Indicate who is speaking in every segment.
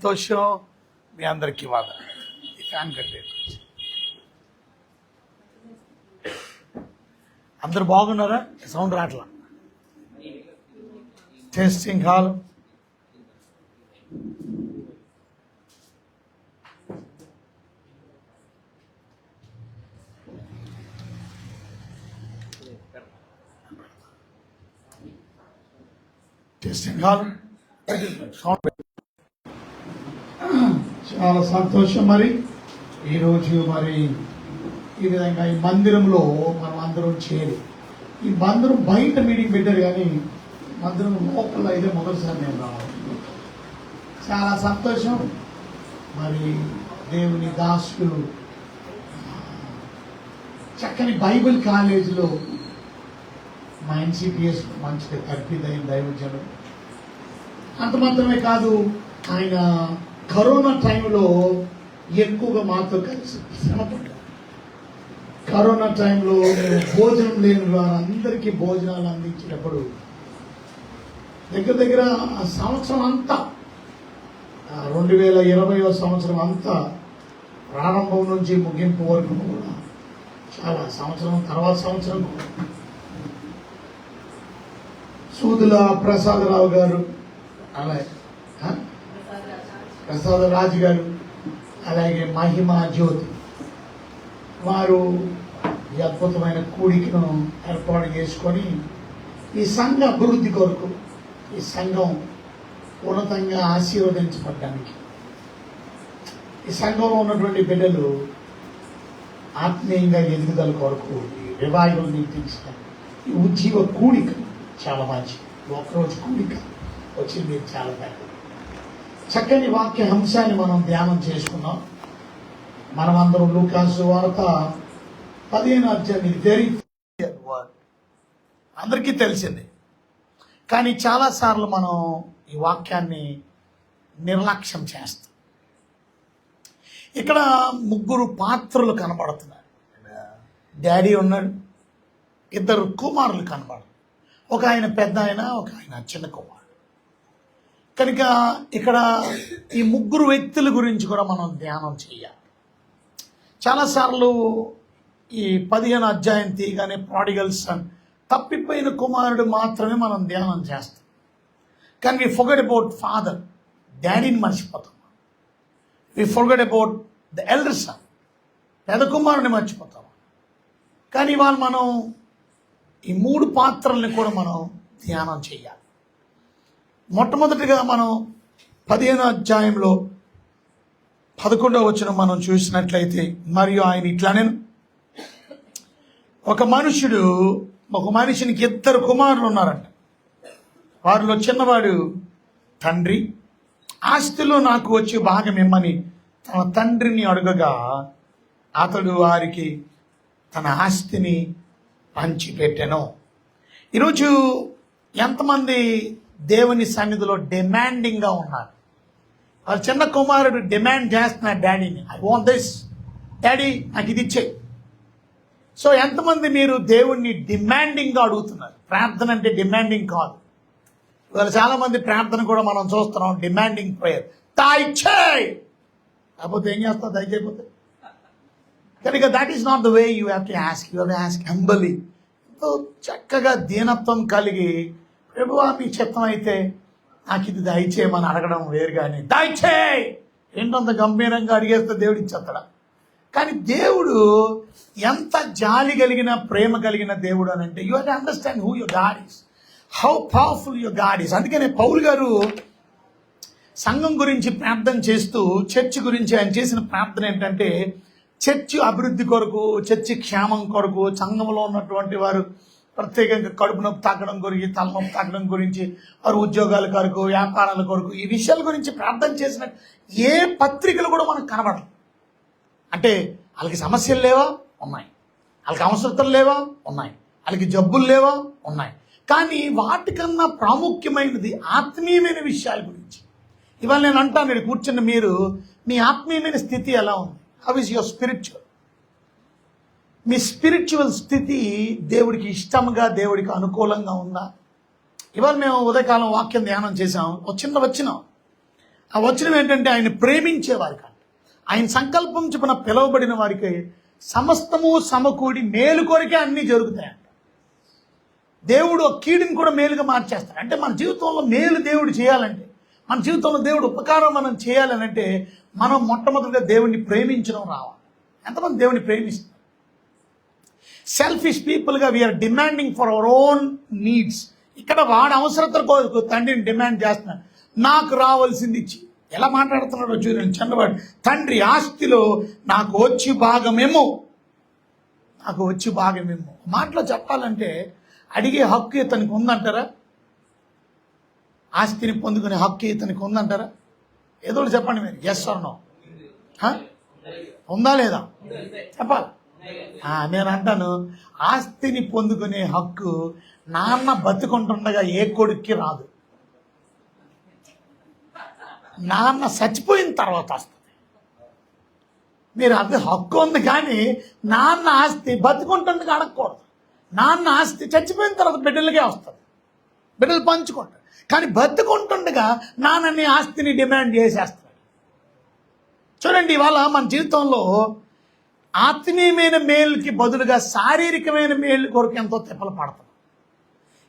Speaker 1: సంతోషం. మీ అందరికీ వాదన. ఈ ఫ్యాన్ కట్టేది. అందరు బాగున్నారా? సౌండ్ రాట్లా. Testing hall. Testing hall. చాలా సంతోషం. మరి ఈరోజు మరి ఈ విధంగా ఈ మందిరంలో మనం అందరం చేరి, ఈ మందిరం బయట మీటింగ్ పెట్టారు కానీ మందిరం లోపల ఇదే మొదటిసారి నేను రావాలి. చాలా సంతోషం. మరి దేవుని దాసులు చక్కని బైబిల్ కాలేజీలో మా ఎన్సిపిఎస్ మంచిగా తర్పిదైన దైవజనుడు. అంత మాత్రమే కాదు, ఆయన కరోనా టైంలో ఎక్కువగా మాతో కలిసి శ్రమపడ్డారు. కరోనా టైంలో భోజనం లేని వారందరికీ భోజనాలు అందించేటప్పుడు దగ్గర దగ్గర ఆ సంవత్సరం అంతా 2020 సంవత్సరం అంతా ప్రారంభం నుంచి ముగింపు వరకు కూడా చాలా సంవత్సరం తర్వాత సంవత్సరం సూదుల ప్రసాదరావు గారు, అలాగే ప్రసాదరాజు గారు, అలాగే మహిమా జ్యోతి వారు ఈ అద్భుతమైన కూడికను ఏర్పాటు చేసుకొని ఈ సంఘ అభివృద్ధి కొరకు, ఈ సంఘం ఉన్నతంగా ఆశీర్వదించబడడానికి, ఈ సంఘంలో ఉన్నటువంటి బిడ్డలు ఆత్మీయంగా ఎదుగుదల కొరకు ఈ రివైవల్ నిర్మించడం, ఈ ఉజ్జీవ కూడిక చాలా మంచిది. ఒకరోజు కూడిక వచ్చింది చాలా పెద్ద చక్కని వాక్య అంశాన్ని మనం ధ్యానం చేసుకున్నాం. మనమందరం లూకాసు వార్త 15వ అధ్యాయం. వెరీ వర్డ్ అందరికీ తెలిసింది, కానీ చాలాసార్లు మనం ఈ వాక్యాన్ని నిర్లక్ష్యం చేస్తాం. ఇక్కడ ముగ్గురు పాత్రలు కనబడుతున్నారు. డాడీ ఉన్నాడు, ఇద్దరు కుమారులు కనబడు, ఒక ఆయన పెద్ద ఆయన, ఒక ఆయన చిన్న కుమారుడు. కనుక ఇక్కడ ఈ ముగ్గురు వ్యక్తుల గురించి కూడా మనం ధ్యానం చేయాలి. చాలాసార్లు ఈ 15వ అధ్యాయం తీయగానే ప్రాడిగల్ సన్, తప్పిపోయిన కుమారుడు మాత్రమే మనం ధ్యానం చేస్తాం. కానీ వి ఫర్గెట్ అబౌట్ ఫాదర్, డాడీని మర్చిపోతాం. We forget about the elder son, పెద్ద కుమారుడిని మర్చిపోతాం. కానీ ఇవాళ మనం ఈ మూడు పాత్రల్ని కూడా మనం ధ్యానం చేయాలి. మొట్టమొదటిగా మనం 15వ అధ్యాయంలో 11వ వచనం మనం చూసినట్లయితే, మరియు ఆయన ఇట్లానే, ఒక మనిషినికి ఇద్దరు కుమారులు ఉన్నారంట. వారిలో చిన్నవాడు తండ్రి, ఆస్తిలో నాకు వచ్చి భాగం ఇమ్మని తన తండ్రిని అడగగా అతడు వారికి తన ఆస్తిని పంచిపెట్టెను. ఈరోజు ఎంతమంది దేవుని సన్నిధిలో డిమాండింగ్గా ఉన్నారు? వాళ్ళ చిన్న కుమారుడు డిమాండ్ చేస్తున్నాడు డాడీని, ఐ వాంట్ దిస్, డాడీ నాకు ఇది ఇచ్చే. సో ఎంతమంది మీరు దేవుణ్ణి డిమాండింగ్గా అడుగుతున్నారు? ప్రార్థన అంటే డిమాండింగ్ కాదు. ఇవాళ చాలా మంది ప్రార్థన కూడా మనం చూస్తున్నాం డిమాండింగ్ ప్రేయర్, దయచేయి, కాకపోతే ఏం చేస్తావు దయచేయకపోతే. కనుక that is not the way you have to ask. You have to ask humbly. ఎంతో చక్కగా దీనత్వం కలిగి, ప్రభువా మీ చిత్తం అయితే నాకు ఇది దయచేయమని అడగడం వేరు. కానీ దయచేయి ఏంటంత గంభీరంగా అడిగేస్తే దేవుడు ఇచ్చేస్తాడా? కానీ దేవుడు ఎంత జాలి కలిగిన, ప్రేమ కలిగిన దేవుడు అని అంటే, you have to understand who your God is, how powerful your God is. అందుకనే పౌలు గారు సంఘం గురించి ప్రార్థన చేస్తూ, చర్చ్ గురించి ఆయన చేసిన ప్రార్థన ఏంటంటే, చర్చి అభివృద్ధి కొరకు, చర్చి క్షేమం కొరకు, సంఘంలో ఉన్నటువంటి వారు ప్రత్యేకంగా కడుపు నొప్పి తాకడం గురించి, తలనొప్పి తాకడం గురించి, వారు ఉద్యోగాల కొరకు, వ్యాపారాల కొరకు, ఈ విషయాల గురించి ప్రార్థన చేసిన ఏ పత్రికలు కూడా మనకు కనబడదు. అంటే వాళ్ళకి సమస్యలు లేవా? ఉన్నాయి. వాళ్ళకి అవసరతలు లేవా? ఉన్నాయి. వాళ్ళకి జబ్బులు లేవా? ఉన్నాయి. కానీ వాటికన్నా ప్రాముఖ్యమైనది ఆత్మీయమైన విషయాల గురించి. ఇవాళ నేను అంటాను, ఇక్కడ కూర్చున్న మీరు, మీ ఆత్మీయమైన స్థితి ఎలా ఉంది? How is your spiritual? Me spiritual స్థితి దేవుడికి ఇష్టంగా, దేవుడికి అనుకూలంగా ఉందా? ఇవాళ మేము ఉదయకాలం వాక్యం ధ్యానం చేసాం. ఒక చిన్న వచ్చినాం, ఆ వచనం ఏంటంటే ఆయన ప్రేమించే వారికి, ఆయన సంకల్పం చొప్పున పిలువబడిన వారికి సమస్తము సమకూడి మేలు కొరికే అన్నీ జరుగుతాయంట. దేవుడు ఆ కీడుని కూడా మేలుగా మార్చేస్తాడు. అంటే మన జీవితంలో మేలు దేవుడు చేయాలంటే, మన జీవితంలో దేవుడు ఉపకారం మనం చేయాలనంటే మనం మొట్టమొదటిగా దేవుడిని ప్రేమించడం రావాలి. ఎంతమంది దేవుడిని ప్రేమిస్తారు? సెల్ఫిష్ పీపుల్గా we are demanding for our own needs. ఇక్కడ వాడి అవసరతల కొరకు తండ్రిని డిమాండ్ చేస్తున్నాడు. నాకు రావాల్సింది ఇచ్చి. ఎలా మాట్లాడుతున్నాడో చూడండి. చిన్నవాడు, తండ్రి ఆస్తిలో నాకు వచ్చి భాగమేమో, నాకు వచ్చి భాగమేమో. మాటలో చెప్పాలంటే అడిగే హక్కు ఇతనికి ఉందంటారా? ఆస్తిని పొందుకునే హక్కు ఇతనికి ఉందంటారా? ఏదో ఒకటి చెప్పండి మీరు, ఎస్ ఆర్ నో. ఉందా లేదా చెప్పాలి. నేను అంటాను, ఆస్తిని పొందుకునే హక్కు నాన్న బతుకుంటుండగా ఏ కొడుక్కి రాదు. నాన్న చచ్చిపోయిన తర్వాత వస్తుంది. మీరు అది హక్కు ఉంది, కానీ నాన్న ఆస్తి బతుకుంటుండగా అడగకూడదు. నాన్న ఆస్తి చచ్చిపోయిన తర్వాత బిడ్డలకే వస్తుంది, బిడ్డలు పంచుకుంటారు. కానీ బతుకుంటుండగా నాన్నని ఆస్తిని డిమాండ్ చేసేస్తాడు. చూడండి, ఇవాళ మన జీవితంలో ఆత్మీయమైన మేలుకి బదులుగా శారీరకమైన మేలు కొరకు ఎంతో తిప్పలు పడతాం.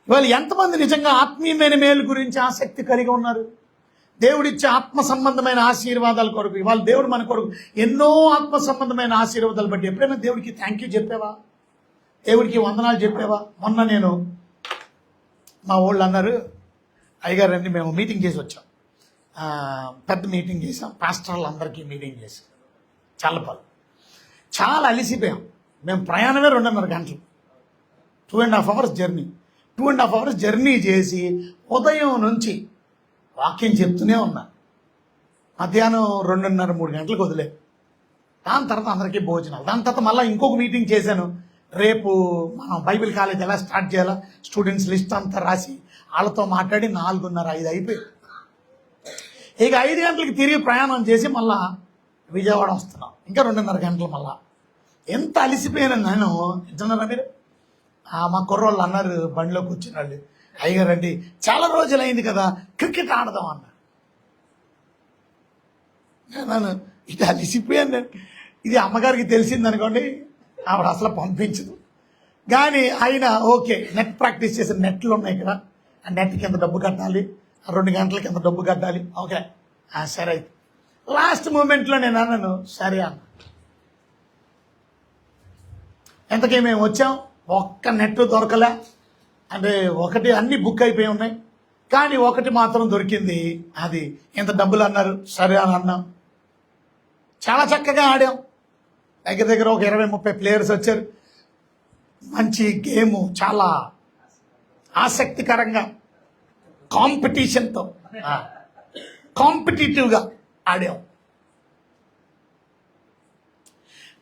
Speaker 1: ఇవాళ ఎంతమంది నిజంగా ఆత్మీయమైన మేలు గురించి ఆసక్తి కలిగి ఉన్నారు? దేవుడిచ్చే ఆత్మ సంబంధమైన ఆశీర్వాదాల కొరకు. ఇవాళ దేవుడు మన కొరకు ఎన్నో ఆత్మ సంబంధమైన ఆశీర్వాదాలు బట్టి ఎప్పుడైనా దేవుడికి థ్యాంక్ యూ చెప్పావా? దేవుడికి వందనాలు చెప్పావా? మొన్న నేను, మా వాళ్ళు అన్నారు, అయ్యగారు రండి, మేము మీటింగ్ చేసి వచ్చాం. పెద్ద మీటింగ్ చేసాం, పాస్టర్లు అందరికీ మీటింగ్ చేసాం. చల్లపాలు చాలా అలిసిపోయాం. మేము ప్రయాణమే 2.5 గంటలు, 2.5 hours జర్నీ. 2.5 hours జర్నీ చేసి ఉదయం నుంచి వాక్యం చెప్తూనే ఉన్నా. మధ్యాహ్నం 2:30-3 గంటలకు వదిలే. దాని తర్వాత అందరికీ భోజనాలు. దాని తర్వాత మళ్ళీ ఇంకొక మీటింగ్ చేశాను. రేపు మనం బైబిల్ కాలేజ్ ఎలా స్టార్ట్ చేయాలా, స్టూడెంట్స్ లిస్ట్ అంతా రాసి వాళ్ళతో మాట్లాడి 4:30-5 అయిపోయింది. ఇక 5 గంటలకి తిరిగి ప్రయాణం చేసి మళ్ళా విజయవాడ వస్తున్నాం. ఇంకా 2.5 గంటలు. మళ్ళా ఎంత అలిసిపోయాను నేను. నిజమన్నారా మీరు? మా కుర్రోళ్ళు అన్నారు, బండిలో కూర్చుని వాళ్ళు, అయ్యగారండి చాలా రోజులు అయింది కదా, క్రికెట్ ఆడదాం అన్నారు. నేను ఇది అలిసిపోయాను. ఇది అమ్మగారికి తెలిసిందనుకోండి, ఆవిడ అసలు పంపించదు. కానీ అయినా ఓకే, నెట్ ప్రాక్టీస్ చేసిన నెట్లు ఉన్నాయి కదా, ఆ నెట్ కింద డబ్బు కట్టాలి, 2 గంటల కింద డబ్బు కట్టాలి. ఓకే సరే అయితే. లాస్ట్ మూమెంట్లో నేను అన్నాను, సరే అన్న. ఎంతకీ మేము వచ్చాం, ఒక్క నెట్ దొరకలే. అంటే ఒకటి అన్ని బుక్ అయిపోయి ఉన్నాయి, కానీ ఒకటి మాత్రం దొరికింది. అది ఎంత డబ్బులు అన్నారు, సరే అని అన్నాం. చాలా చక్కగా ఆడాం. దగ్గర దగ్గర ఒక 20-30 ప్లేయర్స్ వచ్చారు. మంచి గేము, చాలా ఆసక్తికరంగా కాంపిటీషన్తో కాంపిటేటివ్గా ఆడాం.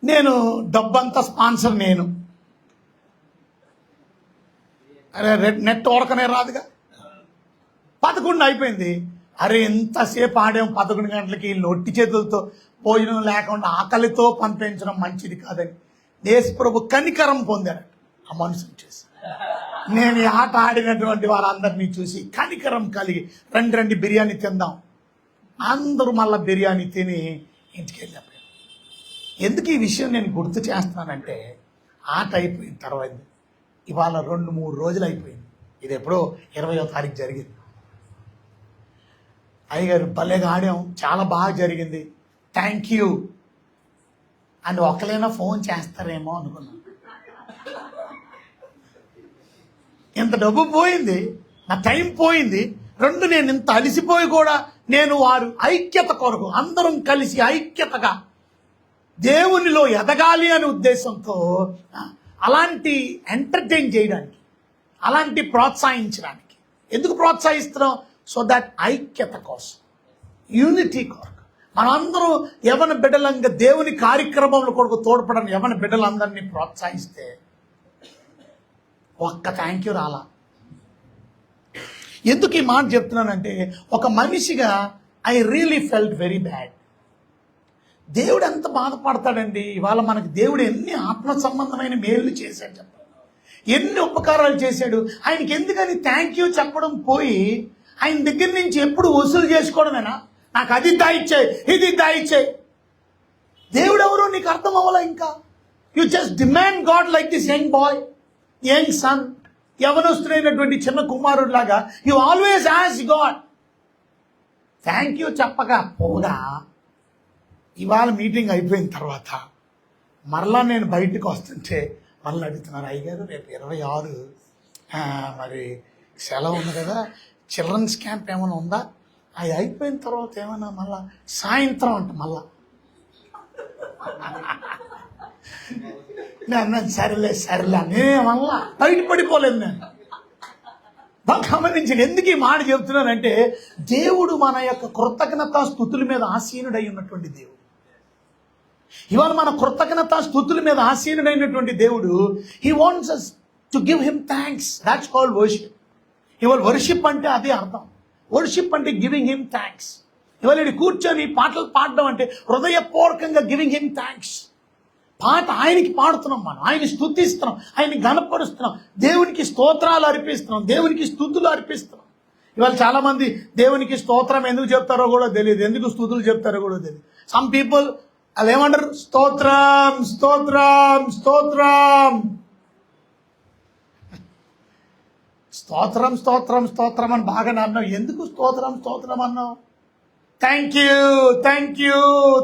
Speaker 1: నేను డబ్బంతా స్పాన్సర్ నేను. అరే నెట్ ఓరకనే రాదుగా. 11 అయిపోయింది. అరే ఎంతసేపు ఆడాం, 11 గంటలకి ఒట్టి చేతులతో భోజనం లేకుండా ఆకలితో పంపించడం మంచిది కాదని దేశప్రభు కనికరం పొందాడు ఆ మనుషులు చూసి. నేను ఈ ఆట ఆడినటువంటి వారందరినీ చూసి కనికరం కలిగి, రండి బిర్యానీ తిందాం. అందరూ మళ్ళీ బిర్యానీ తిని ఇంటికి వెళ్ళినప్పుడు. ఎందుకు ఈ విషయం నేను గుర్తు చేస్తున్నానంటే, ఆట అయిపోయిన తర్వాత ఇవాళ 2-3 రోజులు అయిపోయింది. ఇది ఎప్పుడో 20వ తారీఖు జరిగింది. అయ్యగారు భలేగా ఆడాం, చాలా బాగా జరిగింది, థ్యాంక్ యూ అని ఒకరైనా ఫోన్ చేస్తారేమో అనుకున్నాను. ఇంత డబ్బు పోయింది, నా టైం పోయింది. 2 నేను ఇంత అలిసిపోయి కూడా నేను వారు ఐక్యత కొరకు అందరం కలిసి ఐక్యతగా దేవునిలో ఎదగాలి అనే ఉద్దేశంతో అలాంటి ఎంటర్టైన్ చేయడానికి, అలాంటి ప్రోత్సహించడానికి. ఎందుకు ప్రోత్సహిస్తున్నాం? సో దట్ ఐక్యత కోసం, యూనిటీ కొరకు. మనందరూ యవన బిడ్డలంగా దేవుని కార్యక్రమంలో కొరకు తోడ్పడని యవన బిడ్డలందరినీ ప్రోత్సహిస్తే ఒక్క థ్యాంక్ యూ రాలా. ఎందుకు ఈ మాట చెప్తున్నానంటే, ఒక మనిషిగా I really felt very bad. దేవుడు ఎంత బాధపడతాడండి. ఇవాళ మనకు దేవుడు ఎన్ని ఆత్మ సంబంధమైన మేలు చేశాడు చెప్పండి, ఎన్ని ఉపకారాలు చేశాడు. ఆయనకి ఎందుకని థ్యాంక్ యూ చెప్పడం పోయి ఆయన దగ్గర నుంచి ఎప్పుడు వసూలు చేసుకోవడమేనా? నాకు అది దయచేయి, ఇది దయచేయి. దేవుడు ఎవరో నీకు అర్థం అవ్వాలా ఇంకా. You just demand God like this young boy, young son, యవనస్తుడైనటువంటి చిన్న కుమారుడు లాగా you always ask God. Thank you చెప్పగా పోగా ఇవాళ మీటింగ్ అయిపోయిన తర్వాత మరలా నేను బయటకు వస్తుంటే మళ్ళీ అడుగుతున్నారు, అయ్యగారు రేపు 26 మరి సెలవు ఉంది కదా, చిల్డ్రన్స్ క్యాంప్ ఏమైనా ఉందా? అది అయిపోయిన తర్వాత ఏమైనా మళ్ళా సాయంత్రం అంట మళ్ళా. నేను అన్నాను సరేలే నేను మళ్ళా బయటపడిపోలేదు. నేను బాగా గమనించండి, ఎందుకు ఈ మాట చెప్తున్నానంటే దేవుడు మన యొక్క కృతజ్ఞతా స్తుతుల మీద ఆసీనుడై ఉన్నటువంటి దేవుడు. ఇవాళ మన కృతజ్ఞతా స్తుతుల మీద ఆసీనుడైనటువంటి దేవుడు, he wants us to give him thanks. That's called worship. ఇవాళ వర్షిప్ అంటే అదే అర్థం. వర్షిప్ అంటే గివింగ్ హిమ్ థ్యాంక్స్. ఇవాళ ఇది కూర్చొని పాటలు పాడడం అంటే హృదయపూర్వకంగా గివింగ్ హిమ్ థ్యాంక్స్. పాట ఆయనకి పాడుతున్నాం, మనం ఆయన్ని స్తుతిస్తున్నాం, ఆయన్ని గణపరుస్తున్నాం, దేవునికి స్తోత్రాలు అర్పిస్తున్నాం, దేవునికి స్తుతులు అర్పిస్తున్నాం. ఇవాళ చాలా మంది దేవునికి స్తోత్రం ఎందుకు చెప్తారో కూడా తెలియదు, ఎందుకు స్తుతులు చెప్తారో కూడా తెలియదు. సమ్ పీపుల్ వాళ్ళు ఏమంటారు, స్తోత్రం స్తోత్రం స్తోత్రం స్తోత్రం స్తోత్రం స్తోత్రం అని బాగానే అన్నావు, ఎందుకు స్తోత్రం స్తోత్రం అన్నావు? Thank you thank you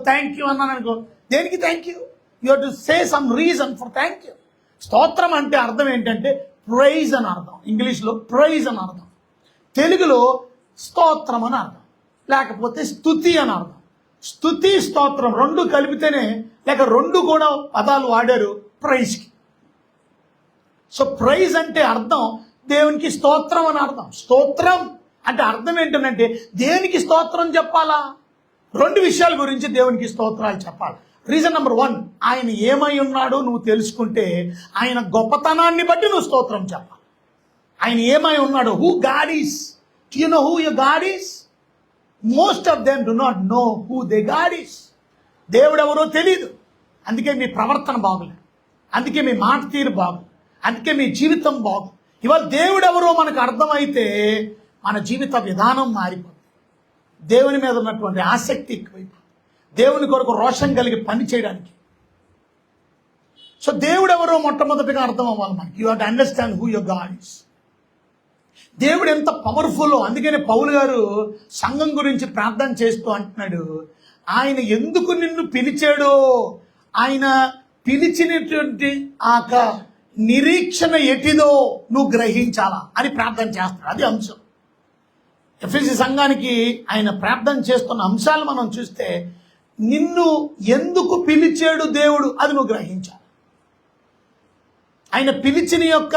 Speaker 1: thank you అన్నాను అనుకో, దేనికి thank you? You have to say some reason for thank you. స్తోత్రం అంటే అర్థం ఏంటంటే ప్రైజ్ అని అర్థం, ఇంగ్లీష్లో ప్రైజ్ అని అర్థం, తెలుగులో స్తోత్రం అని అర్థం, లేకపోతే స్తుతి అని అర్థం. స్తుతి స్తోత్రం రెండు కలిపితేనే, లేక రెండు కూడా పదాలు వాడారు ప్రైజ్కి. సో ప్రైజ్ అంటే అర్థం దేవునికి స్తోత్రం అని అర్థం. స్తోత్రం అంటే అర్థం ఏంటంటే దేనికి స్తోత్రం చెప్పాలా? రెండు విషయాల గురించి దేవునికి స్తోత్రాలు చెప్పాలి. రీజన్ నెంబర్ 1, ఆయన ఏమై ఉన్నాడో నువ్వు తెలుసుకుంటే ఆయన గొప్పతనాన్ని బట్టి నువ్వు స్తోత్రం చెప్పాలి. ఆయన ఏమై ఉన్నాడో, who God is. Do you know who your God is? Most of them do not know who they God is. దేవుడు ఎవరో తెలియదు, అందుకే మీ ప్రవర్తన బాగులేదు, అందుకే మీ మాట తీరు బాగు, అందుకే మీ జీవితం బాగు. ఇవాళ దేవుడు ఎవరో మనకు అర్థమైతే మన జీవిత విధానం మారిపోతుంది, దేవుని మీద ఉన్నటువంటి ఆసక్తి ఎక్కువైపోతుంది, దేవుని కొరకు రోషం కలిగి పని చేయడానికి. సో దేవుడు ఎవరో మొట్టమొదటిగా అర్థం అవ్వాలి మనకి. You have to understand who your God is. దేవుడు ఎంత పవర్ఫుల్. అందుకనే పౌలు గారు సంఘం గురించి ప్రార్థన చేస్తూ అంటున్నాడు, ఆయన ఎందుకు నిన్ను పిలిచాడో, ఆయన పిలిచినటువంటి ఆ నిరీక్షణ ఎటిదో నువ్వు గ్రహించాలా అని ప్రార్థన చేస్తాడు. అది అంశం. ఎఫెసీ సంఘానికి ఆయన ప్రార్థన చేస్తున్న అంశాలు మనం చూస్తే, నిన్ను ఎందుకు పిలిచాడు దేవుడు అది నువ్వు గ్రహించాలి. ఆయన పిలిచిన యొక్క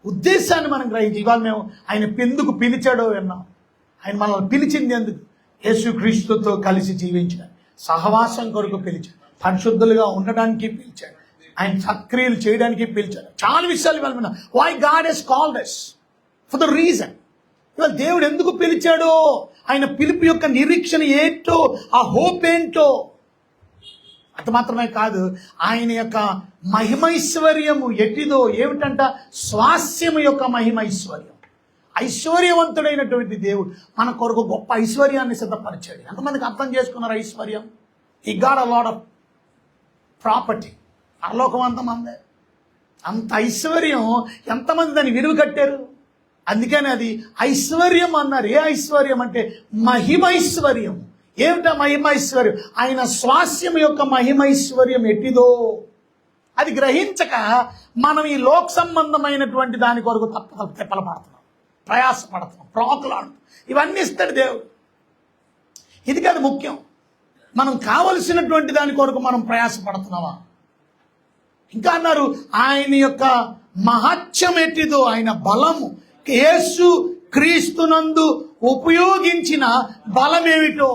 Speaker 1: ఉద్దేశాన్ని మనం గ్రహించి, ఇవాళ మేము ఆయన ఎందుకు పిలిచాడో విన్నాం. ఆయన మనల్ని పిలిచింది ఎందుకు? యేసుక్రీస్తుతో కలిసి జీవించడానికి, సహవాసం కొరకు పిలిచాడు, పరిశుద్ధులుగా ఉండడానికి పిలిచాడు, ఆయన సక్రియలు చేయడానికి పిలిచాడు. చాలా విషయాలు ఇవాళ విన్నాం. Why God he's called us for the reason. ఇవాళ దేవుడు ఎందుకు పిలిచాడో, ఆయన పిలుపు యొక్క నిరీక్షణ ఏంటో, ఆ హోప్ ఏంటో. అంత మాత్రమే కాదు, ఆయన యొక్క మహిమైశ్వర్యము ఎట్టిదో ఏమిటంట, స్వాస్యము యొక్క మహిమైశ్వర్యం. ఐశ్వర్యవంతుడైనటువంటి దేవుడు మన కొరకు గొప్ప ఐశ్వర్యాన్ని సిద్ధపరిచాడు. ఎంతమందికి అర్థం చేసుకున్నారు ఐశ్వర్యం? He got a lot of property. పరలోకం అంతమంది, అంత ఐశ్వర్యం, ఎంతమంది దాన్ని విలువ కట్టారు? అందుకని అది ఐశ్వర్యం అన్నారు. ఏ ఐశ్వర్యం అంటే మహిమైశ్వర్యం. ఏమిటా మహిమైశ్వర్యం? ఆయన స్వాస్యం యొక్క మహిమైశ్వర్యం ఎట్టిదో అది గ్రహించక మనం ఈ లోక సంబంధమైనటువంటి దాని కొరకు తెప్పలు పడుతున్నాం, ప్రయాసపడుతున్నాం, ప్రాకులాడుతున్నాం. ఇవన్నీ ఇస్తాడు దేవుడు. ఇది కాదు ముఖ్యం. మనం కావలసినటువంటి దాని కొరకు మనం ప్రయాసపడుతున్నావా? ఇంకా అన్నారు, ఆయన యొక్క మహత్యం ఎట్టిదో, ఆయన బలము, యేసు క్రీస్తునందు ఉపయోగించిన బలం ఏమిటో,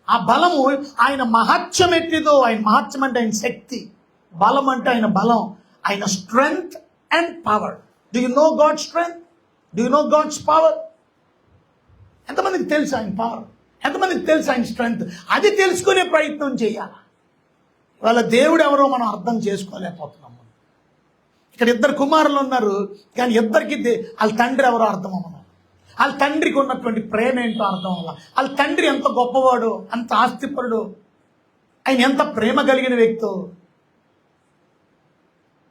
Speaker 1: ఆ బలము, ఆయన మహత్యం ఎట్టిదో. ఆయన మహత్యం అంటే ఆయన శక్తి, బలం అంటే ఆయన బలం, ఆయన strength and power. Do you know God strength? Do you know God's power? ఎంతమందికి తెలుసు ఆయన పవర్? ఎంతమందికి తెలుసు ఆయన స్ట్రెంగ్త్? అది తెలుసుకునే ప్రయత్నం చేయాలి. వాళ్ళ దేవుడు ఎవరో మనం అర్థం చేసుకోలేకపోతున్నాం. ఇక్కడ 2 కుమారులు ఉన్నారు, కానీ ఇద్దరికి వాళ్ళ తండ్రి ఎవరో అర్థం అవ్వను. వాళ్ళ తండ్రికి ఉన్నటువంటి ప్రేమ ఏంటో అర్థం అవ్వాల. వాళ్ళ తండ్రి ఎంత గొప్పవాడు, అంత ఆస్తిపరుడు, ఆయన ఎంత ప్రేమ కలిగిన వ్యక్తో.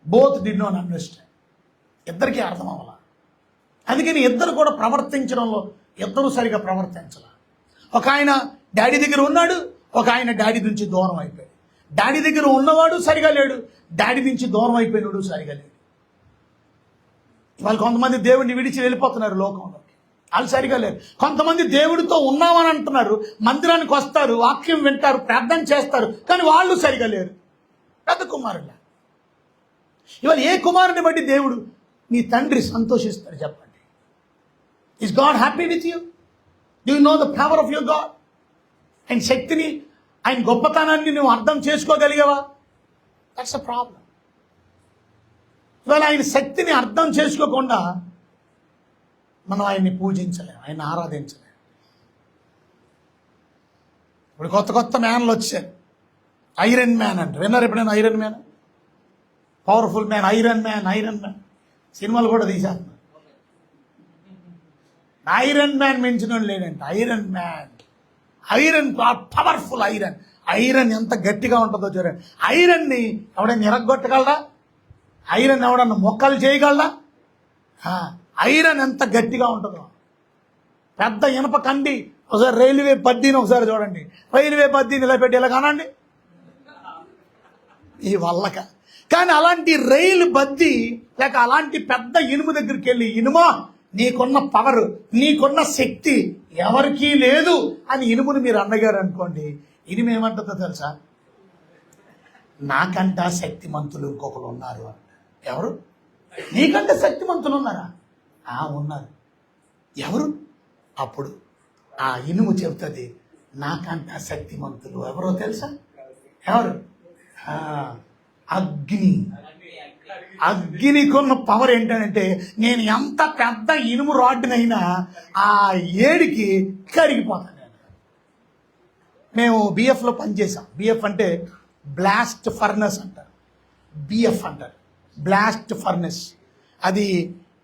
Speaker 1: Both did not understand. ఇద్దరికీ అర్థం అవ్వాల. అందుకని ఇద్దరు కూడా ప్రవర్తించడంలో ఇద్దరు సరిగా ప్రవర్తించాల. ఒక ఆయన డాడీ దగ్గర ఉన్నాడు, ఒక ఆయన డాడీ నుంచి దూరం అయిపోయాడు. డాడీ దగ్గర ఉన్నవాడు సరిగా లేడు, డాడీ నుంచి దూరం అయిపోయినాడు సరిగా లేడు. వాళ్ళు కొంతమంది దేవుడిని విడిచి వెళ్ళిపోతున్నారు లోకంలోకి, వాళ్ళు సరిగా లేరు. కొంతమంది దేవుడితో ఉన్నామని అంటున్నారు, మందిరానికి వస్తారు, వాక్యం వింటారు, ప్రార్థన చేస్తారు, కానీ వాళ్ళు సరిగా లేరు. పెద్ద కుమారులా. ఇవాళ ఏ కుమారుని బట్టి దేవుడు నీ తండ్రి సంతోషిస్తాడు చెప్పండి? Is God happy with you? Do you know the power of your God? ఆయన శక్తిని, ఆయన గొప్పతనాన్ని నువ్వు అర్థం చేసుకోగలిగావా? That's a problem. ఇవాళ ఆయన శక్తిని అర్థం చేసుకోకుండా మనం ఆయన్ని పూజించలేం, ఆయన ఆరాధించలేం. ఇప్పుడు కొత్త కొత్త మ్యాన్లు వచ్చారు. ఐరన్ మ్యాన్ అంట, విన్నారు ఎప్పుడైనా? Iron man, powerful man, iron man, iron man సినిమాలు కూడా తీసేస్తున్నారు. ఐరన్ మ్యాన్ మించిన లేడంట. Iron man, iron powerful iron. Iron ఎంత గట్టిగా ఉంటుందో చూడండి. ఐరన్ని ఎవడైనా ఎరగొట్టగలరా? ఐరన్ ఎవడన్నా మొక్కలు చేయగలరా? ఐరన్ ఎంత గట్టిగా ఉంటుందో. పెద్ద ఇనప కండి, ఒకసారి రైల్వే బద్దీని ఒకసారి చూడండి. రైల్వే బద్దీని ఇలా పెట్టి ఇలా కానండి, ఈ వల్లక. కానీ అలాంటి రైలు బద్దీ లేక అలాంటి పెద్ద ఇనుము దగ్గరికి వెళ్ళి, ఇనుమా నీకున్న పవర్, నీకున్న శక్తి ఎవరికీ లేదు అని ఇనుముని మీరు అన్నగారు అనుకోండి, ఇనుము ఏమంటుందో తెలుసా? నాకంట శక్తిమంతులు ఇంకొకరు ఉన్నారు. ఎవరు? నీకంటే శక్తిమంతులు ఉన్నారా? ఉన్నారు. ఎవరు? అప్పుడు ఆ ఇనుము చెబుతుంది, నాకంట శక్తిమంతులు ఎవరో తెలుసా? ఎవరు? అగ్ని. అగ్నికున్న పవర్ ఏంటంటే, నేను ఎంత పెద్ద ఇనుము రాడ్డునైనా ఆ ఏడికి కరిగిపోతాను. మేము బిఎఫ్లో పనిచేసాం. బిఎఫ్ అంటే బ్లాస్ట్ ఫర్నెస్ అంటారు, బిఎఫ్ అంటారు, బ్లాస్ట్ ఫర్నెస్. అది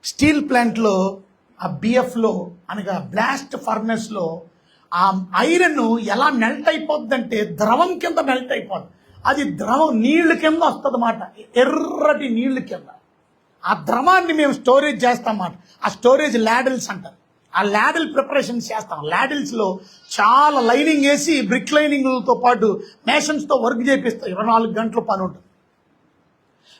Speaker 1: స్టీల్ ప్లాంట్లో ఆ బిఎఫ్లో అనగా బ్లాస్ట్ ఫర్నెస్లో ఆ ఐరన్ ఎలా మెల్ట్ అయిపోద్దంటే ద్రవం కింద మెల్ట్ అయిపోద్ది. అది ద్రవం నీళ్ల కింద వస్తుంది అన్నమాట, ఎర్రటి నీళ్ల కింద. ఆ ద్రవాన్ని మేము స్టోరేజ్ చేస్తాం అన్నమాట. ఆ స్టోరేజ్ ల్యాడిల్స్ అంటారు. ఆ ల్యాడిల్ ప్రిపరేషన్ చేస్తాం. ల్యాడిల్స్లో చాలా లైనింగ్ వేసి బ్రిక్ లైనింగ్తో పాటు మేషన్స్తో వర్క్ చేపిస్తాం. 24 గంటల పని ఉంటుంది.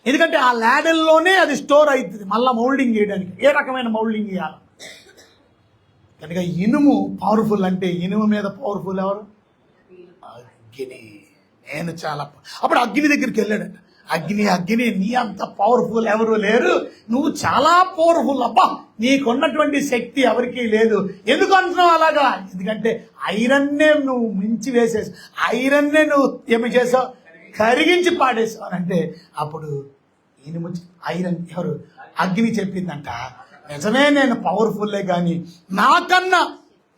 Speaker 1: ఎందుకంటే ఆ ల్యాడిల్లోనే అది స్టోర్ అవుతుంది మళ్ళీ మౌల్డింగ్ చేయడానికి. ఏ రకమైన మౌల్డింగ్ చేయాలి కనుక ఇనుము పవర్ఫుల్. అంటే ఇనుము మీద పవర్ఫుల్ ఎవరు? అగ్ని. నేను చాలా అప్పుడు అగ్ని దగ్గరికి వెళ్ళాడంట. అగ్ని, అగ్ని నీ అంత పవర్ఫుల్ ఎవరు లేరు, నువ్వు చాలా పవర్ఫుల్. అబ్బా నీకున్నటువంటి శక్తి ఎవరికీ లేదు. ఎందుకు అంటున్నావు అలాగా? ఎందుకంటే ఐరన్నే నువ్వు మించి వేసేసి, ఐరన్నే నువ్వు ఏమి చేసావు? కరిగించి పాడేసావు అని అంటే, అప్పుడు ఇనుము ఐరన్ ఎవరు? అగ్ని చెప్పిందంట, నిజమే నేను పవర్ఫుల్లే కానీ నాకన్నా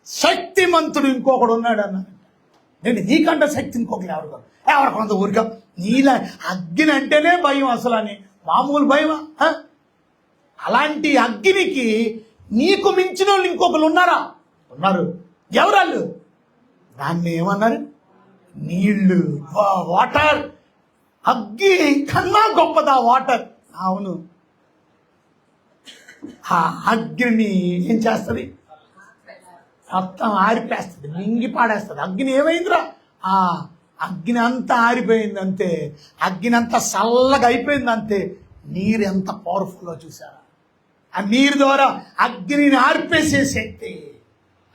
Speaker 1: శక్తిమంతుడు ఇంకొకడు ఉన్నాడు అన్నాడు. నేను నీకంటే శక్తి ఇంకొకరు ఎవరు కొంత ఊరిక నీలా. అగ్ని అంటేనే భయం అసలు, అని మామూలు భయమా? అలాంటి అగ్నికి నీకు మించిన వాళ్ళు ఇంకొకరు ఉన్నారా? ఉన్నారు. ఎవరాళ్ళు? దాన్ని ఏమన్నారు? నీళ్లు, వాటర్. అగ్ని కన్నా గొప్పదా వాటర్? అవును. ఆ అగ్నిని ఏం చేస్తుంది? మొత్తం ఆరిపేస్తుంది, మింగి పాడేస్తుంది. అగ్ని ఏమైందిరా? ఆ అగ్ని అంతా ఆరిపోయింది అంతే. అగ్ని అంతా చల్లగా అయిపోయింది అంతే. నీరు ఎంత పవర్ఫుల్లో చూసారా? ఆ నీరు ద్వారా అగ్నిని ఆర్పేసే శక్తి.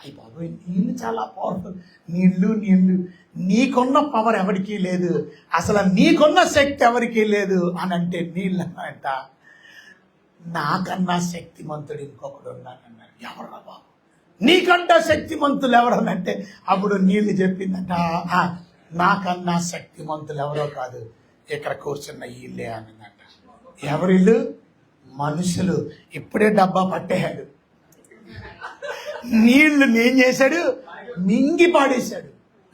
Speaker 1: అయిపోయి నీళ్ళు చాలా పవర్ఫుల్. నీళ్ళు నీళ్ళు నీకున్న పవర్ ఎవరికీ లేదు, అసలు నీకున్న శక్తి ఎవరికీ లేదు అని అంటే నీళ్ళు అంట. నాకన్నా శక్తిమంతుడు ఇంకొకడు ఉన్నానన్నారు. ఎవరు బాబు నీకంటే శక్తిమంతులు ఎవరనంటే, అప్పుడు నీళ్ళు చెప్పిందంట, నాకన్నా శక్తిమంతులు ఎవరో కాదు, ఇక్కడ కూర్చున్న వీళ్ళే అన్నదంట. ఎవరిల్లు? మనుషులు. ఇప్పుడే డబ్బా పట్టేశాడు. నీళ్లు ఏం చేశాడు? మింగి పాడేశాడు.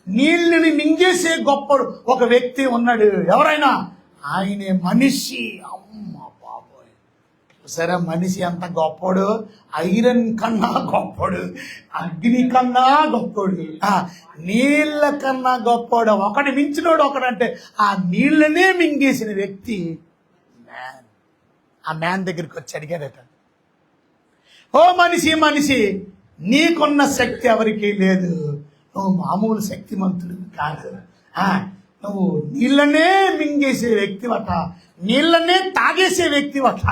Speaker 1: నీళ్ళని మింగేసే గొప్పడు ఒక వ్యక్తి ఉన్నాడు. ఎవరైనా? ఆయనే మనిషి. అమ్మ బాబోయ్, సరే మనిషి ఎంత గొప్పోడు, ఐరన్ కన్నా గొప్పోడు, అగ్ని కన్నా గొప్పోడు, నీళ్ళ కన్నా గొప్పోడు, ఒకటి మించినోడు ఒకడంటే ఆ నీళ్ళనే మింగేసిన వ్యక్తి మ్యాన్. ఆ మ్యాన్ దగ్గరికి వచ్చి అడిగాడట, ఓ మనిషి, నీకున్న శక్తి ఎవరికి లేదు, నువ్వు మామూలు శక్తిమంతుడు కాదు, నువ్వు నీళ్ళనే మింగేసే వ్యక్తివట, నీళ్ళనే తాగేసే వ్యక్తివట,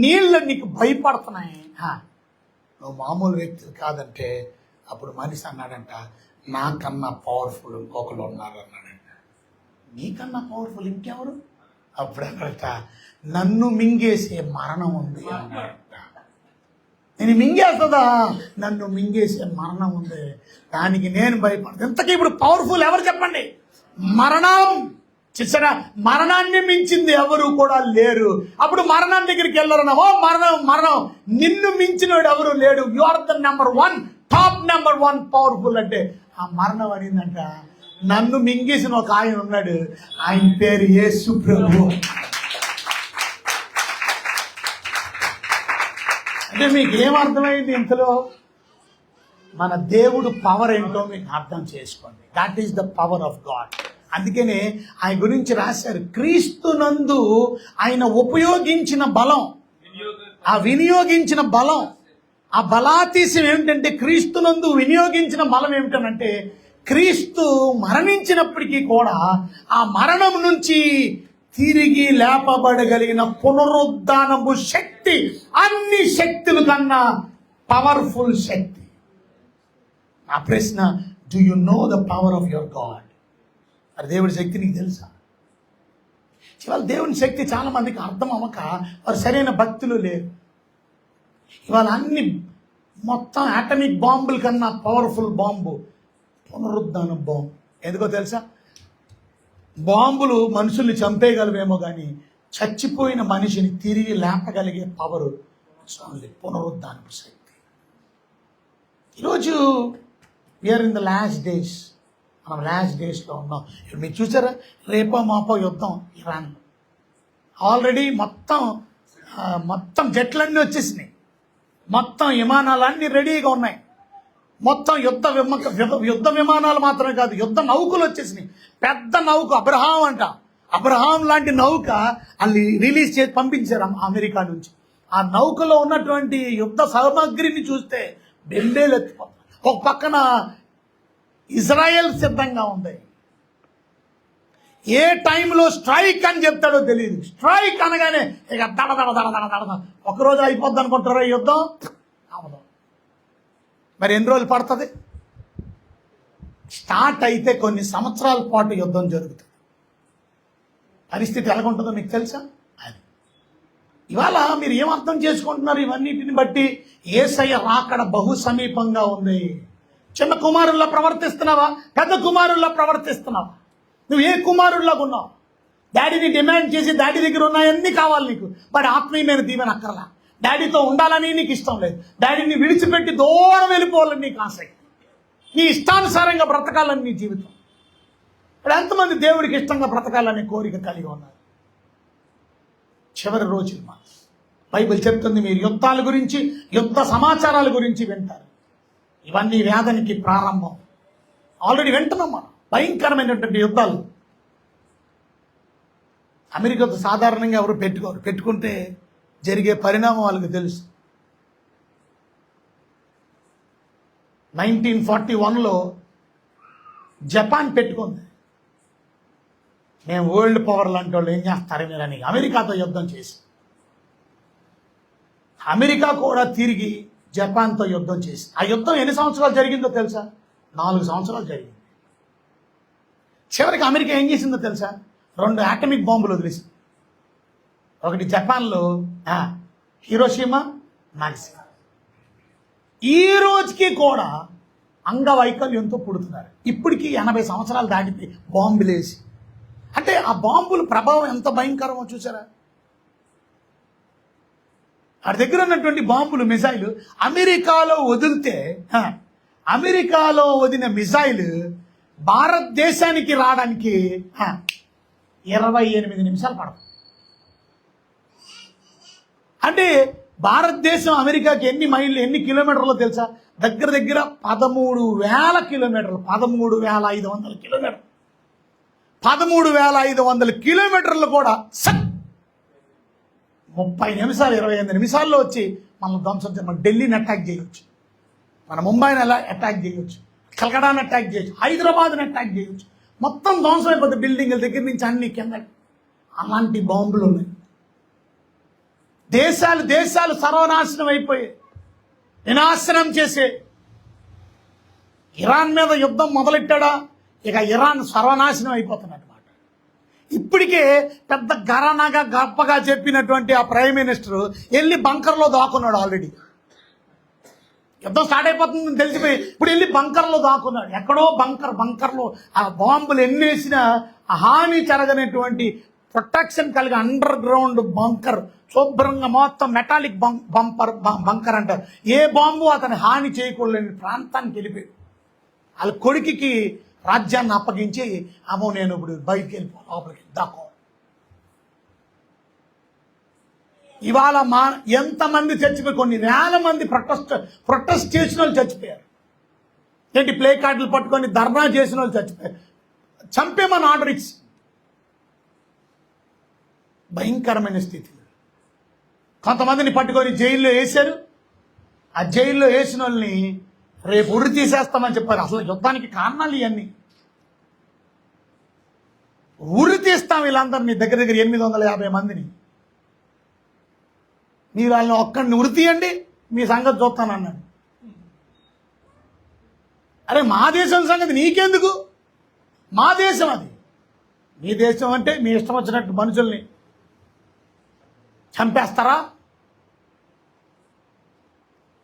Speaker 1: నీళ్ళు నీకు భయపడుతున్నాయి, నువ్వు మామూలు వ్యక్తి కాదంటే అప్పుడు మనిషి అన్నాడంట, నాకన్నా పవర్ఫుల్ ఇంకొకరు ఉన్నారు అన్నాడంట. నీకన్నా పవర్ఫుల్ ఇంకెవరు? అప్పుడు అన్నాడట, నన్ను మింగేసే మరణం ఉంది అన్నాడంట. నేను మింగేస్తుందా? నన్ను మింగేసే మరణం ఉంది, దానికి నేను భయపడదు. ఇంతకీ ఇప్పుడు పవర్ఫుల్ ఎవరు చెప్పండి? మరణం. చూసారా, మరణాన్ని మించింది ఎవరు కూడా లేరు. అప్పుడు మరణం దగ్గరికి వెళ్ళరు. ఓ మరణం, నిన్ను మించినోడు ఎవరు లేడు. You are the number 1, top number 1 powerful అంటే ఆ మరణం అనిందంట. నన్ను మింగేసిన ఒక ఆయన ఉన్నాడు, ఆయన పేరు యేసు ప్రభు. అంటే మీకు ఏమర్థమైంది ఇంతలో? మన దేవుడు పవర్ ఏంటో మీకు అర్థం చేసుకోండి. That is the power of God. అందుకనే ఆయన గురించి రాశారు, క్రీస్తునందు ఆయన ఉపయోగించిన బలం, ఆ వినియోగించిన బలం, ఆ బలాతీసం ఏమిటంటే క్రీస్తునందు వినియోగించిన బలం ఏమిటనంటే క్రీస్తు మరణించినప్పటికీ కూడా ఆ మరణం నుంచి తిరిగి లేపబడగలిగిన పునరుద్ధానపు శక్తి అన్ని శక్తుల కన్నా పవర్ఫుల్ శక్తి. నా ప్రశ్న, do you know the power of your God? మరి దేవుడి శక్తి నీకు తెలుసా? ఇవాళ దేవుని శక్తి చాలా మందికి అర్థం అవ్వక వారు సరైన భక్తులు లేరు. ఇవాళ అన్ని మొత్తం ఆటమిక్ బాంబుల కన్నా పవర్ఫుల్ బాంబు పునరుద్ధాన బాంబు. ఎందుకో తెలుసా? బాంబులు మనుషుల్ని చంపేయగలవేమో కానీ చచ్చిపోయిన మనిషిని తిరిగి లేపగలిగే పవరు పునరుద్ధానపు శక్తి. ఈరోజు we are in the last days. మనం లాస్ట్ డేస్లో ఉన్నాం. ఇప్పుడు మీరు చూసారా, రేపో మాపో యుద్ధం ఇరాన్. ఆల్రెడీ మొత్తం జట్లన్నీ వచ్చేసినాయి, మొత్తం విమానాలన్నీ రెడీగా ఉన్నాయి, మొత్తం యుద్ధ విమానాలు మాత్రమే కాదు, యుద్ధ నౌకలు వచ్చేసినాయి. పెద్ద నౌక అబ్రహాం లాంటి నౌక వాళ్ళు రిలీజ్ చేసి పంపించారు అమెరికా నుంచి. ఆ నౌకలో ఉన్నటువంటి యుద్ధ సామగ్రిని చూస్తే బెంబేలు ఎత్తిపోతాయి. ఒక పక్కన ఇజ్రాయెల్ సిద్ధంగా ఉంది. ఏ టైంలో స్ట్రైక్ అని చెప్తాడో తెలియదు. స్ట్రైక్ అనగానే ఇక దడ ఒకరోజు అయిపోద్ది అనుకుంటారా యుద్ధం? అవదు. మరి ఎన్ని రోజులు పడుతుంది? స్టార్ట్ అయితే కొన్ని సంవత్సరాల పాటు యుద్ధం జరుగుతుంది. పరిస్థితి ఎలాగుంటుందో మీకు తెలుసా? అది ఇవాళ మీరు ఏం అర్థం చేసుకుంటున్నారు? ఇవన్నిటిని బట్టి యేసయ్య రాకడ బహు సమీపంగా ఉంది. చిన్న కుమారుల్లా ప్రవర్తిస్తున్నావా? పెద్ద కుమారుల్లా ప్రవర్తిస్తున్నావా? నువ్వు ఏ కుమారుల్లాగా ఉన్నావు? డాడీని డిమాండ్ చేసి డాడీ దగ్గర ఉన్నాయన్నీ కావాలి నీకు, బట్ ఆత్మీయమైన దీవెన అక్కర్లా. డాడీతో ఉండాలని నీకు ఇష్టం లేదు, డాడీని విడిచిపెట్టి దూరం వెళ్ళిపోవాలని నీకు ఆసక్తి, నీ ఇష్టానుసారంగా బ్రతకాలని నీ జీవితం. ఇప్పుడు ఎంతమంది దేవుడికి ఇష్టంగా బ్రతకాలనే కోరిక కలిగి ఉన్నారు? చివరి రోజులు బైబిల్ చెప్తుంది, మీరు యుద్ధాల గురించి, యుద్ధ సమాచారాల గురించి వింటారు. ఇవన్నీ వేదనకి ప్రారంభం. ఆల్రెడీ వింటున్నాం మనం భయంకరమైనటువంటి యుద్ధాలు. అమెరికాతో సాధారణంగా ఎవరు పెట్టుకోరు, పెట్టుకుంటే జరిగే పరిణామం వాళ్ళకి తెలుసు. 1941లో జపాన్ పెట్టుకుంది. మేము వరల్డ్ పవర్ లాంటి వాళ్ళు ఏం చేస్తారు మీరని అమెరికాతో యుద్ధం చేసి, అమెరికా కూడా తిరిగి జపాన్తో యుద్ధం చేసి, ఆ యుద్ధం ఎన్ని సంవత్సరాలు జరిగిందో తెలుసా? 4 సంవత్సరాలు జరిగింది. చివరికి అమెరికా ఏం చేసిందో తెలుసా? 2 ఆటమిక్ బాంబులు వదిలేసింది. ఒకటి జపాన్లో, హిరోషిమా, నాగసాకి. ఈ రోజుకి కూడా అంగవైకల్యంతో పుడుతున్నారు. ఇప్పటికీ 80 సంవత్సరాలు దాటిపోయి బాంబులేసి. అంటే ఆ బాంబుల ప్రభావం ఎంత భయంకరమో చూసారా? వాడి దగ్గర ఉన్నటువంటి బాంబులు, మిసైలు అమెరికాలో వదిలితే, అమెరికాలో వదిలిన మిసైల్ భారతదేశానికి రావడానికి 28 నిమిషాలు పడుతుంది. అంటే భారతదేశం అమెరికాకి ఎన్ని మైళ్ళు ఎన్ని కిలోమీటర్లు తెలుసా? దగ్గర దగ్గర 13,000 కిలోమీటర్లు, 13,500 కిలోమీటర్లు. 13,500 కిలోమీటర్లు కూడా 30 నిమిషాలు 25 నిమిషాల్లో వచ్చి మనం ధ్వంసం మన ఢిల్లీని అటాక్ చేయవచ్చు, మన ముంబైని ఎలా అటాక్ చేయవచ్చు, కలకడాని అటాక్ చేయొచ్చు, హైదరాబాద్ని అటాక్ చేయవచ్చు. మొత్తం ధ్వంసం అయిపోతుంది, బిల్డింగ్ల దగ్గర నుంచి అన్ని కింద. అలాంటి బాంబులు ఉన్నాయి. దేశాలు దేశాలు సర్వనాశనం అయిపోయాయి, వినాశనం చేసే. ఇరాన్ మీద యుద్ధం మొదలెట్టాడా, ఇక ఇరాన్ సర్వనాశనం అయిపోతున్నమాట. ఇప్పటికే పెద్ద గరానాగా గొప్పగా చెప్పినటువంటి ఆ ప్రైమ్ మినిస్టర్ వెళ్ళి బంకర్లో దాక్కున్నాడు. ఆల్రెడీ యుద్ధం స్టార్ట్ అయిపోతుందని తెలిసిపోయి ఇప్పుడు వెళ్ళి బంకర్లో దాక్కున్నాడు. ఎక్కడో బంకర్లో ఆ బాంబులు ఎన్నేసినా హాని జరగనటువంటి ప్రొటెక్షన్ కలిగి అండర్ గ్రౌండ్ బంకర్, శుభ్రంగా మొత్తం మెటాలిక్ బంకర్ అంటారు. ఏ బాంబు అతని హాని చేయకూడలేని ప్రాంతానికి వెళ్ళిపోయాడు. వాళ్ళ కొడుకుకి రాజ్యాన్ని అప్పగించి, అమ్మో నేను ఇప్పుడు బయటికి వెళ్ళిపో, లోపలికి దాక్కో. ఇవాళ ఎంతమంది చచ్చిపోయి, కొన్ని వేల మంది ప్రొటెస్ట్ చేసిన వాళ్ళు చచ్చిపోయారు. ఏంటి, ప్లే కార్డులు పట్టుకొని ధర్నా చేసిన వాళ్ళు చచ్చిపోయారు. చంపేమని ఆర్డర్ ఇచ్చి భయంకరమైన స్థితి. కొంతమందిని పట్టుకొని జైల్లో వేశారు. ఆ జైల్లో వేసిన వాళ్ళని రేపు ఉరి తీసేస్తామని చెప్పారు. అసలు యుద్ధానికి కారణాలు ఇవన్నీ. ఉరి తీస్తాం వీళ్ళందరినీ, దగ్గర దగ్గర 850 మందిని. మీరు వాళ్ళని ఒక్కడిని ఉరి తీయండి, మీ సంగతి చూస్తానన్నాడు. అరే మా దేశం సంగతి నీకెందుకు? మా దేశం అది. మీ దేశం అంటే మీ ఇష్టం వచ్చినట్టు మనుషుల్ని చంపేస్తారా?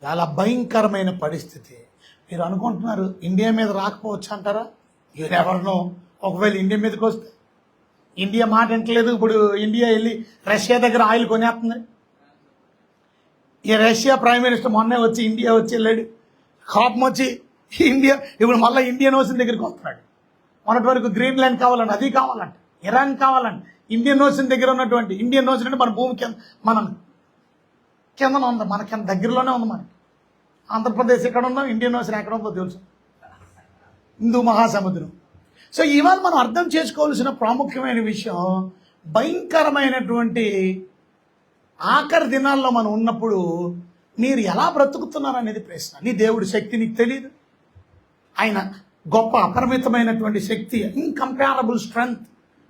Speaker 1: చాలా భయంకరమైన పరిస్థితి. మీరు అనుకుంటున్నారు ఇండియా మీద రాకపోవచ్చు అంటారా? ఎవరినో ఒకవేళ ఇండియా మీదకి వస్తే, ఇండియా మాట వింటలేదు. ఇప్పుడు ఇండియా వెళ్ళి రష్యా దగ్గర ఆయిల్ కొనేస్తుంది. ఈ రష్యా ప్రైమ్ మినిస్టర్ మొన్నే వచ్చి ఇండియా వచ్చి వెళ్ళాడు. కోపం వచ్చి ఇండియా ఇప్పుడు మళ్ళీ ఇండియన్ ఓషన్ దగ్గరికి వస్తున్నాడు. మొన్నటి వరకు గ్రీన్లాండ్ కావాలంట, అది కావాలంట, ఇరాన్ కావాలంట. ఇండియన్ ఓషన్ దగ్గర ఉన్నటువంటి, ఇండియన్ ఓషన్ అంటే మన భూమి కింద, మనం కిందన ఉంది, మన కింద దగ్గరలోనే ఉంది. మనకి ఆంధ్రప్రదేశ్ ఎక్కడ ఉందో, ఇండియన్ ఓషన్ ఎక్కడ ఉందో తెలుసు, హిందూ మహాసముద్రం. సో ఇవాళ మనం అర్థం చేసుకోవాల్సిన ప్రాముఖ్యమైన విషయం, భయంకరమైనటువంటి ఆఖరి దినాల్లో మనం ఉన్నప్పుడు మీరు ఎలా బ్రతుకుతున్నారు అనేది ప్రశ్న. నీ దేవుడి శక్తి నీకు తెలియదు. ఆయన గొప్ప అపరిమితమైనటువంటి శక్తి, incomparable strength.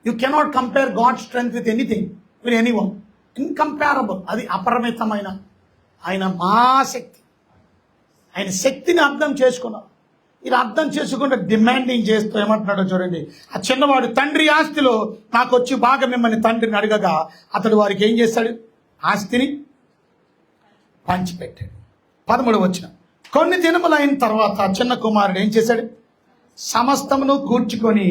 Speaker 1: You cannot compare God strength with anything, with anyone. Incomparable, అది అపరిమితమైన ఆయన మహాశక్తి. ఆయన శక్తిని అర్థం చేసుకున్నాం. ఇలా అర్థం చేసుకుంటే డిమాండింగ్ చేస్తూ ఏమంటున్నాడో చూడండి. ఆ చిన్నవాడు తండ్రి ఆస్తిలో నాకు వచ్చి బాగా మిమ్మల్ని తండ్రిని అడగగా అతడు వారికి ఏం చేశాడు? ఆస్తిని పంచిపెట్టాడు. 13వ వచనం. కొన్ని దినములైన తర్వాత చిన్న కుమారుడు ఏం చేశాడు? సమస్తమును కూర్చుకొని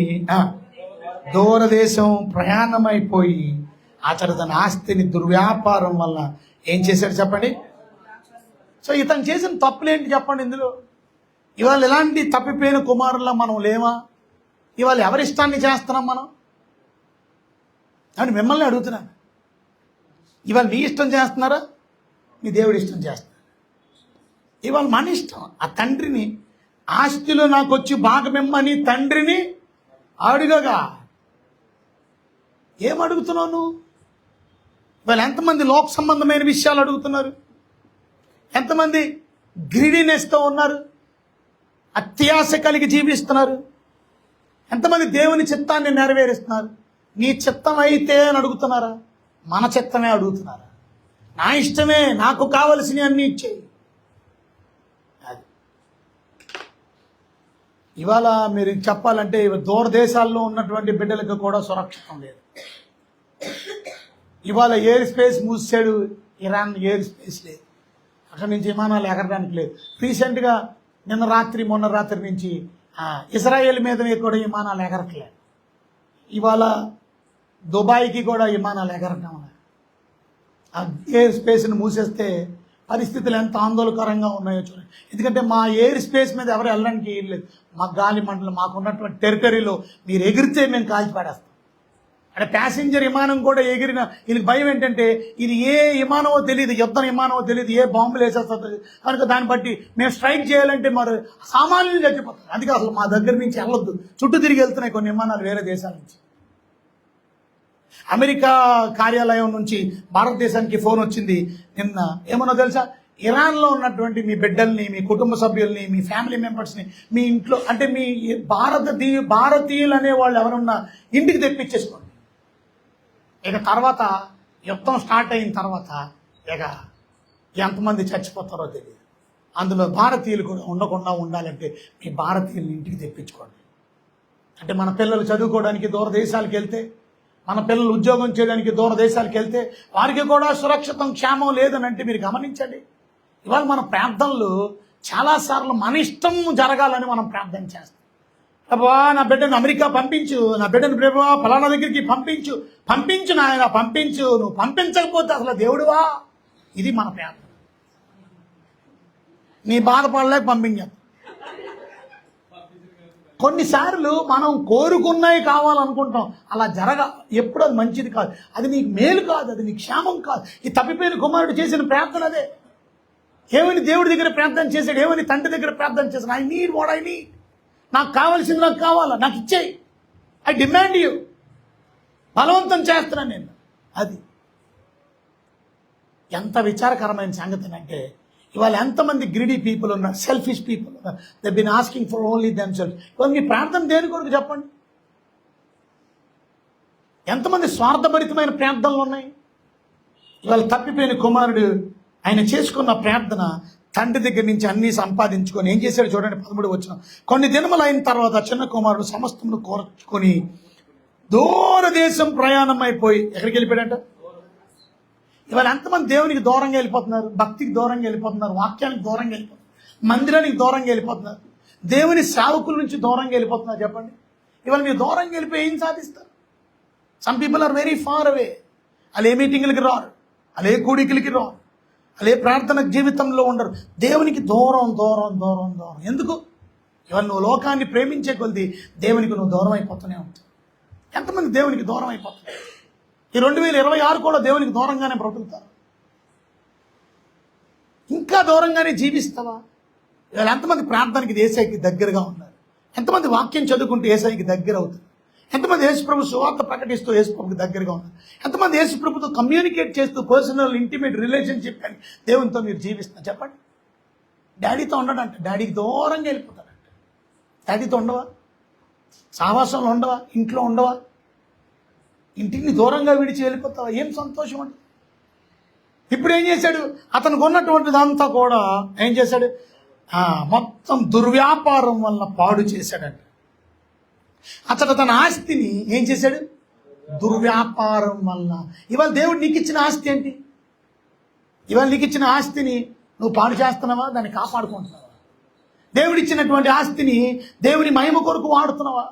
Speaker 1: దూరదేశం ప్రయాణమైపోయి అతడు తన ఆస్తిని దుర్వ్యాపారం వల్ల ఏం చేశాడు చెప్పండి? సో ఇతను చేసిన తప్పులేంటి చెప్పండి ఇందులో? ఇవాళ ఎలాంటి తప్పిపోయిన కుమారులా మనం లేవా? ఇవాళ ఎవరిష్టాన్ని చేస్తున్నాం మనం అని మిమ్మల్ని అడుగుతున్నాను. ఇవాళ నీ ఇష్టం చేస్తున్నారా, మీ దేవుడి ఇష్టం చేస్తున్నారు? ఇవాళ మన ఇష్టం. ఆ తండ్రిని, ఆస్తిలో నాకు వచ్చి భాగమిమ్మని తండ్రిని అడుగగా ఏం అడుగుతున్నావు నువ్వు? ఇవాళ ఎంతమంది లోక సంబంధమైన విషయాలు అడుగుతున్నారు? ఎంతమంది గ్రీడీనెస్తో ఉన్నారు, అత్యాశ కలిగి జీవిస్తున్నారు? ఎంతమంది దేవుని చిత్తాన్ని నెరవేరుస్తున్నారు? నీ చిత్తం అయితే అని అడుగుతున్నారా? మన చిత్తమే అడుగుతున్నారా? నా ఇష్టమే, నాకు కావలసినవి అన్నీ ఇచ్చేయి. అది ఇవాళ మీరు చెప్పాలంటే దూరదేశాల్లో ఉన్నటువంటి బిడ్డలకు కూడా సురక్షితం లేదు. ఇవాళ ఎయిర్ స్పేస్ మూసాడు ఇరాన్, ఎయిర్ స్పేస్ లేదు, అక్కడి నుంచి విమానాలు ఎగరడానికి లేదు. రీసెంట్గా మొన్న రాత్రి నుంచి ఇజ్రాయెల్ మీద కూడా విమానాలు ఎగరట్లేదు. ఇవాళ దుబాయ్కి కూడా విమానాలు ఎగరటం. ఆ ఎయిర్ స్పేస్ని మూసేస్తే పరిస్థితులు ఎంత ఆందోళనకరంగా ఉన్నాయో చూడండి. ఎందుకంటే మా ఎయిర్ స్పేస్ మీద ఎవరు వెళ్ళడానికి లేదు. మా గాలి మండలం, మాకున్నటువంటి టెరిటరీలో మీరు ఎగిరితే మేము కాల్చి పడేస్తాం. అంటే ప్యాసింజర్ విమానం కూడా ఎగిరిన వీళ్ళకి భయం ఏంటంటే ఇది ఏ విమానమో తెలియదు, యుద్ధ విమానమో తెలియదు, ఏ బాంబులు వేసేస్తుంది కనుక దాన్ని బట్టి మేము స్ట్రైక్ చేయాలంటే మరి సామాన్యులు చచ్చిపోతారు. అందుకే అసలు మా దగ్గర నుంచి వెళ్ళొద్దు, చుట్టూ తిరిగి వెళ్తున్నాయి కొన్ని విమానాలు వేరే దేశాల నుంచి. అమెరికా కార్యాలయం నుంచి భారతదేశానికి ఫోన్ వచ్చింది నిన్న. ఏమన్నా తెలుసా, ఇరాన్లో ఉన్నటువంటి మీ బిడ్డల్ని, మీ కుటుంబ సభ్యుల్ని, మీ ఫ్యామిలీ మెంబర్స్ని మీ ఇంట్లో అంటే మీ భారతీయులు అనే వాళ్ళు ఎవరున్నా ఇంటికి తెప్పించేసుకోండి. ఇక తర్వాత యుద్ధం స్టార్ట్ అయిన తర్వాత ఇక ఎంతమంది చచ్చిపోతారో తెలియదు. అందులో భారతీయులు కూడా ఉండకుండా ఉండాలంటే మీ భారతీయుల్ని ఇంటికి తెప్పించుకోండి. అంటే మన పిల్లలు చదువుకోవడానికి దూర దేశాలకు వెళ్తే, మన పిల్లలు ఉద్యోగం చేయడానికి దూర దేశాలకు వెళ్తే వారికి కూడా సురక్షితం క్షేమం లేదని అంటే మీరు గమనించండి. ఇవాళ మన ప్రార్థనలు చాలాసార్లు మన ఇష్టం జరగాలని మనం ప్రార్థన చేస్తాం. ప్రభా నా బిడ్డను అమెరికా పంపించు, నా బిడ్డను ప్రభా ఫలానా దగ్గరికి పంపించు నాయన పంపించు. నువ్వు పంపించకపోతే అసలు దేవుడువా? ఇది మన ప్రార్థన. నీ బాధపడలేక పంపించాం. కొన్నిసార్లు మనం కోరుకున్నవి కావాలనుకుంటాం, అలా ఎప్పుడు అది మంచిది కాదు, అది నీకు మేలు కాదు, అది నీకు క్షేమం కాదు. ఈ తప్పిపోయిన కుమారుడు చేసిన ప్రార్థన అదే. ఏమని దేవుడి దగ్గర ప్రార్థన చేశాడు, ఏమని తండ్రి దగ్గర ప్రార్థన చేశాడు? I need what I need. నాకు కావాల్సింది నాకు కావాలా, నాకు ఇచ్చేయి. I demand you. బలవంతం చేస్తున్నాను నేను. అది ఎంత విచారకరమైన సంగతి అంటే ఇవాళ ఎంతమంది గ్రీడీ పీపుల్ ఉన్నారు, సెల్ఫిష్ పీపుల్ ఉన్నారు. They been asking for only them self. ఇవాళ మీ ప్రార్థన దేని కొరకు చెప్పండి? ఎంతమంది స్వార్థభరితమైన ప్రార్థనలు ఉన్నాయి? ఇవాళ తప్పిపోయిన కుమారుడు ఆయన చేసుకున్న ప్రార్థన తండ్రి దగ్గర నుంచి అన్నీ సంపాదించుకొని ఏం చేశాడు చూడండి. 13 వచనం. కొన్ని దినములు అయిన తర్వాత చిన్న కుమారుడు సమస్తమును కోర్చుకొని దూరదేశం ప్రయాణం అయిపోయి ఎక్కడికి వెళ్ళిపోయాడంట? ఇవాళ ఎంతమంది దేవునికి దూరంగా వెళ్ళిపోతున్నారు, భక్తికి దూరంగా వెళ్ళిపోతున్నారు, వాక్యానికి దూరంగా వెళ్ళిపోతున్నారు, మందిరానికి దూరంగా వెళ్ళిపోతున్నారు, దేవుని సేవకుల నుంచి దూరంగా వెళ్ళిపోతున్నారు. చెప్పండి, ఇవాళ మీరు దూరంగా వెళ్ళిపోయి ఏం సాధిస్తారు? Some people are very far away. వాళ్ళు ఏ మీటింగ్లకి రారు, వాళ్ళు ఏ కూడికలకి రారు, వాళ్ళు ఏ ప్రార్థన జీవితంలో ఉండరు. దేవునికి దూరం దూరం దూరం దూరం. ఎందుకు? ఇవాళ నువ్వు లోకాన్ని ప్రేమించే కొద్ది దేవునికి నువ్వు దూరం అయిపోతూనే ఉంటావు. ఎంతమంది దేవునికి దూరం అయిపోతున్నారు? ఈ 2026 కూడా దేవునికి దూరంగానే బ్రతుకుతారు. ఇంకా దూరంగానే జీవిస్తావా? ఇవాళ ఎంతమంది ప్రార్థనకి ఏసైకి దగ్గరగా ఉన్నారు? ఎంతమంది వాక్యం చదువుకుంటూ ఏసైకి దగ్గర అవుతారు? ఎంతమంది యేసుప్రభు సువార్త ప్రకటిస్తూ యేసుప్రభుకి దగ్గరగా ఉన్నారు? ఎంతమంది యేసుప్రభుతో కమ్యూనికేట్ చేస్తూ పర్సనల్ ఇంటిమేట్ రిలేషన్షిప్ కానీ దేవునితో మీరు జీవిస్తున్నారు? చెప్పండి. డాడీతో ఉండడంట, డాడీకి దూరంగా వెళ్ళిపోతాడంట. డాడీతో ఉండవా? సావాసంలో ఉండవా? ఇంట్లో ఉండవా? ఇంటిని దూరంగా విడిచి వెళ్ళిపోతావా? ఏం సంతోషం అండి. ఇప్పుడు ఏం చేశాడు? అతనికి ఉన్నటువంటిదంతా కూడా ఏం చేశాడు? మొత్తం దుర్వ్యాపారం వల్ల పాడు చేశాడంట. అతడు తన ఆస్తిని ఏం చేశాడు? దుర్వ్యాపారం వల్ల. ఇవాళ దేవుడు నీకు ఇచ్చిన ఆస్తి ఏంటి? ఇవాళ నీకు ఇచ్చిన ఆస్తిని నువ్వు పాడు చేస్తున్నావా? దాన్ని కాపాడుకుంటున్నావా? దేవుడిచ్చినటువంటి ఆస్తిని దేవుని మహిమ కొరకు వాడుతున్నావా?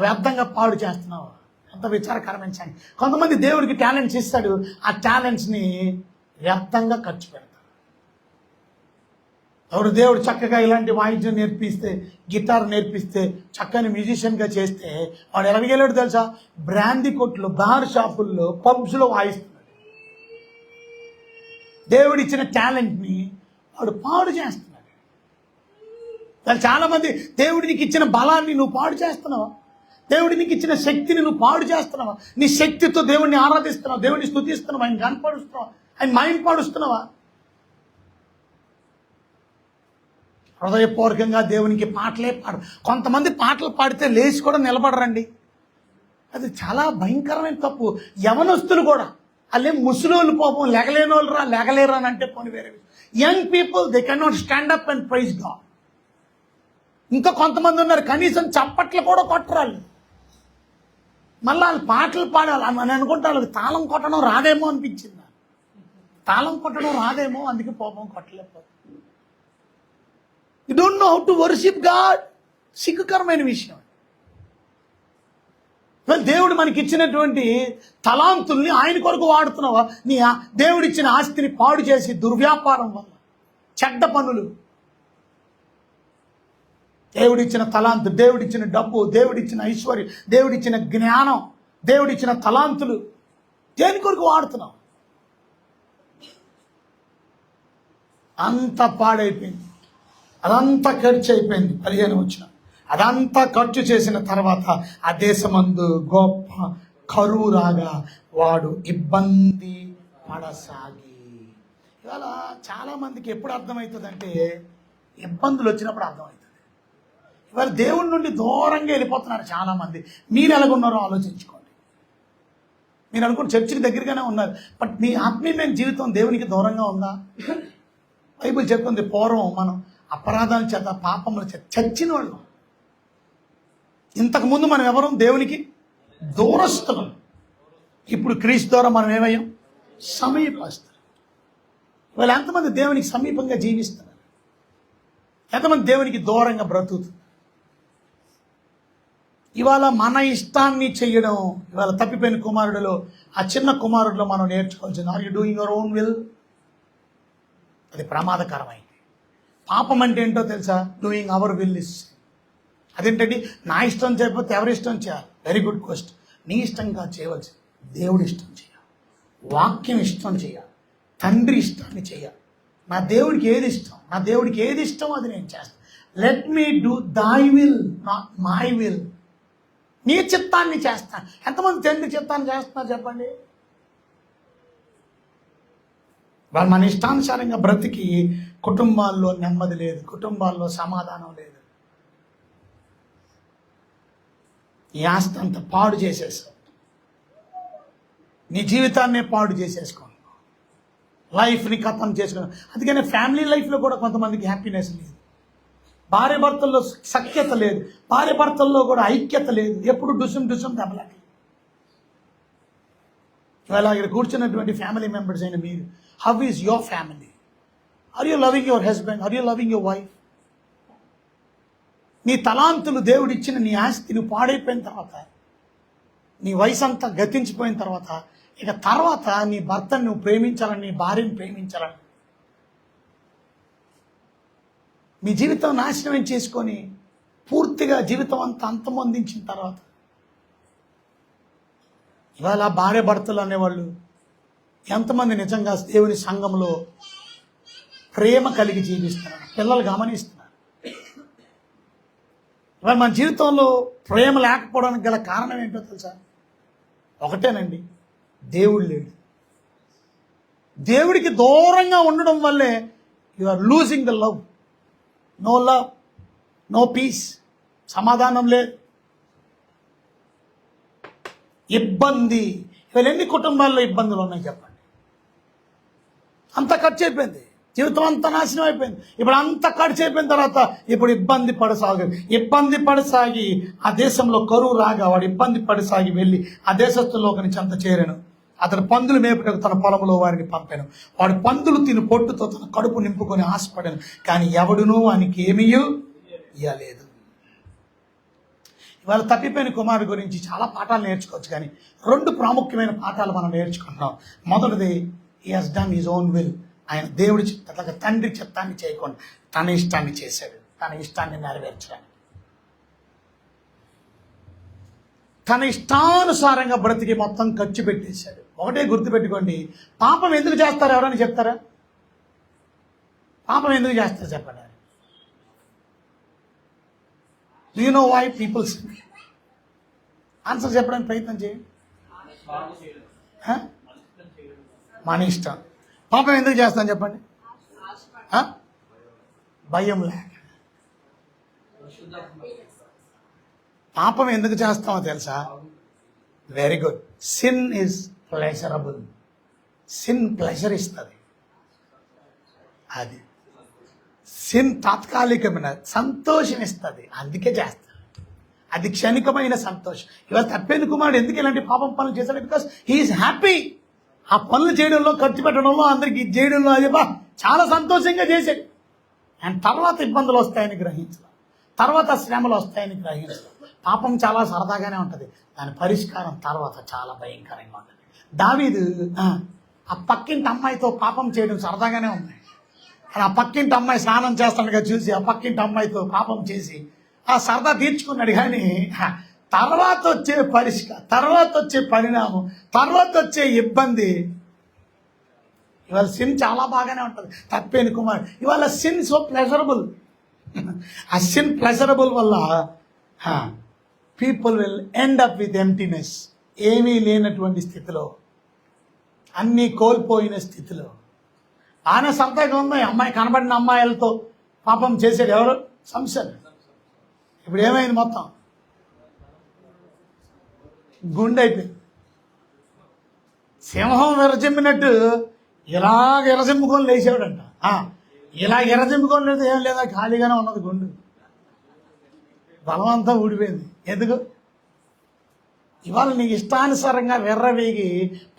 Speaker 1: వ్యర్థంగా పాడు చేస్తున్నావా? అంత విచారకరమైన సంగతి. కొంతమంది దేవుడికి టాలెంట్స్ ఇస్తాడు, ఆ టాలెంట్స్ని వ్యర్థంగా ఖర్చు పెడతారు. దేవుడు చక్కగా ఇలాంటి వాయిద్యం నేర్పిస్తే, గిటార్ నేర్పిస్తే, చక్కని మ్యూజిషియన్గా చేస్తే వాడు ఎలాగెళ్ళాడు తెలుసా? బ్రాందీ కొట్లు, బార్ షాపుల్లో, పబ్స్లో వాయిస్తున్నాడు. దేవుడు ఇచ్చిన టాలెంట్ని వాడు పాడు చేస్తున్నాడు. చాలామంది దేవుడి నీకు ఇచ్చిన బలాన్ని నువ్వు పాడు చేస్తున్నావా? దేవుడి నీకు ఇచ్చిన శక్తిని నువ్వు పాడు చేస్తున్నావా? నీ శక్తితో దేవుడిని ఆరాధిస్తున్నావు, దేవుడిని స్తుతిస్తున్నావు, ఆయన కనపడుస్తున్నావా? ఆయన మైండ్ పాడుస్తున్నావా? హృదయపూర్వకంగా దేవునికి పాటలే కొంతమంది పాటలు పాడితే లేచి కూడా నిలబడరండి. అది చాలా భయంకరమైన తప్పు. యవనస్తులు కూడా అల్లే ముసలోళ్ళు పాపం లేగలేని వాళ్ళు లేగలేరు అని అంటే పోనీ వేరే. Young people they can not stand up and praise God. ఇంకా కొంతమంది ఉన్నారు కనీసం చప్పట్లు కూడా కొట్టరాళ్ళు. మళ్ళీ వాళ్ళు పాటలు పాడాలి అని అనుకుంటే వాళ్ళకి తాళం కొట్టడం రాదేమో అనిపించింది. తాళం కొట్టడం రాదేమో, అందుకే పాపం కొట్టలేకపోతుంది. You don't know how to worship God. సిగ్గుకరమైన విషయం. దేవుడు మనకి ఇచ్చినటువంటి తలాంతుల్ని ఆయన కొరకు వాడుతున్నావా? నీ దేవుడిచ్చిన ఆస్తిని పాడు చేసి దుర్వ్యాపారం వల్ల, చెడ్డ పనులు, దేవుడిచ్చిన తలాంతు, దేవుడిచ్చిన డబ్బు, దేవుడిచ్చిన ఐశ్వర్యం, దేవుడిచ్చిన జ్ఞానం, దేవుడిచ్చిన తలాంతులు దేని కొరకు వాడుతున్నాం? అంతా పాడైపోయింది, అదంతా ఖర్చు అయిపోయింది. 15 వచ్చిన అదంతా ఖర్చు చేసిన తర్వాత ఆ దేశమందు గొప్ప కరువు రాగా వాడు ఇబ్బంది పడసాగి. ఇవాళ చాలా మందికి ఎప్పుడు అర్థమవుతుందంటే ఇబ్బందులు వచ్చినప్పుడు అర్థమవుతుంది. ఇవాళ దేవుడి నుండి దూరంగా వెళ్ళిపోతున్నారు చాలా మంది. మీరు ఎలాగున్నారో ఆలోచించుకోండి. మీరు అనుకున్న చర్చికి దగ్గరగానే ఉన్నారు, బట్ మీ ఆత్మీయమైన జీవితం దేవునికి దూరంగా ఉందా? బైబిల్ చెప్తుంది, పూర్వం మనం అపరాధాల చేత పాపముల చేత చచ్చిన వాళ్ళు. ఇంతకుముందు మనం ఎవరు? దేవునికి దూరస్తులం. ఇప్పుడు క్రీస్తు ద్వారా మనం ఏమయ్యాం? సమీపస్తులం. ఇవాళ ఎంతమంది దేవునికి సమీపంగా జీవిస్తున్నారు? ఎంతమంది దేవునికి దూరంగా బ్రతుకుతున్నారు? ఇవాళ మన ఇష్టాన్ని చెయ్యడం, ఇవాళ తప్పిపోయిన కుమారుడిలో, ఆ చిన్న కుమారుడిలో మనం నేర్చుకోవాల్సింది, are you doing your own will? అది ప్రమాదకరమైంది. పాపం అంటే ఏంటో తెలుసా? Doing our will is. అదేంటండి? నా ఇష్టం చేయకపోతే ఎవరి ఇష్టం చేయాలి? Very good question. నీ ఇష్టంగా చేయవలసి దేవుడి ఇష్టం చేయాలి, వాక్యం ఇష్టం చేయాలి, తండ్రి ఇష్టాన్ని చేయాలి. నా దేవుడికి ఏది ఇష్టం, నా దేవుడికి ఏది ఇష్టం అది నేను చేస్తాను. Let me do thy will, not my will. నీ చిత్తాన్ని చేస్తాను. ఎంతమంది తండ్రి చిత్తాన్ని చేస్తున్నారు చెప్పండి? వాళ్ళు మన ఇష్టానుసారంగా బ్రతికి కుటుంబాల్లో నెమ్మది లేదు, కుటుంబాల్లో సమాధానం లేదు. ఈ ఆస్తి అంతా పాడు చేసేసావు, నీ జీవితాన్నే పాడు చేసుకో, లైఫ్ని ఖతం చేసుకున్నావు. అందుకనే ఫ్యామిలీ లైఫ్లో కూడా కొంతమందికి హ్యాపీనెస్ లేదు, భార్య భర్తల్లో సఖ్యత లేదు, భార్య భర్తల్లో కూడా ఐక్యత లేదు, ఎప్పుడు డుసం దెబ్బలాకి. ఇవాళ ఇక్కడ కూర్చున్నటువంటి ఫ్యామిలీ మెంబర్స్ అయిన మీరు, how is your family? Are you loving your husband? Are you loving your wife? నీ తలాంతులు దేవుడిచ్చిన నీ ఆస్తి నువ్వు పాడైపోయిన తర్వాత, నీ వయసు అంతా గతించిపోయిన తర్వాత, ఇక తర్వాత నీ భర్తను నువ్వు ప్రేమించాలని, నీ భార్యను ప్రేమించాలని, మీ జీవితం నాశనం చేసుకొని పూర్తిగా జీవితం అంతా అంతమొందించిన తర్వాత, ఇవాళ భార్య భర్తలు అనేవాళ్ళు ఎంతమంది నిజంగా దేవుని సంఘంలో ప్రేమ కలిగి జీవిస్తున్నారు? పిల్లలు గమనిస్తున్నారు. ఇవాళ మన జీవితంలో ప్రేమ లేకపోవడానికి గల కారణం ఏంటో తెలుసా? ఒకటేనండి, దేవుడు లేడు. దేవుడికి దూరంగా ఉండడం వల్లే you are losing the love. No love, no peace, సమాధానం లేదు, ఇబ్బంది. ఇవాళ ఎన్ని కుటుంబాల్లో ఇబ్బందులు ఉన్నాయి చెప్పండి? అంత ఖర్చు అయిపోయింది, జీవితం అంతా నాశనం అయిపోయింది. ఇప్పుడు అంత ఖర్చు అయిపోయిన తర్వాత ఇప్పుడు ఇబ్బంది పడసాగి ఆ దేశంలో కరువు రాగా వాడు ఇబ్బంది పడసాగి వెళ్ళి ఆ దేశస్తుల్లో ఒకని చెంత చేరాను. అతను పందులు మేపుటకు తన పొలంలో వారిని పంపాను. వాడు పందులు తిని పొట్టుతో తన కడుపు నింపుకొని ఆశపడాను, కానీ ఎవడునూ వానికి ఏమీ ఇయ్యలేదు. ఇవాళ తప్పిపోయిన కుమారుడు గురించి చాలా పాఠాలు నేర్చుకోవచ్చు, కానీ 2 ప్రాముఖ్యమైన పాఠాలు మనం నేర్చుకుంటున్నాం. మొదటిది, he has done his own will. ఆయన దేవుడి చిత్తాన్ని, తండ్రి చిత్తాన్ని చేయకుండా తన ఇష్టాన్ని చేశాడు, తన ఇష్టాన్ని నెరవేర్చడానికి. తన ఇష్టానుసారంగా బ్రతికి మొత్తం ఖర్చు పెట్టేశాడు. ఒకటే గుర్తుపెట్టుకోండి, పాపం ఎందుకు చేస్తారు? ఎవరైనా చెప్తారా? పాపం ఎందుకు చేస్తారు చెప్పండి? Do you know why people sin? Answer చెప్పడానికి ప్రయత్నం చేయండి. మన ఇష్టం. పాపం ఎందుకు చేస్తాను చెప్పండి? భయం లేక. పాపం ఎందుకు చేస్తామో తెలుసా? Very good. Sin is pleasurable. Sin pleasure ఇస్తుంది. అది సిన్ తాత్కాలికమైన సంతోషం ఇస్తుంది, అందుకే చేస్తాడు. అది క్షణికమైన సంతోషం. ఇవాళ తప్పిపోయిన కుమారుడు ఎందుకు ఇలాంటి పాపం పనులు చేశాడు? Because he is happy. ఆ పనులు చేయడంలో, ఖర్చు పెట్టడంలో, అందరికి చేయడంలో అది చాలా సంతోషంగా చేశాడు. అండ్ తర్వాత ఇబ్బందులు వస్తాయని గ్రహించడం, తర్వాత శ్రమలు వస్తాయని గ్రహించడం. పాపం చాలా సరదాగానే ఉంటుంది, దాని పరిష్కారం తర్వాత చాలా భయంకరంగా ఉంటుంది. దావీదు ఆ పక్కింటి అమ్మాయితో పాపం చేయడం సరదాగానే ఉంది, కానీ ఆ పక్కింటి అమ్మాయి స్నానం చేస్తాడుగా చూసి ఆ పక్కింటి అమ్మాయితో పాపం చేసి ఆ సరదా తీర్చుకున్నాడు. కానీ తర్వాత వచ్చే పరిష్కారం, తర్వాత వచ్చే పరిణామం, తర్వాత వచ్చే ఇబ్బంది. ఇవాళ సిన్ చాలా బాగానే ఉంటుంది, తప్పేని కుమార్. ఇవాళ సిన్ సో ప్లెజరబుల్. ఆ సిన్ ప్లెజరబుల్ వల్ల people will end up with emptiness. ఏమీ లేనటువంటి స్థితిలో, అన్నీ కోల్పోయిన స్థితిలో. ఆయన సరదాగా ఉంది, అమ్మాయి కనబడిన అమ్మాయిలతో పాపం చేసేది ఎవరు? సంసన్. ఇప్పుడు ఏమైంది? మొత్తం గుండె అయిపోయింది. సింహం విరజిమ్మినట్టు ఇలాగ ఎరజిమ్ముకొని లేచేవాడంట. ఇలా ఎరజిమ్ముకొని లేదు, ఏం లేదా, ఖాళీగానే ఉన్నది గుండు. బలమంతా ఊడిపోయింది. ఎందుకు? ఇవాళ నీకు ఇష్టానుసారంగా వెర్రవేగి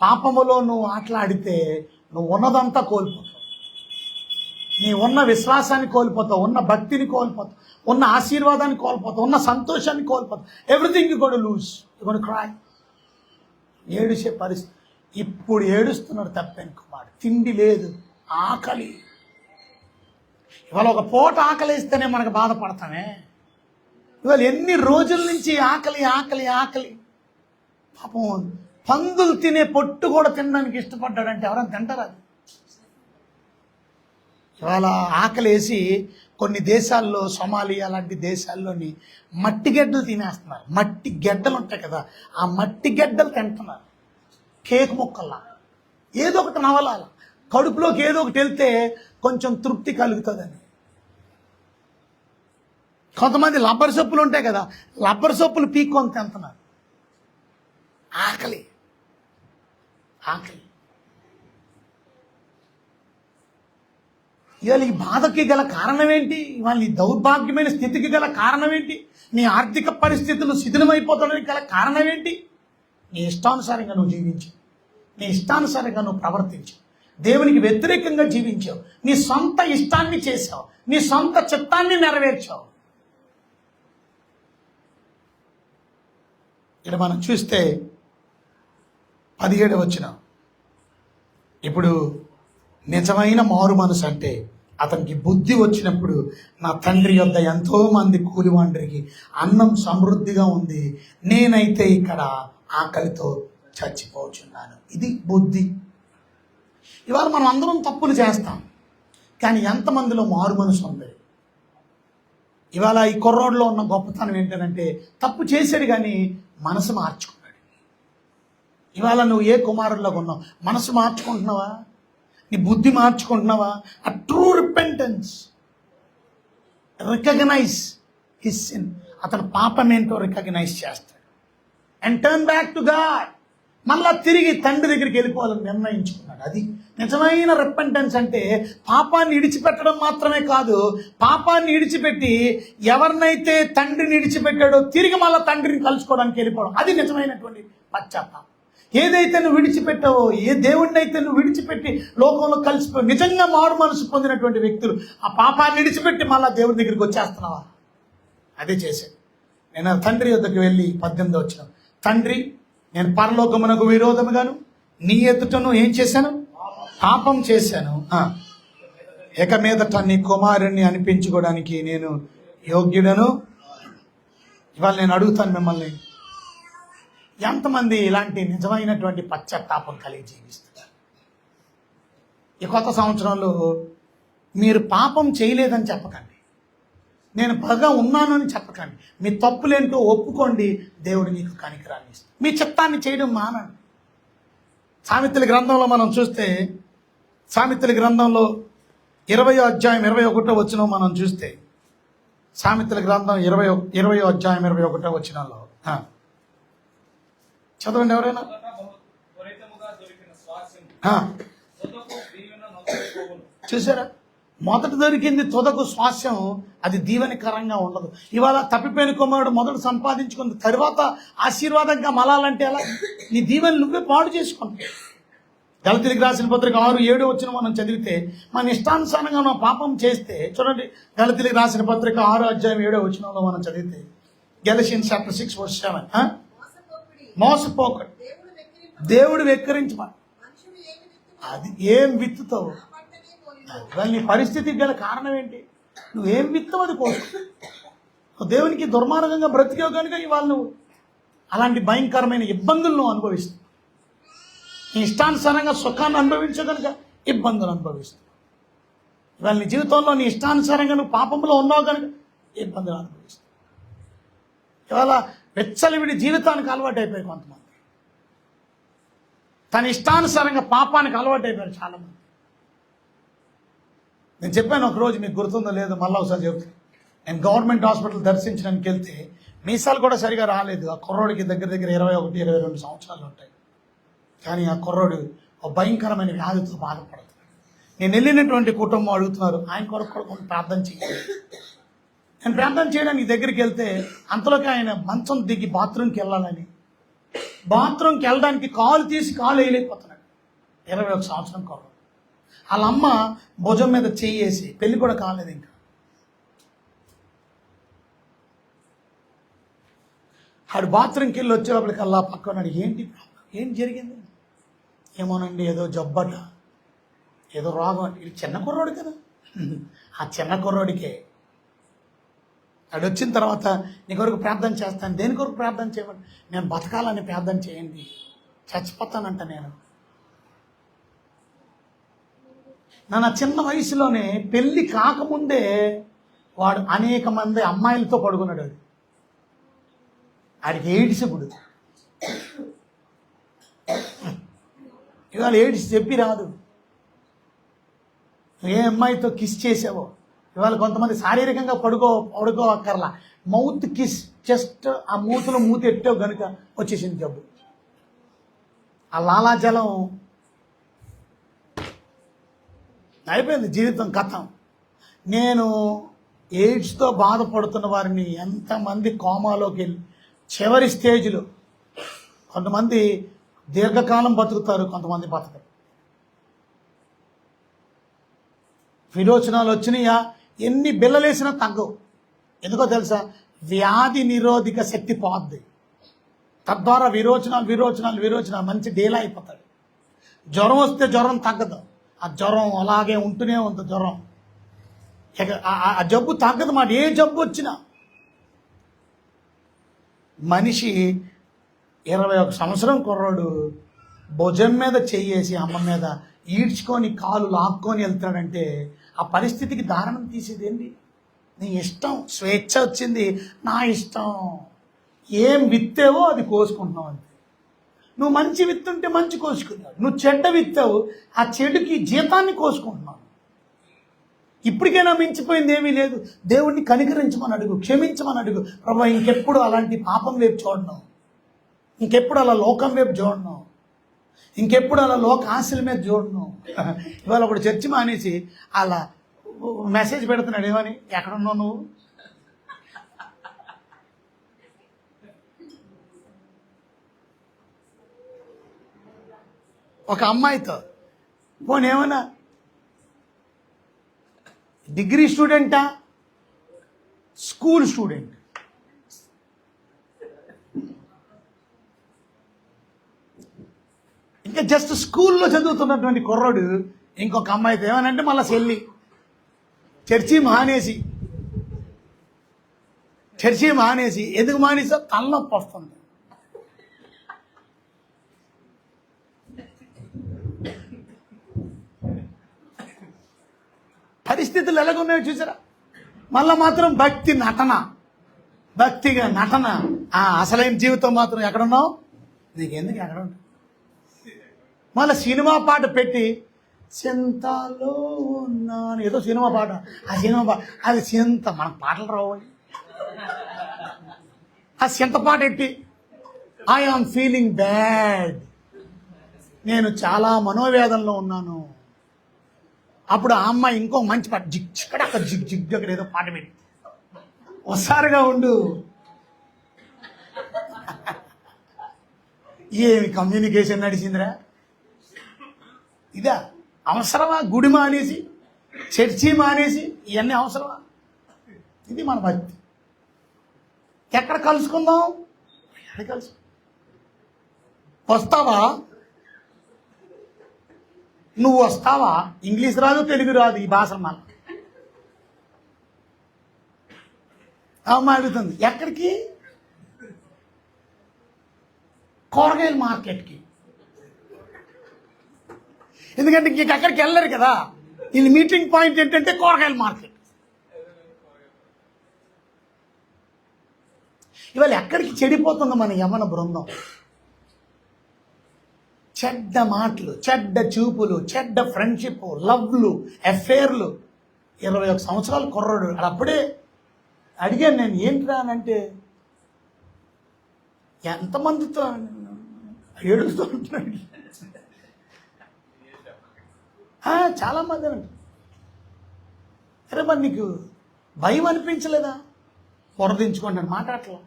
Speaker 1: పాపములో నువ్వు ఆటలాడితే నువ్వు ఉన్నదంతా కోల్పోతావు. నీ ఉన్న విశ్వాసాన్ని కోల్పోతావు, ఉన్న భక్తిని కోల్పోతావు, ఉన్న ఆశీర్వాదాన్ని కోల్పోతావు, ఉన్న సంతోషాన్ని కోల్పోతావు. Everything you got to lose, you got to cry. ఏడుసే పరిస్థితి. ఇప్పుడు ఏడుస్తున్నాడు తప్పని కుమారుడు. తిండి లేదు, ఆకలి. ఇవాళ ఒక పూట ఆకలిస్తేనే మనకు బాధపడతామే. ఇవాళ ఎన్ని రోజుల నుంచి ఆకలి ఆకలి ఆకలి. పాపం పందులు తినే పొట్టు కూడా తినడానికి ఇష్టపడ్డాడంటే ఎవరైనా తింటారా? ఇవాళ ఆకలేసి కొన్ని దేశాల్లో, సొమాలియా లాంటి దేశాల్లోని మట్టి గెడ్డలు తినేస్తున్నారు. మట్టి గెడ్డలు ఉంటాయి కదా, ఆ మట్టి గెడ్డలు తింటున్నారు. కేక్ ముక్కల్లా ఏదో ఒకటి నవలాల, కడుపులోకి ఏదో ఒకటి వెళ్తే కొంచెం తృప్తి కలుగుతుందని. కొంతమంది రబ్బర్ సొప్పులు ఉంటాయి కదా, రబ్బర్ సొప్పులు పీక్కొని తింటున్నారు. ఆకలి ఆకలి. ఇవాళ ఈ బాధకి గల కారణం ఏంటి? ఇవాళ నీ దౌర్భాగ్యమైన స్థితికి గల కారణం ఏంటి? నీ ఆర్థిక పరిస్థితులు శిథిలమైపోతానికి గల కారణం ఏంటి? నీ ఇష్టానుసారంగా నువ్వు జీవించావు, నీ ఇష్టానుసారంగా నువ్వు ప్రవర్తించావు, దేవునికి వ్యతిరేకంగా జీవించావు, నీ సొంత ఇష్టాన్ని చేసావు, నీ సొంత చిత్తాన్ని నెరవేర్చావు. ఇక్కడ మనం చూస్తే 17 వచనం. ఇప్పుడు నిజమైన మారు మనసు అంటే అతనికి బుద్ధి వచ్చినప్పుడు, నా తండ్రి యొద్ద ఎంతో మంది కూలివాండ్రికి అన్నం సమృద్ధిగా ఉంది, నేనైతే ఇక్కడ ఆకలితో చచ్చిపోచున్నాను. ఇది బుద్ధి. ఇవాళ మనం అందరం తప్పులు చేస్తాం, కానీ ఎంతమందిలో మారు మనసు ఉంది? ఇవాళ ఈ కుర్రోడ్లో ఉన్న గొప్పతనం ఏంటంటే తప్పు చేశాడు కానీ మనసు మార్చుకున్నాడు. ఇవాళ నువ్వు ఏ కుమారుల్లోకి ఉన్నావు? మనసు మార్చుకుంటున్నావా? నీ బుద్ధి మార్చుకుంటున్నావా? ఆ true repentance, recognize his sin. అతను పాపం ఏంటో రికగ్నైజ్ చేస్తాడు and turn back to God. మళ్ళా తిరిగి తండ్రి దగ్గరికి వెళ్ళిపోవాలని నిర్ణయించుకున్నాడు. అది నిజమైన రిపెంటెన్స్. అంటే పాపాన్ని విడిచిపెట్టడం మాత్రమే కాదు, పాపాన్ని విడిచిపెట్టి ఎవరినైతే తండ్రిని విడిచిపెట్టాడో తిరిగి మళ్ళీ తండ్రిని కలుసుకోవడానికి వెళ్ళిపోవడం. అది నిజమైనటువంటి పశ్చాత్తాపం. ఏదైతే నువ్వు విడిచిపెట్టావో, ఏ దేవుడిని అయితే నువ్వు విడిచిపెట్టి లోకంలో కలిసిపోయి నిజంగా మారు మనసు పొందినటువంటి వ్యక్తులు ఆ పాపాన్ని విడిచిపెట్టి మళ్ళీ దేవుడి దగ్గరికి వచ్చేస్తున్నావా? అదే చేశాడు. నేను తండ్రి వద్దకు వెళ్ళి 18 వచ్చిన, తండ్రి, నేను పరలోకమునకు విరోధముగాను నీ ఎదుటను ఏం చేశాను? పాపం చేశాను. ఇక మీదట నీ కుమారుణ్ణి అనిపించుకోవడానికి నేను యోగ్యుడను. ఇవాళ నేను అడుగుతాను మిమ్మల్ని, ఎంతమంది ఇలాంటి నిజమైనటువంటి పశ్చాత్తాపం కలిగి జీవిస్తున్నారు? ఈ కొత్త సంవత్సరంలో మీరు పాపం చేయలేదని చెప్పకండి, నేను బాగా ఉన్నాను అని చెప్పకండి. మీ తప్పులేంటో ఒప్పుకోండి, దేవుడు మీకు కనికరాన్ని ఇస్తాడు. మీ చిత్తాన్ని చేయడం మానండి. సామెతల గ్రంథంలో మనం చూస్తే, సామెతల గ్రంథంలో 20వ అధ్యాయం 21వ వచనం మనం చూస్తే, సామెతల గ్రంథం 20వ అధ్యాయం 21వ వచనంలో చదవండి ఎవరైనా. చూసారా? మొదట దొరికింది తుదకు స్వాస్యం, అది దీవెనకరంగా ఉండదు. ఇవాళ తప్పిపోయిన కుమారుడు మొదట సంపాదించుకుంది, తర్వాత ఆశీర్వాదంగా మలాలంటే ఎలా? నీ దీవెన నువ్వే పాడు చేసుకుంటావు. గలతీయులకు రాసిన పత్రిక 6:7 వచ్చిన మనం చదివితే, మన ఇష్టానుసారంగా మనం పాపం చేస్తే, చూడండి గలతీయులకు రాసిన పత్రిక 6:7 వచనంలో మనం చదివితే, గెలషియన్స్ చాప్టర్ 6:7, మోసపోకడు, దేవుడు వెక్కిరించమని. అది ఏం విత్తుతావు? నీ పరిస్థితికి గల కారణం ఏంటి? నువ్వేం విత్తవు అది కోసం. దేవునికి దుర్మార్గంగా బ్రతికావు కనుక ఇవాళ నువ్వు అలాంటి భయంకరమైన ఇబ్బందులను అనుభవిస్తావు. నీ ఇష్టానుసారంగా సుఖాన్ని అనుభవించగనుక ఇబ్బందులు అనుభవిస్తావు. ఇవాళ నీ జీవితంలో నీ ఇష్టానుసారంగా నువ్వు పాపంలో ఉన్నావు కనుక ఇబ్బందులు అనుభవిస్తావు. ఇవాళ వెచ్చలివిడి జీవితానికి అలవాటు అయిపోయి కొంతమంది, తన ఇష్టానుసారంగా పాపానికి అలవాటు అయిపోయారు చాలామంది. నేను చెప్పాను ఒకరోజు, మీకు గుర్తుందో లేదో, మళ్ళీ ఒకసారి చెప్తాను. నేను గవర్నమెంట్ హాస్పిటల్ దర్శించడానికి వెళ్తే మీసాలు కూడా సరిగా రాలేదు. ఆ కుర్రోడికి దగ్గర 21-22 సంవత్సరాలు ఉంటాయి. కానీ ఆ కుర్రోడు ఒక భయంకరమైన వ్యాధితో బాధపడుతున్నాడు. నేను వెళ్ళినటువంటి కుటుంబం అడుగుతున్నారు, ఆయన కొరకు కూడా ప్రార్థన చేయాలి. నేను ప్రార్థన చేయడానికి దగ్గరికి వెళ్తే అంతలోకి ఆయన మంచం దిగి బాత్రూమ్కి వెళ్ళాలని, బాత్రూమ్కి వెళ్ళడానికి కాలు తీసి కాలు వేయలేకపోతున్నాడు. 21 సంవత్సరం కుర్రోడు. వాళ్ళ అమ్మ భుజం మీద చెయ్యేసి, పెళ్లి కూడా కాలేదు ఇంకా, ఆడు బాత్రూమ్కి వెళ్ళి వచ్చేటప్పటికల్లా పక్కనాడు, ఏంటి ప్రాబ్లం, ఏం జరిగింది? ఏమోనండి, ఏదో జబ్బట, ఏదో రోగం అంటే. ఇది చిన్న కుర్రోడు కదా, ఆ చిన్న కుర్రోడికే. ఆడు వచ్చిన తర్వాత నీ కొరకు ప్రార్థన చేస్తాను. దేని కొరకు ప్రార్థన చేయమండి? నేను బతకాలని ప్రార్థన చేయండి, చచ్చిపోతానంట నేను. నా చిన్న వయసులోనే పెళ్ళి కాకముందే వాడు అనేక మంది అమ్మాయిలతో పడుకున్నాడు. ఆడికి ఎయిడ్స్. ఇప్పుడు ఇవాళ ఎయిడ్స్ చెప్పి రాదు. ఏ అమ్మాయితో కిస్ చేసావో, ఇవాళ కొంతమంది శారీరకంగా పడుకోవక్కర్లా, మౌత్ కిస్, జస్ట్ ఆ మూతలో మూతి ఎట్టావు కనుక వచ్చేసింది జబ్బు. ఆ లాలాజలం అయిపోయింది, జీవితం కథం. నేను ఎయిడ్స్తో బాధపడుతున్న వారిని ఎంతమంది కోమాలోకి వెళ్ళి చివరి స్టేజ్లో, కొంతమంది దీర్ఘకాలం బతుకుతారు, కొంతమంది బతకరు. విరోచనాలు వచ్చినాయా, ఎన్ని బిల్లలేసినా తగ్గవు. ఎందుకో తెలుసా? వ్యాధి నిరోధక శక్తి పోద్ది. తద్వారా విరోచనాలు మంచి డీలా అయిపోతాడు. జ్వరం వస్తే జ్వరం తగ్గదు, ఆ జ్వరం అలాగే ఉంటూనే ఉంటుంది. జ్వరం ఆ జబ్బు తగ్గదు మాట. ఏ జబ్బు వచ్చినా మనిషి 21 సంవత్సరం కుర్రోడు భుజం మీద చెయ్యేసి అమ్మ మీద ఈడ్చుకొని కాలు లాక్కొని వెళ్తాడంటే ఆ పరిస్థితికి దారుణం తీసేది ఏంటి? నీ ఇష్టం, స్వేచ్ఛ వచ్చింది, నా ఇష్టం. ఏం విత్తేవో అది కోసుకుంటున్నావు అంతే. నువ్వు మంచి విత్తుంటే మంచి కోసుకున్నావు, నువ్వు చెడ్డ విత్తావు, ఆ చెడుకి జీతాన్ని కోసుకుంటున్నావు. ఇప్పటికైనా మించిపోయింది ఏమీ లేదు. దేవుణ్ణి కనికరించమని అడుగు, క్షమించమని అడుగు. ప్రభా, ఇంకెప్పుడు అలాంటి పాపం వైపు చూడను, ఇంకెప్పుడు అలా లోకం వైపు చూడను, ఇంకెప్పుడు అలా లోక ఆశల మీద చూడను. ఇవాళ ఒకడు చర్చి మానేసి అలా మెసేజ్ పెడుతున్నాడు, ఏమని, ఎక్కడున్నావు నువ్వు? ఒక అమ్మాయితో పోనేమన్నా డిగ్రీ స్టూడెంటా, స్కూల్ స్టూడెంట్, ఇంకా జస్ట్ స్కూల్లో చదువుతున్నటువంటి కుర్రోడు ఇంకొక అమ్మాయితో ఏమనంటే మళ్ళీ చెల్లి. చర్చి మానేసి ఎందుకు మానేసా? తలనొప్పి వస్తుంది. పరిస్థితులు ఎలాగున్నాయో చూసారా? మళ్ళా మాత్రం భక్తిగా నటన. అసలైన జీవితం మాత్రం ఎక్కడున్నావు? నీకెందుకు ఎక్కడ ఉంటావు? మళ్ళీ సినిమా పాట పెట్టి చింతలో ఉన్నాను, ఏదో సినిమా పాట, ఆ సినిమా పాట అది చింత, మనకు పాటలు రావు. ఆ చింత పాట ఎట్టి ఐ ఆమ్ ఫీలింగ్ బ్యాడ్, నేను చాలా మనోవేదనలో ఉన్నాను. అప్పుడు ఆ అమ్మాయి ఇంకో మంచి పాట, జిక్కడ అక్కడ జిగ్ అక్కడ ఏదో పాట పెట్టి, ఒకసారిగా ఉండు. ఏమి కమ్యూనికేషన్ నడిచిందిరా? ఇదా అవసరమా? గుడి మానేసి, చర్చి మానేసి, ఇవన్నీ అవసరమా? ఇది మన భక్తి. ఎక్కడ కలుసుకుందాం? ఎక్కడ కలుసు వస్తావా? నువ్వు వస్తావా? ఇంగ్లీష్ రాదు, తెలుగు రాదు, ఈ భాష మన అమ్మ అడుగుతుంది, ఎక్కడికి? కూరగాయల మార్కెట్కి. ఎందుకంటే ఇంక అక్కడికి వెళ్ళరు కదా. ఇది మీటింగ్ పాయింట్ ఏంటంటే కూరగాయల మార్కెట్. ఇవాళ ఎక్కడికి చెడిపోతుందో మన యవ్వన బృందం. చెడ్డ మాటలు, చెడ్డ చూపులు, చెడ్డ ఫ్రెండ్షిప్, లవ్లు, అఫేర్లు. 21 సంవత్సరాలు కుర్రాడు. అప్పుడే అడిగాను నేను, ఏంట్రా అంటే ఎంతమందితో ఏడుస్తూ ఉంటున్నాడు. చాలామంది అంట. అరే మరి నీకు భయం అనిపించలేదా? పొరదించుకోండి మాట్లాడలే.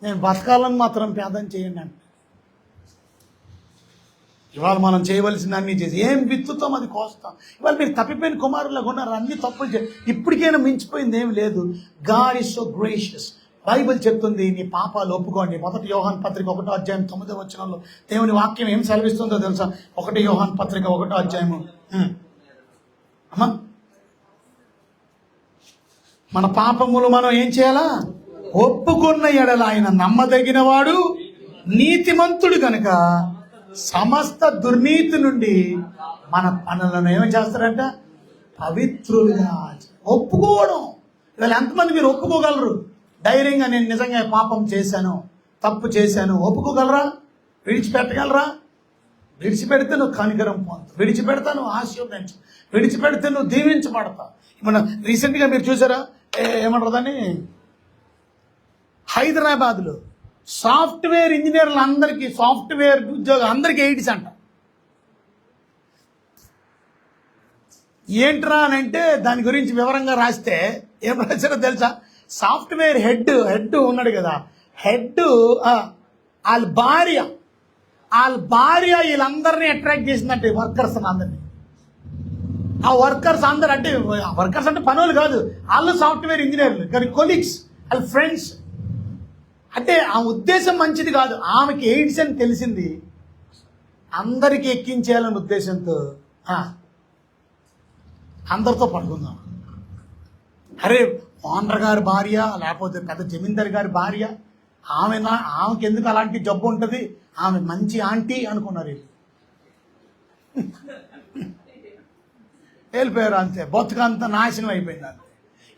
Speaker 1: నేను బతకాలని మాత్రం పేదం చేయండి అంటే. ఇవాళ మనం చేయవలసిన అన్నీ చేసి ఏం విత్తుతాం అది కోస్తాం. ఇవాళ మీరు తప్పిపోయిన కుమారులకు ఉన్నారు, అన్ని తప్పులు ఇప్పటికైనా మించిపోయింది ఏమి లేదు. God is so gracious. Bible చెప్తుంది, నీ పాపాలు ఒప్పుకోండి. 1 యోహాను పత్రిక 1వ అధ్యాయం 9వ వచనంలో దేవుని వాక్యం ఏం సెలవిస్తుందో తెలుసా? 1 యోహాను పత్రిక 1వ అధ్యాయము. అమ్మా, మన పాపములు మనం ఏం చేయాలా? ఒప్పుకున్న ఎడల ఆయన నమ్మదగిన వాడు, నీతిమంతుడు కనుక సమస్త దుర్నీతి నుండి మన పనులను ఏమని చేస్తారంట? పవిత్రులుగా. ఒప్పుకోవడం. ఇవాళ ఎంతమంది మీరు ఒప్పుకోగలరు ధైర్యంగా? నేను నిజంగా పాపం చేశాను, తప్పు చేశాను, ఒప్పుకోగలరా? విడిచిపెట్టగలరా? విడిచిపెడితే నువ్వు కనికరం పొందుతావు, విడిచిపెడతా నువ్వు ఆశీర్వదించు, విడిచిపెడితే నువ్వు దీవించబడతావు. మన రీసెంట్గా మీరు చూసారా, ఏమంటారు దాన్ని, హైదరాబాద్లో సాఫ్ట్వేర్ ఇంజనీర్లు అందరికీ, సాఫ్ట్వేర్ ఉద్యోగం అందరికీ ఎయిడ్స్ అంట. ఏంట్రా అని అంటే దాని గురించి వివరంగా రాస్తే ఏం రాశారో తెలుసా? సాఫ్ట్వేర్ హెడ్ ఉన్నాడు కదా, హెడ్ వాళ్ళ భార్య వీళ్ళందరినీ అట్రాక్ట్ చేసిందంటే వర్కర్స్ అందరినీ. ఆ వర్కర్స్ అందరు అంటే వర్కర్స్ అంటే పనులు కాదు, వాళ్ళు సాఫ్ట్వేర్ ఇంజనీర్లు కానీ కొలీగ్స్, వాళ్ళ ఫ్రెండ్స్. అంటే ఆ ఉద్దేశం మంచిది కాదు. ఆమెకి ఎయిడ్స్ అని తెలిసింది, అందరికీ ఎక్కించేయాలనే ఉద్దేశంతో అందరితో పడుకుందాం. అరే ఓనర్ గారి భార్య లేకపోతే పెద్ద జమీందార్ గారి భార్య, ఆమెకి ఎందుకు అలాంటి జబ్బు ఉంటుంది, ఆమె మంచి ఆంటీ అనుకున్నారు. వెళ్ళిపోయారు అంతే, బతుకంతా నాశనం అయిపోయింది అంతే.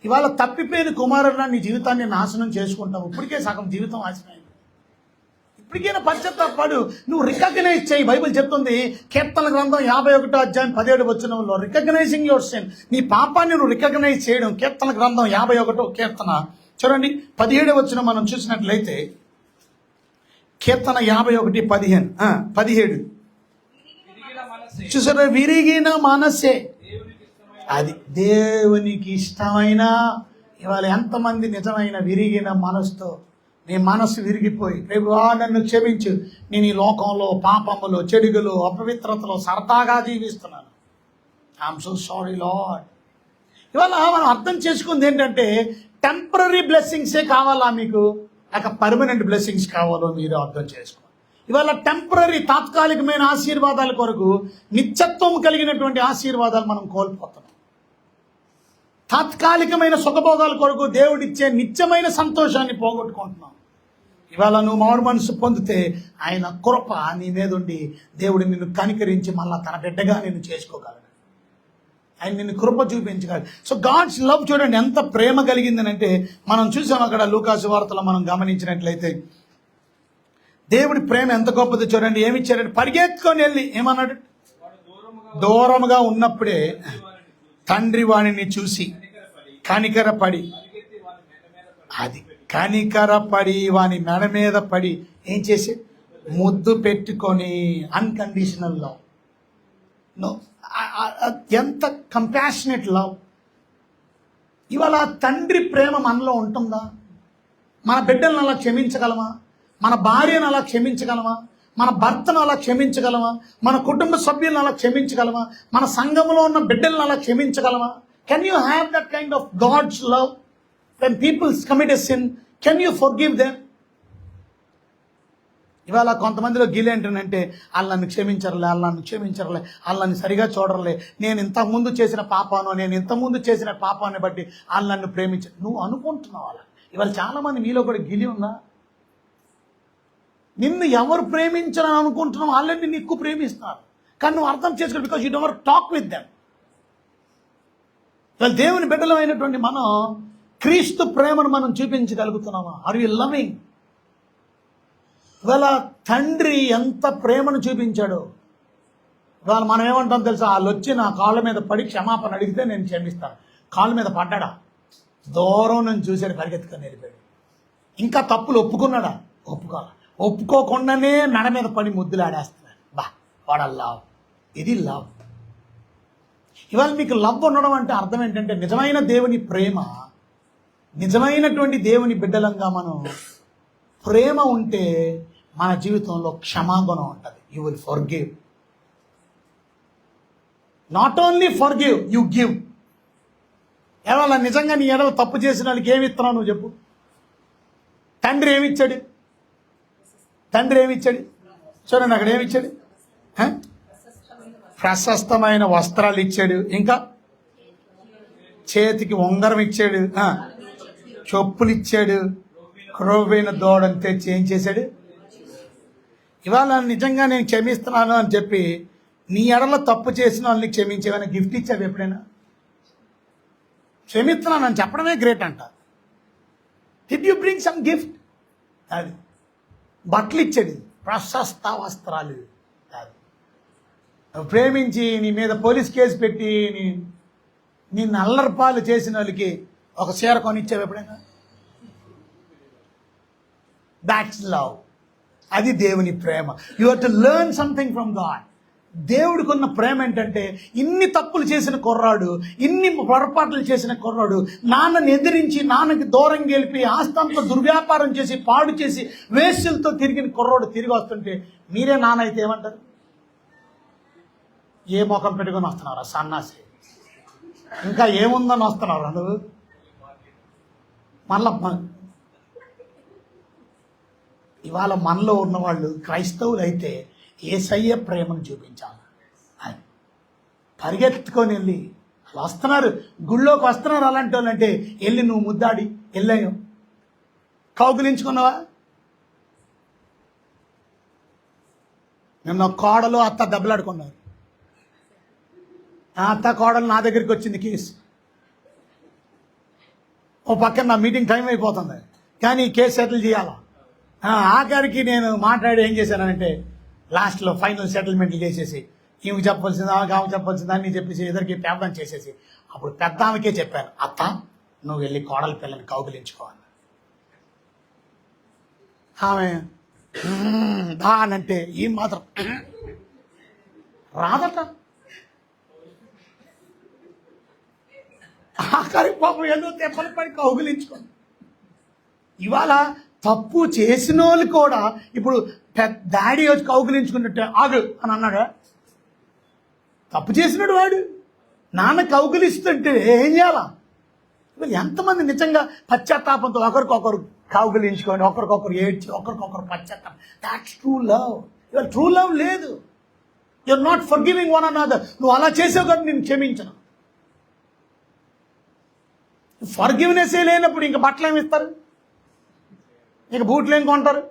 Speaker 1: ఇవాళ తప్పిపోయిన కుమారుడు నీ జీవితాన్ని నాశనం చేసుకుంటావు. ఇప్పటికే సగం జీవితం నాశనం అయింది. ఇప్పటికైనా పశ్చాత్తాపడు, నువ్వు రికగ్నైజ్ చేయి. బైబిల్ చెప్తుంది కీర్తన గ్రంథం 51వ అధ్యాయం 17వ వచనంలో, రికగ్నైజింగ్ యువర్ సిన్. నీ పాపాన్ని నువ్వు రికగ్నైజ్ చేయడం. కీర్తన గ్రంథం 51వ కీర్తన చూడండి 17వ వచనం మనం చూసినట్లయితే, కీర్తన 51:17 చూసారా? విరిగిన మనసే అది దేవునికి ఇష్టమైన. ఇవాళ ఎంతమంది నిజమైన విరిగిన మనసుతో, నీ మనసు విరిగిపోయి ప్రభువా నన్ను క్షమించు, నేను ఈ లోకంలో పాపములో, చెడుగులో, అపవిత్రతలో సరదాగా జీవిస్తున్నాను, ఐఎమ్ సో సారీ లార్డ్. ఇవాళ మనం అర్థం చేసుకుంది ఏంటంటే, టెంపరీ బ్లెస్సింగ్సే కావాలా మీకు, లేక పర్మనెంట్ బ్లెస్సింగ్స్ కావాలో మీరు అర్థం చేసుకోవాలి. ఇవాళ టెంపరీ తాత్కాలికమైన ఆశీర్వాదాల కొరకు నిత్యత్వం కలిగినటువంటి ఆశీర్వాదాలు మనం కోల్పోతున్నాం. తాత్కాలికమైన సుఖభోగాల కొరకు దేవుడిచ్చే నిత్యమైన సంతోషాన్ని పోగొట్టుకుంటున్నాం. ఇవాళ నువ్వు మారు మనసు పొందితే ఆయన కృప నీ మీద ఉండి దేవుడు నిన్ను కనికరించి మళ్ళా తన బిడ్డగా నిన్ను చేసుకోగలడు. ఆయన నిన్ను కృప చూపించగలడు. సో గాడ్స్ లవ్ చూడండి ఎంత ప్రేమ కలిగిందని అంటే, మనం చూసాం అక్కడ లూకాసు వార్తలో మనం గమనించినట్లయితే దేవుడి ప్రేమ ఎంత గొప్పది చూడండి. ఏమి ఇచ్చారంటే పరిగెత్తుకొని వెళ్ళి ఏమన్నాడు, దూరముగా ఉన్నప్పుడే తండ్రి వాణిని చూసి కనికరపడి, అది కనికరపడి వాని మెడ మీద పడి ఏం చేసి ముద్దు పెట్టుకొని, అన్కండిషనల్ లవ్. ఎంత కంపాషనేట్ లవ్. ఇవాళ తండ్రి ప్రేమ మనలో ఉంటుందా? మన బిడ్డలను అలా క్షమించగలమా? మన భార్యను అలా క్షమించగలమా? మన భర్తను అలా క్షమించగలమా? మన కుటుంబ సభ్యులను అలా క్షమించగలమా? మన సంఘంలో ఉన్న బిడ్డలను అలా క్షమించగలమా? Can you have that kind of God's love? When people commit a sin, can you forgive them? ఇవాళ కొంతమందిలో గిల్ ఏంటంటే, వాళ్ళని క్షమించరలే, వాళ్ళని సరిగా చూడరలే, నేను ఇంతకుముందు చేసిన పాపాన్ని బట్టి వాళ్ళని ప్రేమించ. నువ్వు అనుకుంటున్నావు అలా. ఇవాళ చాలామంది మీలో కూడా గిలి ఉందా? నిన్ను ఎవరు ప్రేమించాలని అనుకుంటున్నావు వాళ్ళని నిన్ను ఎక్కువ ప్రేమిస్తారు, కానీ నువ్వు అర్థం చేసుకోవాలి, because you don't talk with them. ఇవాళ దేవుని బిడ్డలమైనటువంటి మనం క్రీస్తు ప్రేమను మనం చూపించగలుగుతున్నామా? Are you loving? ఇవాళ తండ్రి ఎంత ప్రేమను చూపించాడో ఇవాళ మనం ఏమంటాం తెలుసా? వాళ్ళు వచ్చి నా కాళ్ళ మీద పడి క్షమాపణ అడిగితే నేను క్షమిస్తాను. కాళ్ళ మీద పడ్డాడా? దూరం నుంచి చూశాడు, పరిగెత్తుకొని వెళ్ళిపోయాడు. ఇంకా తప్పులు ఒప్పుకున్నాడా? ఒప్పుకోకుండానే మెడ మీద పడి ముద్దులు ఆడేస్తున్నాడు. వాడ లవ్. ఇది లవ్. ఇవాళ మీకు లవ్ ఉండడం అంటే అర్థం ఏంటంటే నిజమైన దేవుని ప్రేమ, నిజమైనటువంటి దేవుని బిడ్డలంగా మనం ప్రేమ ఉంటే మన జీవితంలో క్షమాగుణం ఉంటుంది. You will forgive. Not only forgive, you give. ఇవాళ నిజంగా నీ ఎడవ తప్పు చేసిన వాళ్ళకి ఏమి ఇస్తున్నావు నువ్వు చెప్పు? తండ్రి ఏమిచ్చాడు? చూడండి అక్కడ ఏమిచ్చాడు? ప్రశస్తమైన వస్త్రాలు ఇచ్చాడు, ఇంకా చేతికి ఉంగరం ఇచ్చాడు, చెప్పులు ఇచ్చాడు, క్రొవ్వైన దూడని తెచ్చి ఏం చేశాడు? ఇవాళ నిజంగా నేను క్షమిస్తున్నాను అని చెప్పి నీ ఎడలో తప్పు చేసిన వాళ్ళని క్షమించేవైనా గిఫ్ట్ ఇచ్చావు ఎప్పుడైనా? క్షమిస్తున్నాను అని చెప్పడమే గ్రేట్ అంట. Did you bring some gift? అది బట్టలు ఇచ్చాడు, ప్రశస్త వస్త్రాలు. అది ప్రేమించి నీ మీద పోలీస్ కేసు పెట్టి నిన్ను అల్లర్పాలు చేసిన వాళ్ళకి ఒక చీర కొనిచ్చావు ఎప్పుడైనా? That's love. అది దేవుని ప్రేమ. You have to learn something from God. దేవుడికి ఉన్న ప్రేమ ఏంటంటే ఇన్ని తప్పులు చేసిన కుర్రాడు, ఇన్ని పొరపాట్లు చేసిన కుర్రాడు, నాన్నని ఎదిరించి నాన్నకి దూరం గెలిపి ఆస్తంతో దుర్వ్యాపారం చేసి పాడు చేసి వేశ్యలతో తిరిగిన కుర్రాడు తిరిగి వస్తుంటే మీరే నాన్న అయితే ఏమంటారు? ఏ ముఖం పెట్టుకొని వస్తున్నారా సన్నాసి, ఇంకా ఏముందని వస్తున్నారా నువ్వు? మళ్ళా ఇవాళ మనలో ఉన్నవాళ్ళు క్రైస్తవులు అయితే యేసయ్య ప్రేమను చూపించాలి. అది పరిగెత్తుకొని వెళ్ళి వస్తున్నారు, గుళ్ళోకి వస్తున్నారు అలాంటి వాళ్ళు అంటే వెళ్ళి నువ్వు ముద్దాడి వెళ్ళాయో కౌగులించుకున్నావా? నిన్న కోడలు అత్త దెబ్బలాడుకున్నారు. ఆ అత్త కోడలు నా దగ్గరికి వచ్చింది కేసు. ఓ పక్కన నా మీటింగ్ టైం అయిపోతుంది, కానీ కేసు సెటిల్ చేయాలా. ఆఖరికి నేను మాట్లాడి ఏం చేశానంటే లాస్ట్లో ఫైనల్ సెటిల్మెంట్లు చేసేసి ఈమెకి చెప్పాల్సిందా ఆమె చెప్పాల్సిందా అని చెప్పేసి ఎదురికి పేపం చేసేసి అప్పుడు పెద్ద ఆమెకే చెప్పాను, అత్త నువ్వు వెళ్ళి కోడలి పిల్లని కౌగిలించుకోవాలి. ఆమె దానంటే ఏం మాత్రం రాదట. ఆఖరి పాపం ఏదో తెప్పలు పడి కౌగిలించుకోండి. ఇవాళ తప్పు చేసిన వాళ్ళు కూడా ఇప్పుడు డాడీ వచ్చి కౌగిలించుకున్నట్టే ఆగు అని అన్నాడా? తప్పు చేసినాడు వాడు. నాన్న కౌగిలిస్తుంటే ఏం చేయాలా? ఇవాళ ఎంతమంది నిజంగా పశ్చాత్తాపంతో ఒకరికొకరు కౌగిలించుకొని ఒకరికొకరు ఏడ్చి ఒకరికొకరు పశ్చాత్తాపం. That's true love. ఇవాళ ట్రూ లవ్ లేదు. You are not forgiving one another. నువ్వు అలా చేసావు కానీ నేను క్షమించను. ఫర్ గివ్నెస్ లేనప్పుడు ఇంక బట్టలు ఏమి ఇస్తారు? ఇక బూట్లు ఏం కొంటారు?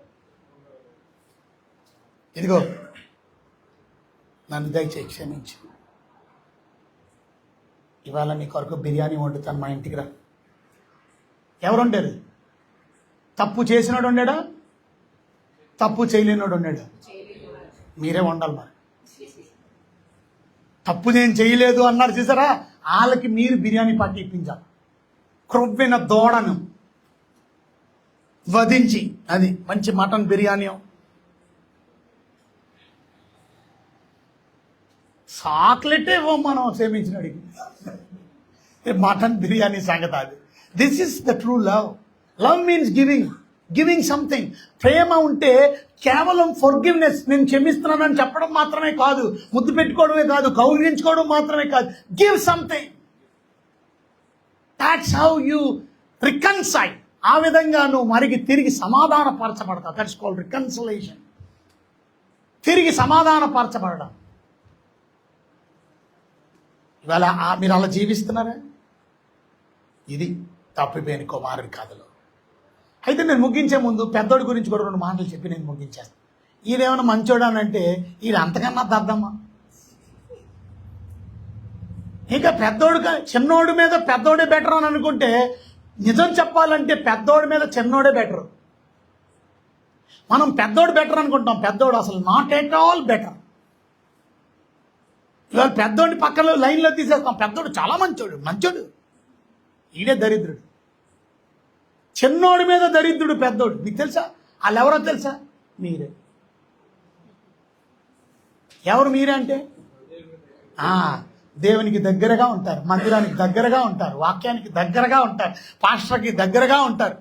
Speaker 1: ఇదిగో నన్ను దయచేసి క్షమించు, ఇవాళ నీ కొరకు బిర్యానీ వండుతాను, మా ఇంటికి రా. ఎవరు వండారు? తప్పు చేసినాడు వండాడా? తప్పు చేయలేనాడు వండాడా? మీరే వండాలి. మరి తప్పు నేను చేయలేదు అన్నారు చూసారా, వాళ్ళకి మీరు బిర్యానీ పార్టీ ఇప్పించాలి. క్రొవ్విన దూడను వధించి అది మంచి మటన్ బిర్యానీ, చాక్లెటే మనం సేవించినడికి మటన్ బిర్యానీ సంగతి అది. This is the true love. Love means giving something. ప్రేమ ఉంటే కేవలం ఫర్గివ్నెస్, నేను క్షమిస్తున్నానని చెప్పడం మాత్రమే కాదు, ముద్దు పెట్టుకోవడమే కాదు, కౌగిలించుకోవడం మాత్రమే కాదు, give something. That's how you reconcile. ఆ విధంగా నువ్వు మరికి తిరిగి సమాధానపరచబడతావు. That's called reconciliation. తిరిగి సమాధానపరచబడడం. ఇవాళ మీరు అలా జీవిస్తున్నారా? ఇది తప్పిపోయిన కుమారుడి కథలో. అయితే నేను ముగించే ముందు పెద్దోడి గురించి కూడా 2 మాటలు చెప్పి నేను ముగించాను. ఈయనేమైనా మంచోడు అని అంటే ఈయన అంతకన్నా దద్దమ్మా. ఇంకా పెద్దోడు చిన్నోడి మీద పెద్దోడే బెటర్ అని అనుకుంటే, నిజం చెప్పాలంటే పెద్దోడి మీద చిన్నోడే బెటర్. మనం పెద్దోడు బెటర్ అనుకుంటాం, పెద్దోడు అసలు నాట్ ఎట్ ఆల్ బెటర్. ఇవాళ పెద్దోడిని పక్కన లైన్లో తీసేస్తాం, పెద్దోడు చాలా మంచోడు, ఈడే దరిద్రుడు. చిన్నోడి మీద దరిద్రుడు పెద్దోడు. మీకు తెలుసా? వాళ్ళు ఎవరో తెలుసా? మీరే. ఎవరు మీరే అంటే దేవునికి దగ్గరగా ఉంటారు, మందిరానికి దగ్గరగా ఉంటారు, వాక్యానికి దగ్గరగా ఉంటారు, పాస్టర్కి దగ్గరగా ఉంటారు,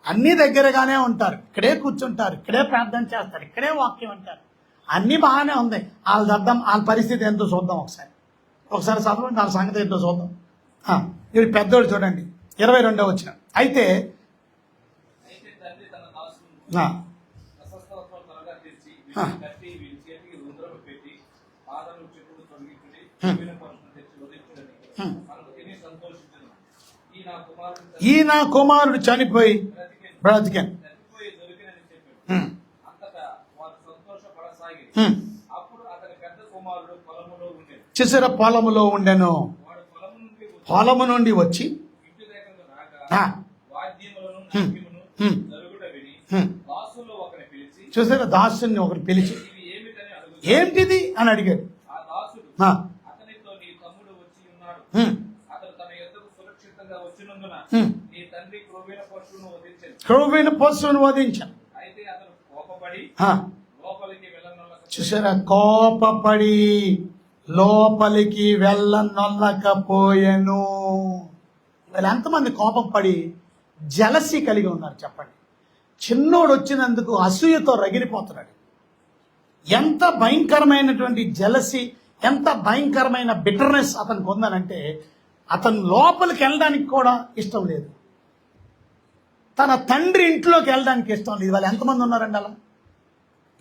Speaker 1: అన్నీ దగ్గరగానే ఉంటారు. ఇక్కడే కూర్చుంటారు, ఇక్కడే ప్రార్థన చేస్తారు, ఇక్కడే వాక్యం అంటారు. అన్నీ బాగానే ఉంది. వాళ్ళ పరిస్థితి ఏంటో చూద్దాం. ఒకసారి చదవండి, వాళ్ళ సంగతి ఏంటో చూద్దాం. ఇది పెద్దోడు చూడండి, 22వ వచనం. అయితే ఈ నా కుమారుడు చనిపోయి బ్రతికాను. చూసారా, పొలములో ఉండెను. పొలము నుండి వచ్చి చూసారా, దాసుని ఒకరు పిలిచి ఏమిటిది అని అడిగాడు. క్రొవ్వైన పశువును వధించాను. చూసారా, కోపపడి లోపలికి వెళ్ళనొల్లకపోయాను. వీళ్ళు ఎంతమంది కోపం పడి జలసి కలిగి ఉన్నారు చెప్పండి. చిన్నోడు వచ్చినందుకు అసూయతో రగిలిపోతున్నాడు. ఎంత భయంకరమైనటువంటి జలసి, ఎంత భయంకరమైన బిటర్నెస్ అతనికి ఉందనంటే, అతను లోపలికి వెళ్ళడానికి కూడా ఇష్టం లేదు, తన తండ్రి ఇంట్లోకి వెళ్ళడానికి ఇష్టం లేదు. ఇవాళ ఎంతమంది ఉన్నారండి అలా?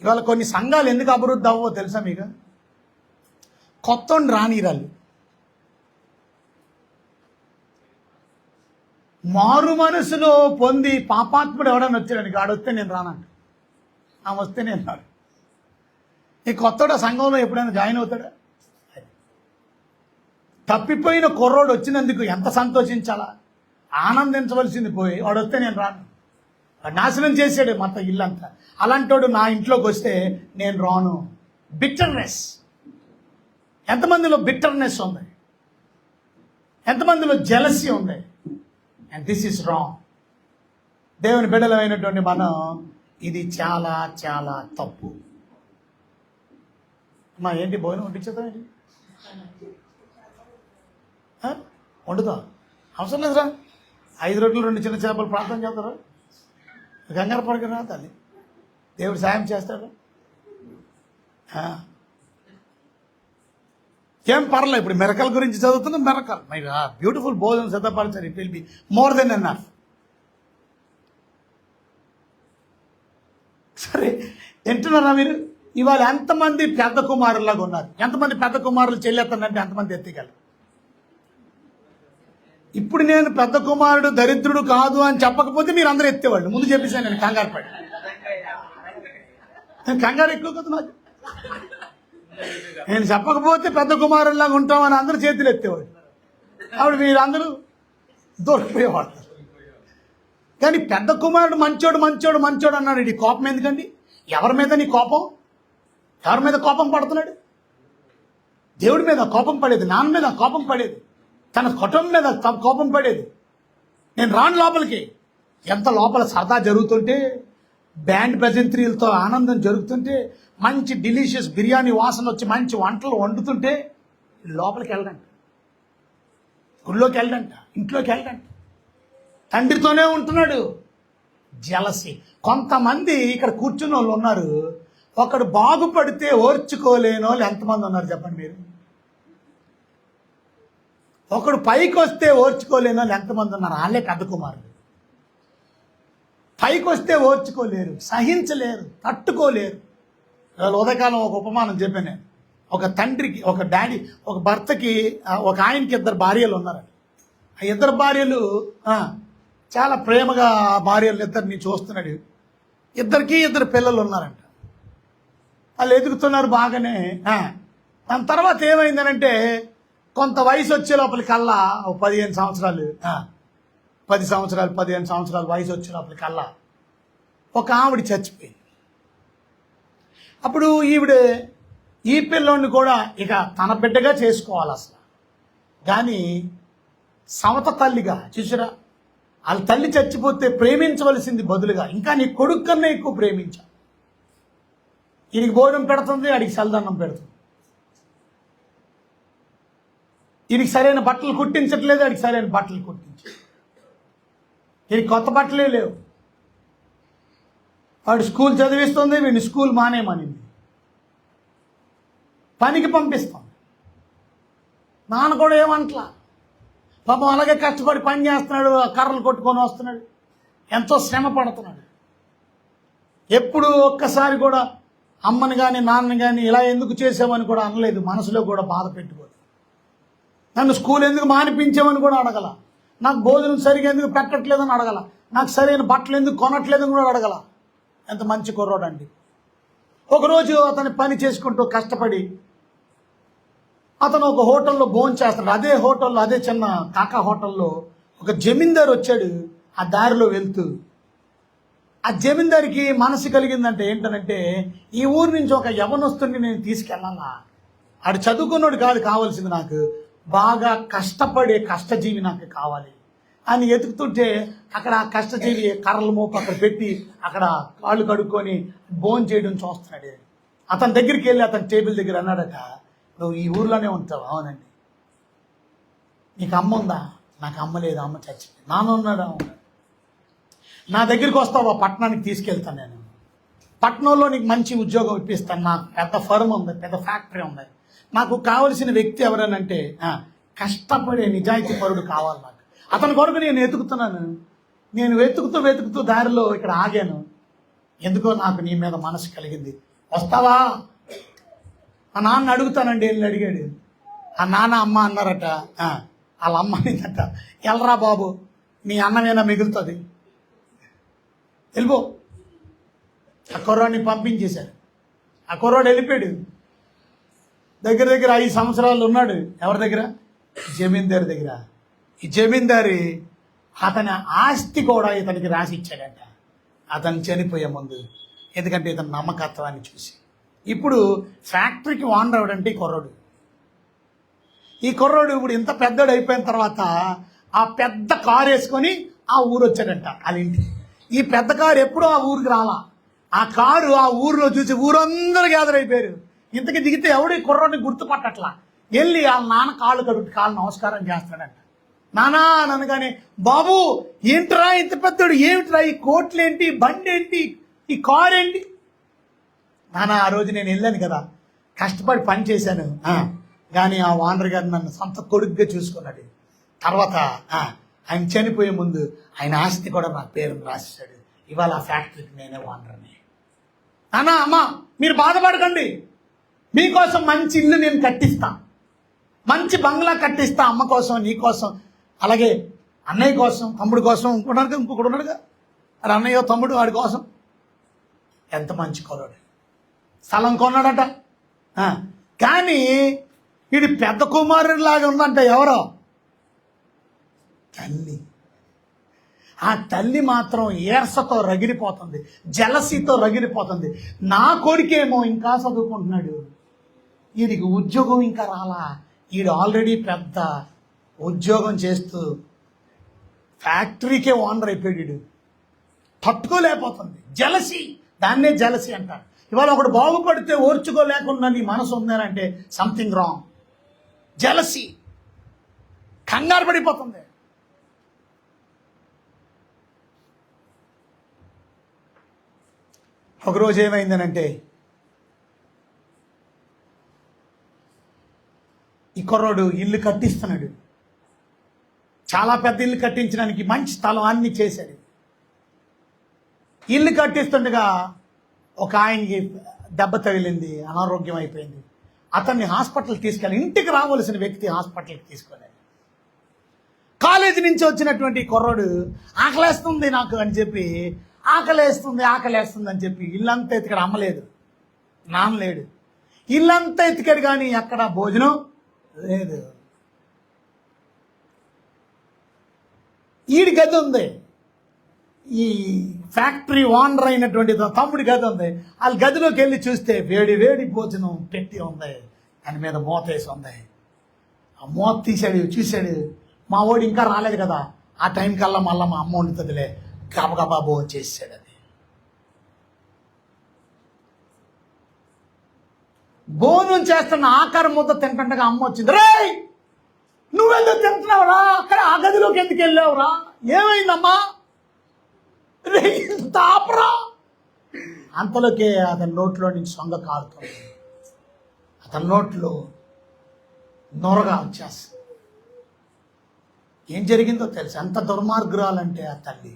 Speaker 1: ఇవాళ కొన్ని సంఘాలు ఎందుకు అభివృద్ధి అవ్వో తెలుసా మీకు? కొత్త రానిరాలు, మారు మనసులో పొంది పాపాత్ముడు ఎవడని వచ్చాడు, ఆడొస్తే నేను రానంట, ఆమె వస్తే నేను రాను. ఈ కొత్తడు సంఘంలో ఎప్పుడైనా జాయిన్ అవుతాడా? తప్పిపోయిన కుర్రోడు వచ్చినందుకు ఎంత సంతోషించాలా, ఆనందించవలసింది పోయి వాడు వస్తే నేను రాను, నాశనం చేసాడు మొత్తం ఇల్లంతా. అలాంటోడు నా ఇంట్లోకి వస్తే నేను రాను. బిట్టర్నెస్. ఎంతమందిలో బిట్టర్నెస్ ఉంది, ఎంతమందిలో జెలసీ ఉంది. And this is wrong. దేవుని బిడ్డలమైనటువంటి మనం ఇది చాలా చాలా తప్పు. మా ఏంటి భోజనం వండించేద్దాం, ఏంటి వండుతా అవసరం లేదురా. 5 రొట్టెలు 2 చిన్న చేపలు ప్రార్థన చేస్తారా? కంగారు పడకరా తల్లి, దేవుడు సాయం చేస్తాడు. ఏం పర్లేదు. ఇప్పుడు మిరకల్ గురించి చదువుతున్నాం. మిరకల్ మై బ్యూటిఫుల్ భోజనం సిద్ధపరచారు. It will be more than enough. సరే, వింటున్నారా మీరు? ఇవాళ ఎంతమంది పెద్ద కుమారులాగా ఉన్నారు? ఎంతమంది పెద్ద కుమారులు చెల్లెత్తానంటే ఎంతమంది ఎత్తిగలరు? ఇప్పుడు నేను పెద్ద కుమారుడు దరిద్రుడు కాదు అని చెప్పకపోతే మీరు అందరూ ఎత్తేవాళ్ళు. ముందు చెప్పేసాను నేను, కంగారు పడి. నేను కంగారు ఎక్కువ కదా నాకు. నేను చెప్పకపోతే పెద్ద కుమారులాగా ఉంటామని అందరూ చేతులు ఎత్తేవాళ్ళు. అప్పుడు మీరందరూ దొరికిపోయేవాళ్ళు. కానీ పెద్ద కుమారుడు మంచోడు మంచోడు మంచోడు అన్నాడు. ఈ కోపం ఎందుకండి? ఎవరి మీద నీ కోపం? ఎవరి మీద కోపం పడుతున్నాడు? దేవుడి మీద కోపం పడేది, నాన్న మీద కోపం పడేది, తన కుటుంబం మీద కోపం పడేది. నేను రాను లోపలికి. ఎంత లోపల సరదా జరుగుతుంటే, బ్యాండ్ భజంత్రీలతో ఆనందం జరుగుతుంటే, మంచి డిలీషియస్ బిర్యానీ వాసన వచ్చి మంచి వంటలు వండుతుంటే లోపలికి వెళ్ళడంట, గుళ్ళోకి వెళ్ళడంట, ఇంట్లోకి వెళ్ళడంట, తండ్రితోనే ఉంటున్నాడు. జలసి. కొంతమంది ఇక్కడ కూర్చున్న వాళ్ళు ఉన్నారు, ఒకడు బాగుపడితే ఓర్చుకోలేని వాళ్ళు ఎంతమంది ఉన్నారు చెప్పండి మీరు? ఒకడు పైకి వస్తే ఓర్చుకోలేని వాళ్ళు ఎంతమంది ఉన్నారు? వాళ్ళే పెద్ద కుమారులు. పైకి వస్తే ఓర్చుకోలేరు, సహించలేరు, తట్టుకోలేరు. ఉదయకాలం ఒక ఉపమానం చెప్పాను నేను. ఒక తండ్రికి, ఒక డాడీ, ఒక భర్తకి, ఒక ఆయనకి 2 భార్యలు ఉన్నారు. ఆ 2 భార్యలు చాలా ప్రేమగా భార్యలు ఇద్దరిని చూస్తున్నాడు. ఇద్దరికి ఇద్దరు పిల్లలు ఉన్నారంట. వాళ్ళు ఎదుగుతున్నారు బాగానే. దాని తర్వాత ఏమైందనంటే కొంత వయసు వచ్చే లోపలికల్లా 15 సంవత్సరాలు 10 సంవత్సరాలు 15 సంవత్సరాలు వయసు వచ్చే లోపలికల్లా ఒక ఆవిడ చచ్చిపోయింది. అప్పుడు ఈ పిల్లోడిని కూడా ఇక తన బిడ్డగా చేసుకోవాలి అసలు. కానీ సమత తల్లిగా చూసారా, వాళ్ళ తల్లి చచ్చిపోతే ప్రేమించవలసింది బదులుగా ఇంకా నీ కొడుకు కన్నా ఎక్కువ ప్రేమించా. ఈయనకి భోజనం పెడుతుంది, ఆడికి చల్లదన్నం పెడుతుంది. ఈయనకి సరైన బట్టలు కుట్టించట్లేదు, ఆడికి సరైన బట్టలు కుట్టించు. ఈయనకి కొత్త బట్టలే లేవు. వాడు స్కూల్ చదివిస్తుంది, వీడిని స్కూల్ మానేమనింది. పనికి పంపిస్తాం. నాన్న కూడా ఏమంటలా. పాపం అలాగే కష్టపడి పని చేస్తున్నాడు, కర్రలు కొట్టుకొని వస్తున్నాడు, ఎంతో శ్రమ పడుతున్నాడు. ఎప్పుడు ఒక్కసారి కూడా అమ్మని కానీ నాన్నని కానీ ఇలా ఎందుకు చేసామని కూడా అనలేదు. మనసులో కూడా బాధ పెట్టుకోదు. నన్ను స్కూల్ ఎందుకు మానిపించామని కూడా అడగల. నాకు భోజనం సరిగా ఎందుకు పెట్టట్లేదని అడగల. నాకు సరైన బట్టలు ఎందుకు కొనట్లేదని కూడా అడగల. ఎంత మంచి కుర్రోడు అండి. ఒకరోజు అతను పని చేసుకుంటూ కష్టపడి అతను ఒక హోటల్లో భోజనం చేస్తాడు. అదే హోటల్లో, అదే చిన్న కాకా హోటల్లో ఒక జమీందారు వచ్చాడు. ఆ దారిలో వెళ్తూ ఆ జమీందారికి మనసు కలిగిందంటే ఏంటనంటే, ఈ ఊరు నుంచి ఒక యవనస్తుడిని నేను తీసుకెళ్ళాలా. ఆడు చదువుకున్నాడు కాదు కావాల్సింది, నాకు బాగా కష్టపడే కష్టజీవి నాకు కావాలి అని ఎతుకుతుంటే అక్కడ ఆ కష్టజీవి కర్రలు మోపు అక్కడ పెట్టి అక్కడ కాళ్ళు కడుక్కొని భోజనం చేయడం చూస్తున్నాడు. అతని దగ్గరికి వెళ్ళి అతని టేబుల్ దగ్గర అన్నాడట, నువ్వు ఈ ఊర్లోనే ఉంటావు? అవునండి. నీకు అమ్మ ఉందా? నాకు అమ్మ లేదు, అమ్మ చచ్చిపోయింది. నాన్న ఉన్నాడా? నా దగ్గరికి వస్తావా? పట్టణానికి తీసుకెళ్తాను నేను. పట్టణంలో నీకు మంచి ఉద్యోగం ఇప్పిస్తాను. నాకు పెద్ద ఫర్మ్ ఉంది, పెద్ద ఫ్యాక్టరీ ఉంది. నాకు కావలసిన వ్యక్తి ఎవరనంటే కష్టపడే నిజాయితీ పరుడు కావాలి నాకు. అతని కొరకు నేను వెతుకుతున్నాను. నేను వెతుకుతూ దారిలో ఇక్కడ ఆగాను. ఎందుకో నాకు నీ మీద మనసు కలిగింది. వస్తావా? ఆ నాన్న అడుగుతానండి. వెళ్ళి అడిగాడు. ఆ నాన్న అమ్మ అన్నారట. వాళ్ళ అమ్మ అనిందట, ఎల్రా బాబు, నీ అన్నమేనా మిగులుతుంది, వెళ్ళిపో. ఆ కుర్రాడిని పంపించేశారు. ఆ కుర్రాడు వెళ్ళిపోయాడు. దగ్గర 5 సంవత్సరాలు ఉన్నాడు. ఎవరి దగ్గర? జమీందారు దగ్గర. ఈ జమీందారి అతని ఆస్తి కూడా ఇతనికి రాసి ఇచ్చాడట అతను చనిపోయే ముందు. ఎందుకంటే ఇతని నమ్మకత్వాన్ని చూసి. ఇప్పుడు ఫ్యాక్టరీకి ఓనర్ అవడంటే ఈ కుర్రోడు ఇప్పుడు ఇంత పెద్దోడు అయిపోయిన తర్వాత ఆ పెద్ద కారు వేసుకొని ఆ ఊరు వచ్చాడంట వాళ్ళ ఇంటికి. ఈ పెద్ద కారు ఎప్పుడూ ఆ ఊరికి రాలా. ఆ కారు ఆ ఊరిలో చూసి ఊరందరూ గ్యాదర్ అయిపోయారు. ఇంతకి దిగితే ఎవడు ఈ కుర్రోడిని గుర్తుపట్టట్లా. వెళ్ళి వాళ్ళ నాన్న కాళ్ళు నమస్కారం చేస్తాడంట. నానా అనగానే, బాబు ఏంట్రా ఇంత పెద్దోడు, ఏమిట్రా ఈ కోట్లేంటి, బండి ఏంటి, ఈ కారు ఏంటి? నానా ఆ రోజు నేను వెళ్ళాను కదా, కష్టపడి పని చేశాను, కానీ ఆ ఓనర్ గారు నన్ను సొంత కొడుకుగా చూసుకున్నాడు. తర్వాత ఆయన చనిపోయే ముందు ఆయన ఆస్తి కూడా నా పేరును రాసేశాడు. ఇవాళ ఆ ఫ్యాక్టరీకి నేనే ఓనర్ని. నానా అమ్మ మీరు బాధపడకండి, మీకోసం మంచి ఇల్లు నేను కట్టిస్తా, మంచి బంగ్లా కట్టిస్తా, అమ్మ కోసం, నీ కోసం, అలాగే అన్నయ్య కోసం, తమ్ముడు కోసం, ఇంకొకడు ఉన్నాడుగా అది అన్నయ్య తమ్ముడు, వాడి కోసం. ఎంత మంచి కుర్రాడు. స్థలం కొన్నాడట. కానీ ఇది పెద్ద కుమారుడిలాగా ఉందంట. ఎవరో తల్లి. ఆ తల్లి మాత్రం ఈర్షతో రగిలిపోతుంది, జలసీతో రగిలిపోతుంది. నా కొడుకేమో ఇంకా చదువుకుంటున్నాడు, వీడికి ఉద్యోగం ఇంకా రాలా, వీడు ఆల్రెడీ పెద్ద ఉద్యోగం చేస్తూ ఫ్యాక్టరీకే ఓనర్ అయిపోయాడు. తట్టుకోలేకపోతుంది. జలసి, దాన్నే జలసి అంటారు. ఇవాళ ఒకడు బాగుపడితే ఓర్చుకోలేకుండా నీ మనసు ఉందనంటే సంథింగ్ రాంగ్. జలసి, కంగారు పడిపోతుంది. ఒకరోజు ఏమైందనంటే ఈ కుర్రోడు ఇల్లు కట్టిస్తున్నాడు. చాలా పెద్ద ఇల్లు కట్టించడానికి మంచి స్థలం అన్ని చేశాడు. ఇల్లు కట్టిస్తుండగా ఒక ఆయనకి దెబ్బ తగిలింది, అనారోగ్యం అయిపోయింది. అతన్ని హాస్పిటల్ తీసుకెళ్ళి, ఇంటికి రావాల్సిన వ్యక్తి హాస్పిటల్కి తీసుకెళ్ళాడు. కాలేజీ నుంచి వచ్చినటువంటి కుర్రోడు ఆకలేస్తుంది నాకు అని చెప్పి ఆకలేస్తుంది అని చెప్పి ఇల్లంతా ఎతికాడు. అమ్మలేదు, నాన్న లేడు, ఇల్లంతా ఎతికాడు కానీ ఎక్కడ భోజనం లేదు. ఈడి గది ఉంది, ఈ ఫ్యాక్టరీ ఓనర్ అయినటువంటి తమ్ముడి గది ఉంది. వాళ్ళ గదిలోకి వెళ్ళి చూస్తే వేడి వేడి భోజనం పెట్టి ఉంది, దాని మీద మూత వేసి ఉంది. ఆ మూత తీసాడు, చూశాడు, మా వాడు ఇంకా రాలేదు కదా, ఆ టైం కల్లా మళ్ళీ మా అమ్మ వండుతుందిలే, గబగబా భోజనం చేసాడు. అది భోజనం చేస్తున్న ఆఖరి ముద్ద తింటుండగా అమ్మ వచ్చింది. రే నువ్వెందుకు తింటున్నావురా, అక్కడ ఆ గదిలోకి ఎందుకు వెళ్ళావురా, ఏమైందమ్మా, రే తాపరా. అంతలోకే అతని నోట్లో నుంచి సొంగ కారుతుంది, అతని నోట్లో నొరగా వచ్చేస్తుంది. ఏం జరిగిందో తెలుసు. ఎంత దుర్మార్గురాలంటే ఆ తల్లి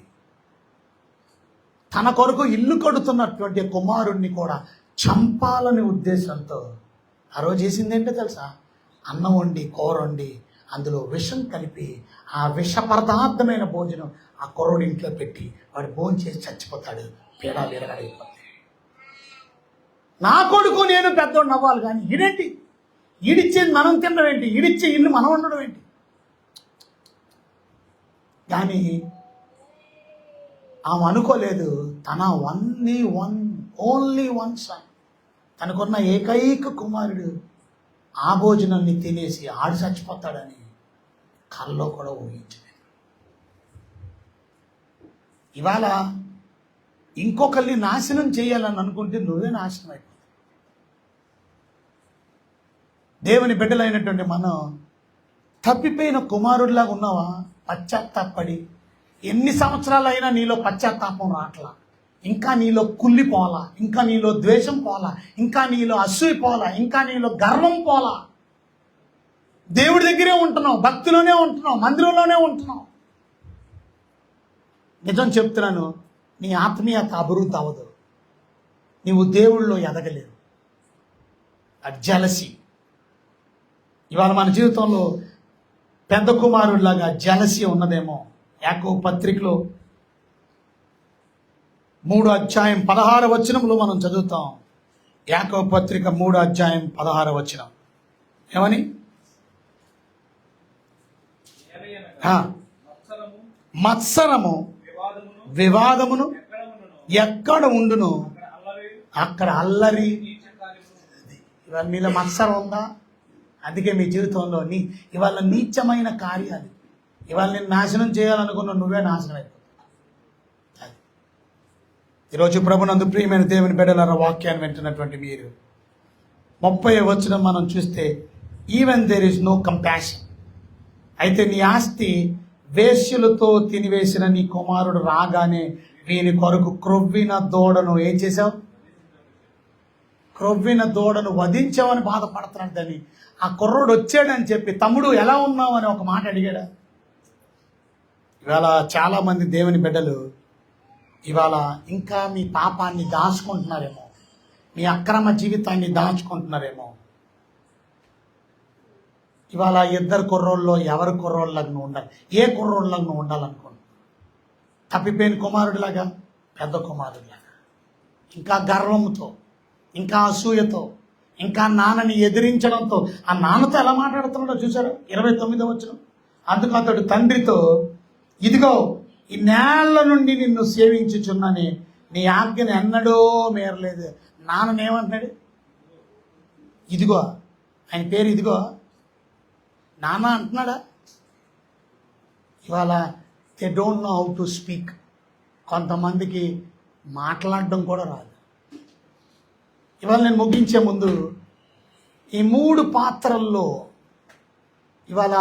Speaker 1: తన కొరకు ఇల్లు కడుతున్నటువంటి కుమారుణ్ణి కూడా చంపాలని ఉద్దేశంతో ఆ రోజు చేసిందేంటో తెలుసా, అన్నం వండి కూర వండి అందులో విషం కలిపి ఆ విష పదార్థమైన భోజనం ఆ కుర్రోడి ఇంట్లో పెట్టి వాడు భోజనం చేసి చచ్చిపోతాడు, పీడా విరగడైపోతాయి. నా కొడుకు నేను పెద్దోడు నవ్వాలి కానీ ఈడేంటి, ఈడిచ్చేది మనం తినడం ఏంటి, ఈడిచ్చే ఇల్లు మనం ఉండడం ఏంటి. కానీ ఆమె అనుకోలేదు, తన ఓన్లీ వన్ సన్, తనకున్న ఏకైక కుమారుడు ఆ భోజనాన్ని తినేసి ఆడు చచ్చిపోతాడని కల్లో కూడా ఊహించలేదు. ఇవాళ ఇంకొకరిని నాశనం చేయాలని అనుకుంటే నువ్వే నాశనం అయిపోతావు. దేవుని బిడ్డలైనటువంటి మనం తప్పిపోయిన కుమారుడిలాగా ఉన్నావా? పశ్చాత్తాపడి ఎన్ని సంవత్సరాలైనా నీలో పశ్చాత్తాపం రావట్లా, ఇంకా నీలో కుళ్ళి పోలా, ఇంకా నీలో ద్వేషం పోలా, ఇంకా నీలో అసూయ పోలా, ఇంకా నీలో గర్వం పోలా. దేవుడి దగ్గరే ఉంటున్నావు, భక్తిలోనే ఉంటున్నావు, మందిరంలోనే ఉంటున్నావు. నిజం చెప్తున్నాను, నీ ఆత్మీయత అభివృద్ధి అవ్వదు, నీవు దేవుళ్ళలో ఎదగలేవు. అది జలసి. ఇవాళ మన జీవితంలో పెద్ద కుమారుడిలాగా జలసి ఉన్నదేమో. యాకోబు పత్రికలో 3:16 మనం చదువుతాం. యాకోబు పత్రిక 3:16 ఏమని? మత్సరము వివాదమును ఎక్కడ ఉండును అక్కడ అల్లరి. ఇవాళ మీలో మత్సరం ఉందా? అందుకే మీ జీవితంలో ఇవాళ నీచమైన కార్యాలు, ఇవాళ నేను నాశనం చేయాలనుకున్న నువ్వే నాశనం అయిపోతావు. ఈరోజు ప్రభునందు ప్రియమైన దేవుని బిడ్డలారా, వాక్యాన్ని వింటున్నటువంటి మీరు 30 మనం చూస్తే, even there is no compassion. అయితే నీ ఆస్తి వేశ్యలతో తినివేసిన నీ కుమారుడు రాగానే వీని కొరకు క్రొవ్విన దూడను ఏం చేశావు? క్రొవ్విన దూడను వధించావని బాధపడుతున్నాడు. దాన్ని ఆ కుర్రోడు వచ్చాడని చెప్పి, తమ్ముడు ఎలా ఉన్నావు అని ఒక మాట అడిగాడా? ఇవాళ చాలామంది దేవుని బిడ్డలు ఇవాళ ఇంకా మీ పాపాన్ని దాచుకుంటున్నారేమో, మీ అక్రమ జీవితాన్ని దాచుకుంటున్నారేమో. ఇవాళ ఇద్దరు కుర్రోళ్ళలో ఎవరి కుర్రోళ్ళగా నువ్వు ఉండాలి? ఏ కుర్రోళ్ళగా నువ్వు ఉండాలనుకుంటున్నావు? తప్పిపోయిన కుమారుడిలాగా, పెద్ద కుమారుడిలాగా, ఇంకా గర్వంతో, ఇంకా అసూయతో, ఇంకా నాన్నని ఎదిరించడంతో. ఆ నాన్నతో ఎలా మాట్లాడుతున్నాడో చూసారు 29 అందుకు అతడు తండ్రితో, ఇదిగో ఈ నేళ్ల నుండి నిన్ను సేవించుచున్నానే, నీ ఆజ్ఞను ఎన్నడో మేరలేదు. నాన్ననేమంటున్నాడు? ఇదిగో, ఆయన పేరు ఇదిగో నాన్న అంటున్నాడా? ఇవాళ they don't know how to speak. కొంతమందికి మాట్లాడడం కూడా రాదు. ఇవాళ నేను ముగించే ముందు ఈ 3 పాత్రల్లో ఇవాళ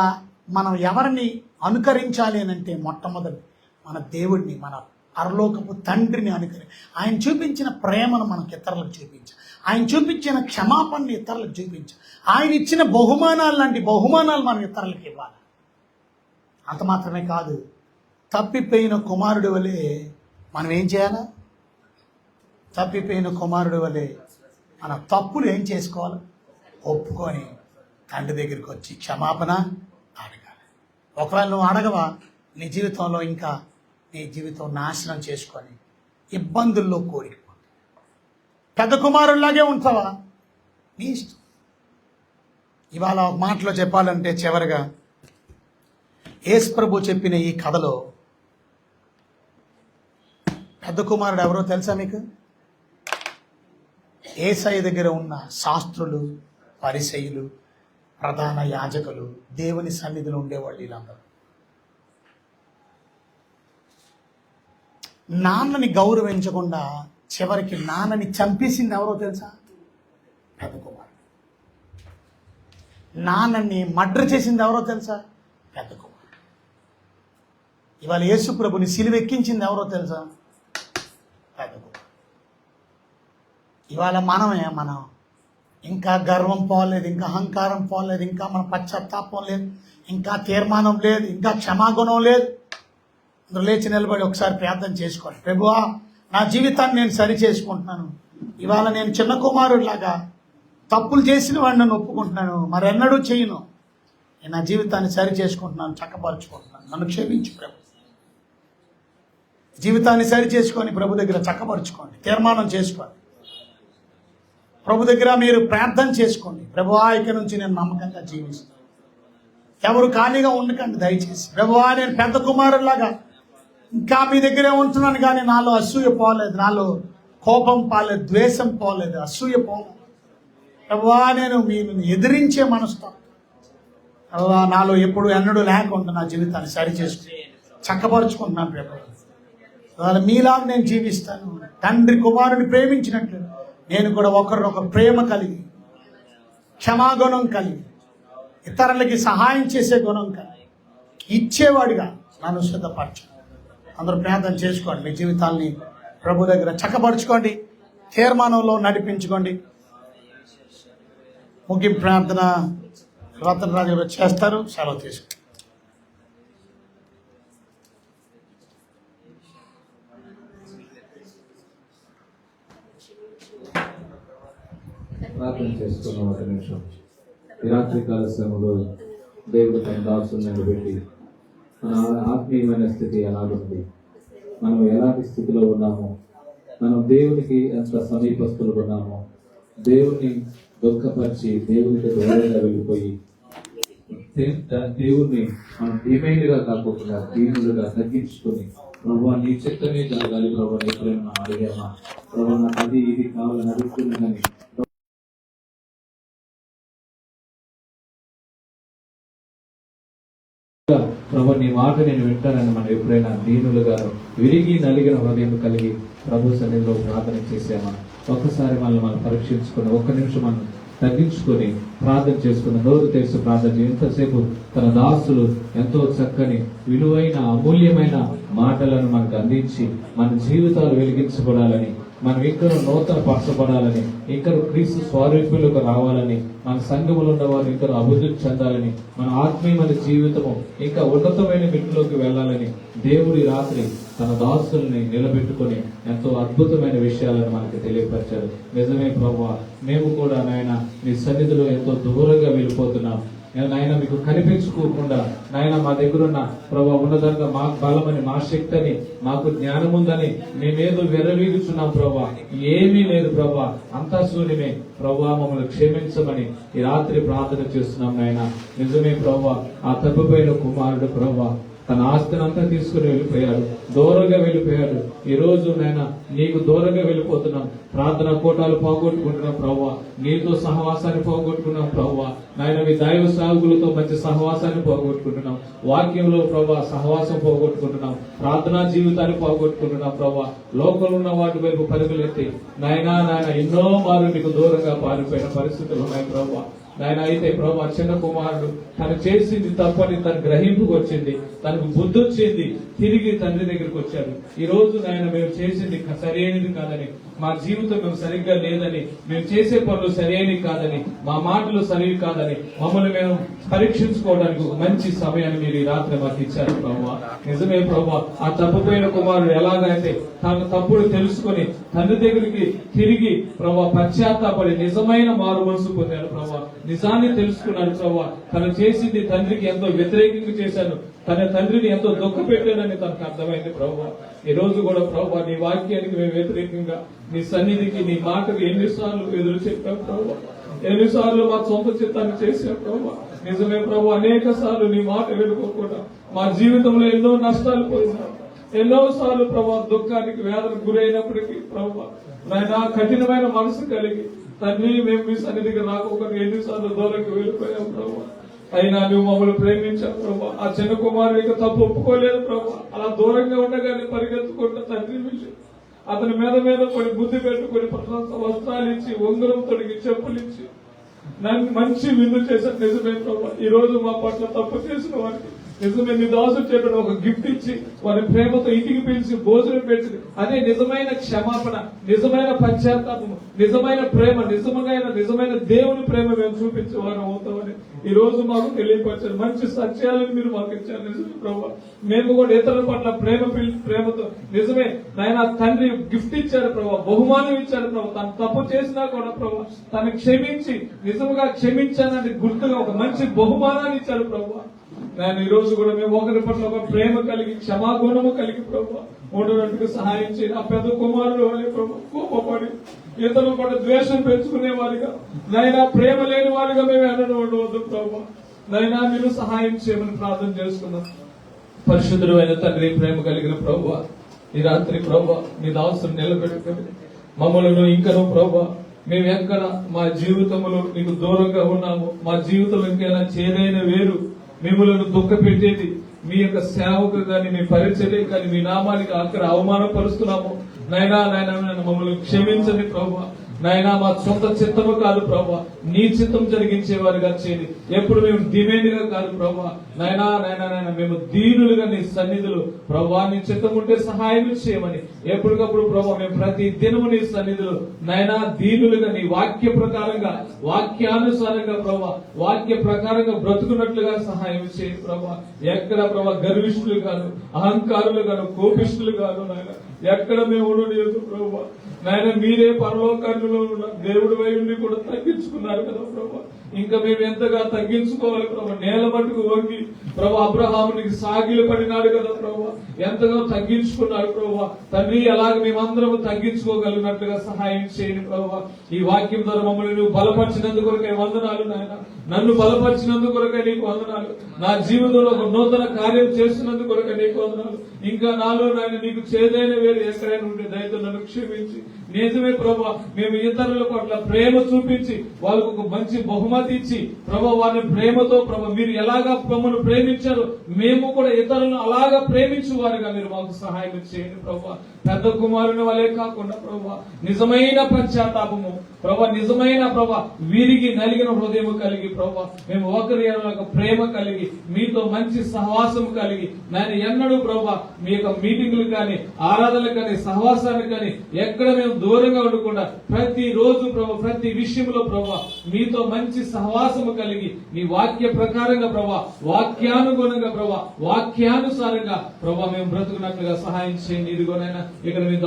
Speaker 1: మనం ఎవరిని అనుకరించాలి అని అంటే, మొట్టమొదటి మన దేవుడిని, మన పరలోకపు తండ్రిని ఆయన చూపించిన ప్రేమను మనకు ఇతరులకు చూపించాలి, ఆయన చూపించిన క్షమాపణని ఇతరులకు చూపించాలి, ఆయన ఇచ్చిన బహుమానాలు లాంటి బహుమానాలు మనం ఇతరులకు ఇవ్వాలి. అంత మాత్రమే కాదు, తప్పిపోయిన కుమారుడి వలె మనం ఏం చేయాలా? తప్పిపోయిన కుమారుడి వలె మన తప్పులు ఏం చేసుకోవాలి? ఒప్పుకొని తండ్రి దగ్గరికి వచ్చి క్షమాపణ అడగాలి. ఒకవేళ నువ్వు అడగవా, నీ జీవితంలో ఇంకా నీ జీవితం నాశనం చేసుకొని ఇబ్బందుల్లో కోరికపో. పెద్ద కుమారుల్లాగే ఉంటావా, నీ ఇష్టం. ఇవాళ ఒక మాటలో చెప్పాలంటే చివరిగా యేసు ప్రభు చెప్పిన ఈ కథలో పెద్ద కుమారుడు ఎవరో తెలుసా మీకు? యేసయ్య దగ్గర ఉన్న శాస్త్రులు, పరిసయ్యులు, ప్రధాన యాజకులు, దేవుని సన్నిధిలో ఉండేవాళ్ళు వీళ్ళందరూ. నాన్నని గౌరవించకుండా చివరికి నాన్నని చంపేసింది ఎవరో తెలుసా? పెద్ద కుమారుడు. నాన్నని మర్డర్ చేసింది ఎవరో తెలుసా? పెద్ద కుమారుడు. ఇవాళ యేసు ప్రభుని సిలువ ఎక్కించింది ఎవరో తెలుసా? పెద్ద కుమారుడు. ఇవాళ మనం ఇంకా గర్వం పోలేదు, ఇంకా అహంకారం పోలేదు, ఇంకా మన పశ్చాత్తాపం లేదు, ఇంకా తీర్మానం లేదు, ఇంకా క్షమాగుణం లేదు. అందరూ లేచి నిలబడి ఒకసారి ప్రార్థన చేసుకోండి. ప్రభువా, నా జీవితాన్ని నేను సరి చేసుకుంటున్నాను. ఇవాళ నేను చిన్న కుమారుడిలాగా తప్పులు చేసిన వాడిని నన్ను ఒప్పుకుంటున్నాను, మరెన్నడూ చేయను. నేను నా జీవితాన్ని సరి చేసుకుంటున్నాను, చక్కపరుచుకుంటున్నాను. నన్ను క్షమించు ప్రభు. జీవితాన్ని సరి చేసుకొని ప్రభు దగ్గర చక్కపరుచుకోండి, తీర్మానం చేసుకోండి. ప్రభు దగ్గర మీరు ప్రార్థన చేసుకోండి. ప్రభువా, ఇక నుంచి నేను నమ్మకంగా జీవిస్తాను. ఎవరు ఖాళీగా ఉండకండి దయచేసి. ప్రభువా, నేను పెద్ద కుమారులాగా ఇంకా మీ దగ్గరే ఉంటున్నాను, కానీ నాలో అసూయ పోలేదు, నాలో కోపం పోలేదు, ద్వేషం పోలేదు, అసూయ పోలేదు. ప్రభువా, నేను మీరు ఎదిరించే మనసుతో ప్రభువా నాలో ఎప్పుడు ఎన్నడూ లేకుండా నా జీవితాన్ని సరి చేసుకుని చక్కపరుచుకుంటున్నాను. ప్రభు, ఇవాళ మీలాగా నేను జీవిస్తాను. తండ్రి కుమారుని ప్రేమించినట్లు నేను కూడా ఒకరినొకరు ప్రేమ కలిగి, క్షమాగుణం కలిగి, ఇతరులకి సహాయం చేసే గుణం కలిగి, ఇచ్చేవాడిగా నన్ను సిద్ధపరచు. అందరూ ప్రార్థన చేసుకోండి. మీ జీవితాన్ని ప్రభు దగ్గర చక్కపరుచుకోండి, తీర్మానంలో నడిపించుకోండి. ముగింపు ప్రార్థన రతనరాజు గారు చేస్తారు. సెలవు తీసుకోండి.
Speaker 2: ప్రార్థన చేసుకున్నాం. ఒక నిమిషం. ఈ రాత్రి కాల సమయంలో దేవుడు తన దాసులను పెట్టి మన ఆత్మీయమైన స్థితి ఎలాగుంది, మనం ఎలాంటి స్థితిలో ఉన్నామో, మనం దేవునికి ఎంత సమీపస్తులు ఉన్నామో, దేవుని దుఃఖపరిచి దేవునికి దూరంగా వెళ్ళిపోయి దేవుణ్ణి మనం డిమైండ్గా కాకుండా దీనులుగా తగ్గించుకొని, ప్రభు నీ చిత్తమే జరగాలి ప్రభు, ఎప్పుడైనా అడిగామా ప్రభు, నాకు అది ఇది కావాలని అడుగుతుంది. కానీ ప్రభు నీ మాట నేను వింటానని మనం ఎప్పుడైనా దీనులుగా విరిగి నలిగిన హృదయం కలిగి ప్రభు సన్నిధిలో ప్రార్థన చేసామా? ఒక్కసారి మనం పరీక్షించుకొని ఒక్క నిమిషం మనం తగ్గించుకొని ప్రార్థన చేసుకున్న నోరు తెరిచి ప్రార్థన. ఎంతసేపు తన దాసులు ఎంతో చక్కని విలువైన అమూల్యమైన మాటలను మనకు అందించి మన జీవితాలు వెలిగించబడాలని, మనం ఇక్కడ నూతన పరచబడాలని, ఇక్కడ క్రీస్తు స్వారూప్యులకు రావాలని, మన సంఘములో ఉన్న వారు ఇంకా అభివృద్ధి చెందాలని, మన ఆత్మీయమైన జీవితము ఇంకా ఉన్నతమైన మెట్టులోకి వెళ్ళాలని దేవుడి రాత్రి తన దాసుల్ని నిలబెట్టుకొని ఎంతో అద్భుతమైన విషయాలను మనకి తెలియపరిచారు. నిజమే ప్రభువా, మేము కూడా నాయన నీ సన్నిధిలో ఎంతో దూరంగా వెళ్ళిపోతున్నాం. నాయన మీకు కనిపించుకోకుండా నాయన మా దగ్గర ఉన్న ప్రభా ఉన్నదంగా మా బలమని, మా శక్తి అని, మాకు జ్ఞానం ఉందని మేమేదో వెరవీగుచున్నాం ప్రభా. ఏమీ లేదు ప్రభా, అంతా శూన్యమే ప్రభా. మమ్మల్ని క్షమించమని ఈ రాత్రి ప్రార్థన చేస్తున్నాం నాయన. నిజమే ప్రభా, ఆ తప్పిపోయిన కుమారుడు ప్రభా తన ఆస్తిని అంతా తీసుకుని వెళ్ళిపోయాడు, దూరంగా వెళ్ళిపోయాడు. ఈ రోజు నాయన నీకు దూరంగా వెళ్ళిపోతున్నాం. ప్రార్థన కోటాలు పోగొట్టుకుంటున్నాం ప్రభావ, నీతో సహవాసాన్ని పోగొట్టుకున్నాం ప్రభావ. నాయన మీ దైవ సాగులతో మంచి సహవాసాన్ని పోగొట్టుకుంటున్నాం. వాక్యంలో ప్రభావ సహవాసం పోగొట్టుకుంటున్నాం. ప్రార్థనా జీవితాన్ని పోగొట్టుకుంటున్నాం ప్రభావ. లోకంలో ఉన్న వాటి వైపు పరుగులెత్తి నాయన ఎన్నో మార్లు నీకు దూరంగా పారిపోయిన పరిస్థితులు ఉన్నాయి ప్రభావ. నాయన అయితే ప్రభా చిన్న కుమారుడు తను చేసింది తప్పని తన గ్రహింపుకు వచ్చింది, తనకు బుద్ధి వచ్చింది, తిరిగి తండ్రి దగ్గరికి వచ్చాడు. ఈ రోజు నాయన మేము చేసింది సరైనది కాదని మా జీవితం మేము సరిగ్గా లేదని, మేము చేసే పనులు సరైనవి కాదని, మా మాటలు సరివి కాదని మమ్మల్ని మేము పరీక్షించుకోవడానికి ఒక మంచి సమయాన్ని మీరు ఈ రాత్రి మాకు ఇచ్చారు ప్రభువా. నిజమే ప్రభువా, ఆ తప్పిపోయిన కుమారుడు ఎలాగైతే తన తప్పుడు తెలుసుకొని తండ్రి దగ్గరికి తిరిగి ప్రభువా పశ్చాత్తాపడి నిజమైన మారు మనసు పొందాడు ప్రభువా. నిజాన్ని తెలుసుకున్నాడు ప్రభువా. తను చేసింది తండ్రికి ఎంతో వ్యతిరేకంగా చేశాను, తన తండ్రిని ఎంతో దుఃఖ పెట్టానని తనకు అర్థమైంది ప్రభువా. ఈ రోజు కూడా ప్రభువా నీ వాక్యానికి మేము వ్యతిరేకంగా నీ సన్నిధికి నీ మాటకు ఎన్నిసార్లు ఎదురు చెప్పాం ప్రభువా, ఎన్నిసార్లు మా సొంత చిత్తాన్ని చేసాం ప్రభువా. నిజమే ప్రభు, అనేక సార్లు నీ మాట వెళ్ళుకోకుండా మా జీవితంలో ఎన్నో నష్టాలు పోయినాం. ఎన్నో సార్లు ప్రభా దుఃఖానికి వేదనకు గురైనప్పటికీ ప్రభా నాయనా కఠినమైన మనసు కలిగి తండ్రి మేము మీ సన్నిధికి రాకపోతే ఎన్నిసార్లు దూరంకి వెళ్ళిపోయాం ప్రభా. అయినా నువ్వు మమ్మల్ని ప్రేమించావు ప్రభా. ఆ చిన్న కుమారుడికి తప్పు ఒప్పుకోలేదు ప్రభా. అలా దూరంగా ఉండగానే పరిగెత్తుకుంటా తండ్రి వెళ్ళి అతని మీద కొన్ని బుద్ధి పెట్టుకుని వస్త్రాలు ఇచ్చి, ఉంగరం తొడిగి, చెప్పులు ఇచ్చి నన్ను మంచి విందు చేశాను. నిజమే ప్రభా, ఈ రోజు మా పట్ల తప్పు చేసిన వారికి నిజమే నీ దాసుడు చెప్పిన ఒక గిఫ్ట్ ఇచ్చి వారి ప్రేమతో ఇంటికి పిలిచి భోజనం పెట్టి అదే నిజమైన క్షమాపణ, నిజమైన పశ్చాత్తాపము, నిజమైన ప్రేమ, నిజమైన దేవుని ప్రేమ మేము చూపించే వారు అవుతామని ఈ రోజు మాకు తెలియపరిచారు. మంచి సత్యాలను మీరు మాకు ఇచ్చారు. నిజమే ప్రభావ, మేము కూడా ఇతరుల పట్ల ప్రేమతో నిజమే నాయన తండ్రి గిఫ్ట్ ఇచ్చారు ప్రభావ, బహుమానం ఇచ్చారు ప్రభావ. తను తప్పు చేసినా కూడా ప్రభావ తను క్షమించి నిజంగా క్షమించానని గుర్తుగా ఒక మంచి బహుమానాన్ని ఇచ్చారు ప్రభావ. నేను ఈ రోజు కూడా మేము ఒకరి పట్ల ఒక ప్రేమ కలిగి, క్షమాగుణము కలిగి ప్రభావ ఉండడానికి సహాయం చేయండి. ఆ పెద్ద కుమారుడు వాళ్ళే ప్రభావ కోపపడి ఇతరుల పట్ల ద్వేషం పెంచుకునే వారిగా నైనా ప్రేమ లేని వారిగా మేము ఎన్నడూ ఉండవద్దు ప్రభావ. నైనా మీరు సహాయం చేయమని ప్రార్థన చేసుకున్నాం. పరిశుద్ధుడు అయిన తండ్రి, ప్రేమ కలిగిన ప్రభావ, ఈ రాత్రి ప్రభావ మీ దాసును నిలబెట్టుకుని మమ్మల్ని ఇంకనూ ప్రభావ మేము ఎక్కడ మా జీవితంలో నీకు దూరంగా ఉన్నాము, మా జీవితంలో ఇంకైనా చేదైన వేరు మిమ్మల్ని దుఃఖ పెట్టేది మీ యొక్క సేవకు కానీ మీ పరిచర్య కానీ మీ నామానికి అక్కడ అవమానపరుస్తున్నాము నైనా మమ్మల్ని క్షమించండి ప్రభా. నాయనా మా సొంత చిత్తము కాదు ప్రభా, నీ చిత్తం జరిగించే వారిగా చేయండి. ఎప్పుడు మేము డిమాండ్ గా కాదు ప్రభా. నాయనా మేము దీనులుగా నీ సన్నిధులు ప్రభా, నీ చిత్తం ఉంటే సహాయం చేయమని ఎప్పటికప్పుడు ప్రభా మేము ప్రతి దినము నీ సన్నిధులు నాయనా దీనులుగా నీ వాక్య ప్రకారంగా, వాక్యానుసారంగా ప్రభా, వాక్య ప్రకారంగా బ్రతుకున్నట్లుగా సహాయం చేయండి ప్రభా. ఎక్కడ ప్రభా గర్విష్ఠులు కాదు, అహంకారులు కాదు, కోపిష్ఠులు కాదు నాయన, ఎక్కడ మేము ఉండలేదు ప్రభా. నాయన మీరే పరలోకాల్లో ఉన్న దేవుడి వైపు కూడా తగ్గించుకున్నారు కదా ప్రభా. ఇంకా మేము ఎంతగా తగ్గించుకోవాలి ప్రభా. నేల మట్టుకు వంగి ప్రభా అబ్రహామునికి సాగిలు పడినాడు కదా ప్రభా, ఎంతగా తగ్గించుకున్నాడు ప్రభా. తండ్రి అలాగే మేమందరం తగ్గించుకోగలిగినట్లుగా సహాయం చేయండి ప్రభా. ఈ వాక్యం ద్వారా మమ్మల్ని నువ్వు బలపరిచినందుకు కొరకే వందనాలు నాయన, నన్ను బలపరిచినందుకు కొరకే నీకు వందనాలు, నా జీవితంలో ఒక నూతన కార్యం చేస్తున్నందుకు కొరకే నీకు వందనాలు. ఇంకా నాలో నాయన నీకు చేదైన వేరు ఎక్కడైనా ఉంటే దయతో నన్ను క్షమించి నిజమే ప్రభా మేము ఇతరుల పట్ల ప్రేమ చూపించి వాళ్ళకు ఒక మంచి బహుమతి ఇచ్చి ప్రభా వారిని ప్రేమతో ప్రభా మీరు ఎలాగా మమ్మల్ని ప్రేమించారో మేము కూడా ఇతరులను అలాగా ప్రేమించు వారిగా మీరు మాకు సహాయం చేయండి ప్రభా. పెద్ద కుమారుని వలే కాకుండా ప్రభా నిజమైన పశ్చాత్తాపము ప్రభా, నిజమైన ప్రభా విరిగి నలిగిన హృదయం కలిగి ప్రభా మేము ఒకరి ప్రేమ కలిగి మీతో మంచి సహవాసం కలిగి నేను ఎన్నడూ ప్రభా మీ యొక్క మీటింగులు కానీ, ఆరాధనలు కానీ, సహవాసాలు కానీ ఎక్కడ మేము దూరంగా ఉండకుండా ప్రతి రోజు ప్రభా, ప్రతి విషయంలో ప్రభా మీతో మంచి సహవాసము కలిగి మీ వాక్య ప్రకారంగా ప్రభా, వాక్యానుగుణంగా ప్రభా, వాక్యానుసారంగా ప్రభా మేము బ్రతుకున్నట్లుగా సహాయం చేయండి. ఇదిగోనైనా ఇక్కడ మీ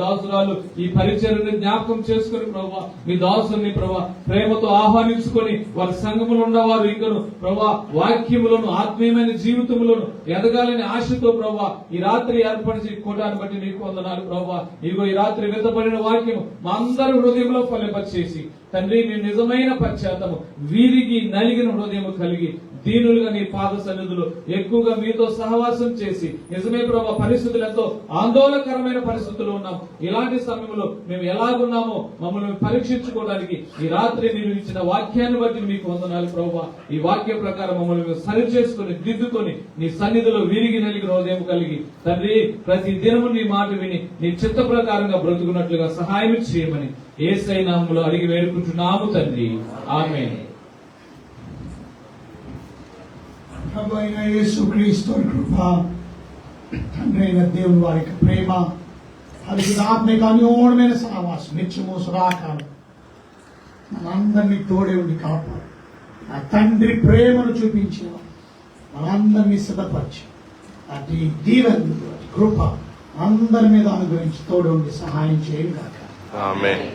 Speaker 2: దాసురాలు ఈ పరిచర్యను జ్ఞాపకం చేసుకుని ప్రభా మీ దాసుని ప్రభా ప్రేమతో ఆహ్వానించుకొని వారి సంఘములు ఉన్నవారు ఇంకను ప్రభా వాక్యములను, ఆత్మీయమైన జీవితములను ఎదగాలని ఆశతో ప్రభా ఈ రాత్రి ఏర్పరిచి కోటాన్ని బట్టి నీకు వందనాలు ప్రభా. ఇదిగో ఈ రాత్రి విత్తబడిన వాక్యం మా అందరి హృదయంలో ఫలింపచేసి తండ్రి మీ నిజమైన పశ్చాత్తము వీరికి నలిగిన హృదయం కలిగి దీనులుగా నీ పాద సన్నిధులు ఎక్కువగా మీతో సహవాసం చేసి నిజమే ప్రభా పరిస్థితులు ఎంతో ఆందోళనకరమైన పరిస్థితులు ఉన్నాం. ఇలాంటి సమయంలో మేము ఎలాగున్నామో మమ్మల్ని పరీక్షించుకోవడానికి ఈ రాత్రి మీరు ఇచ్చిన వాక్యాన్ని బట్టి మీకు వందనాలు ప్రభా. ఈ వాక్య ప్రకారం మమ్మల్ని సరి చేసుకుని దిద్దుకొని నీ సన్నిధిలో విరిగి నలిగిన హృదయం కలిగి తండ్రి ప్రతి దినము నీ మాట విని నీ చిత్త ప్రకారంగా బ్రతుకున్నట్లుగా సహాయం చేయమని యేసయ్య నామములో అడిగి వేడుకుంటున్నాము తండ్రి, ఆమేన్.
Speaker 1: ప్రభు అయిన యేసుక్రీస్తు కృప, తండ్రి అయిన దేవుని వారికి ప్రేమ, పరిశుద్ధాత్మక అన్యోన్యమైన సహవాసం నిత్యము సదాకాలం మనందరినీ తోడే ఉండి కాపాడు. ఆ తండ్రి ప్రేమను చూపించేవాడు మనందరినీ సిద్ధపరిచి అటు దీవెనలు కృప అందరి మీద అనుగ్రహించి తోడు ఉండి సహాయం చేయను కాక.
Speaker 3: ఆమేన్.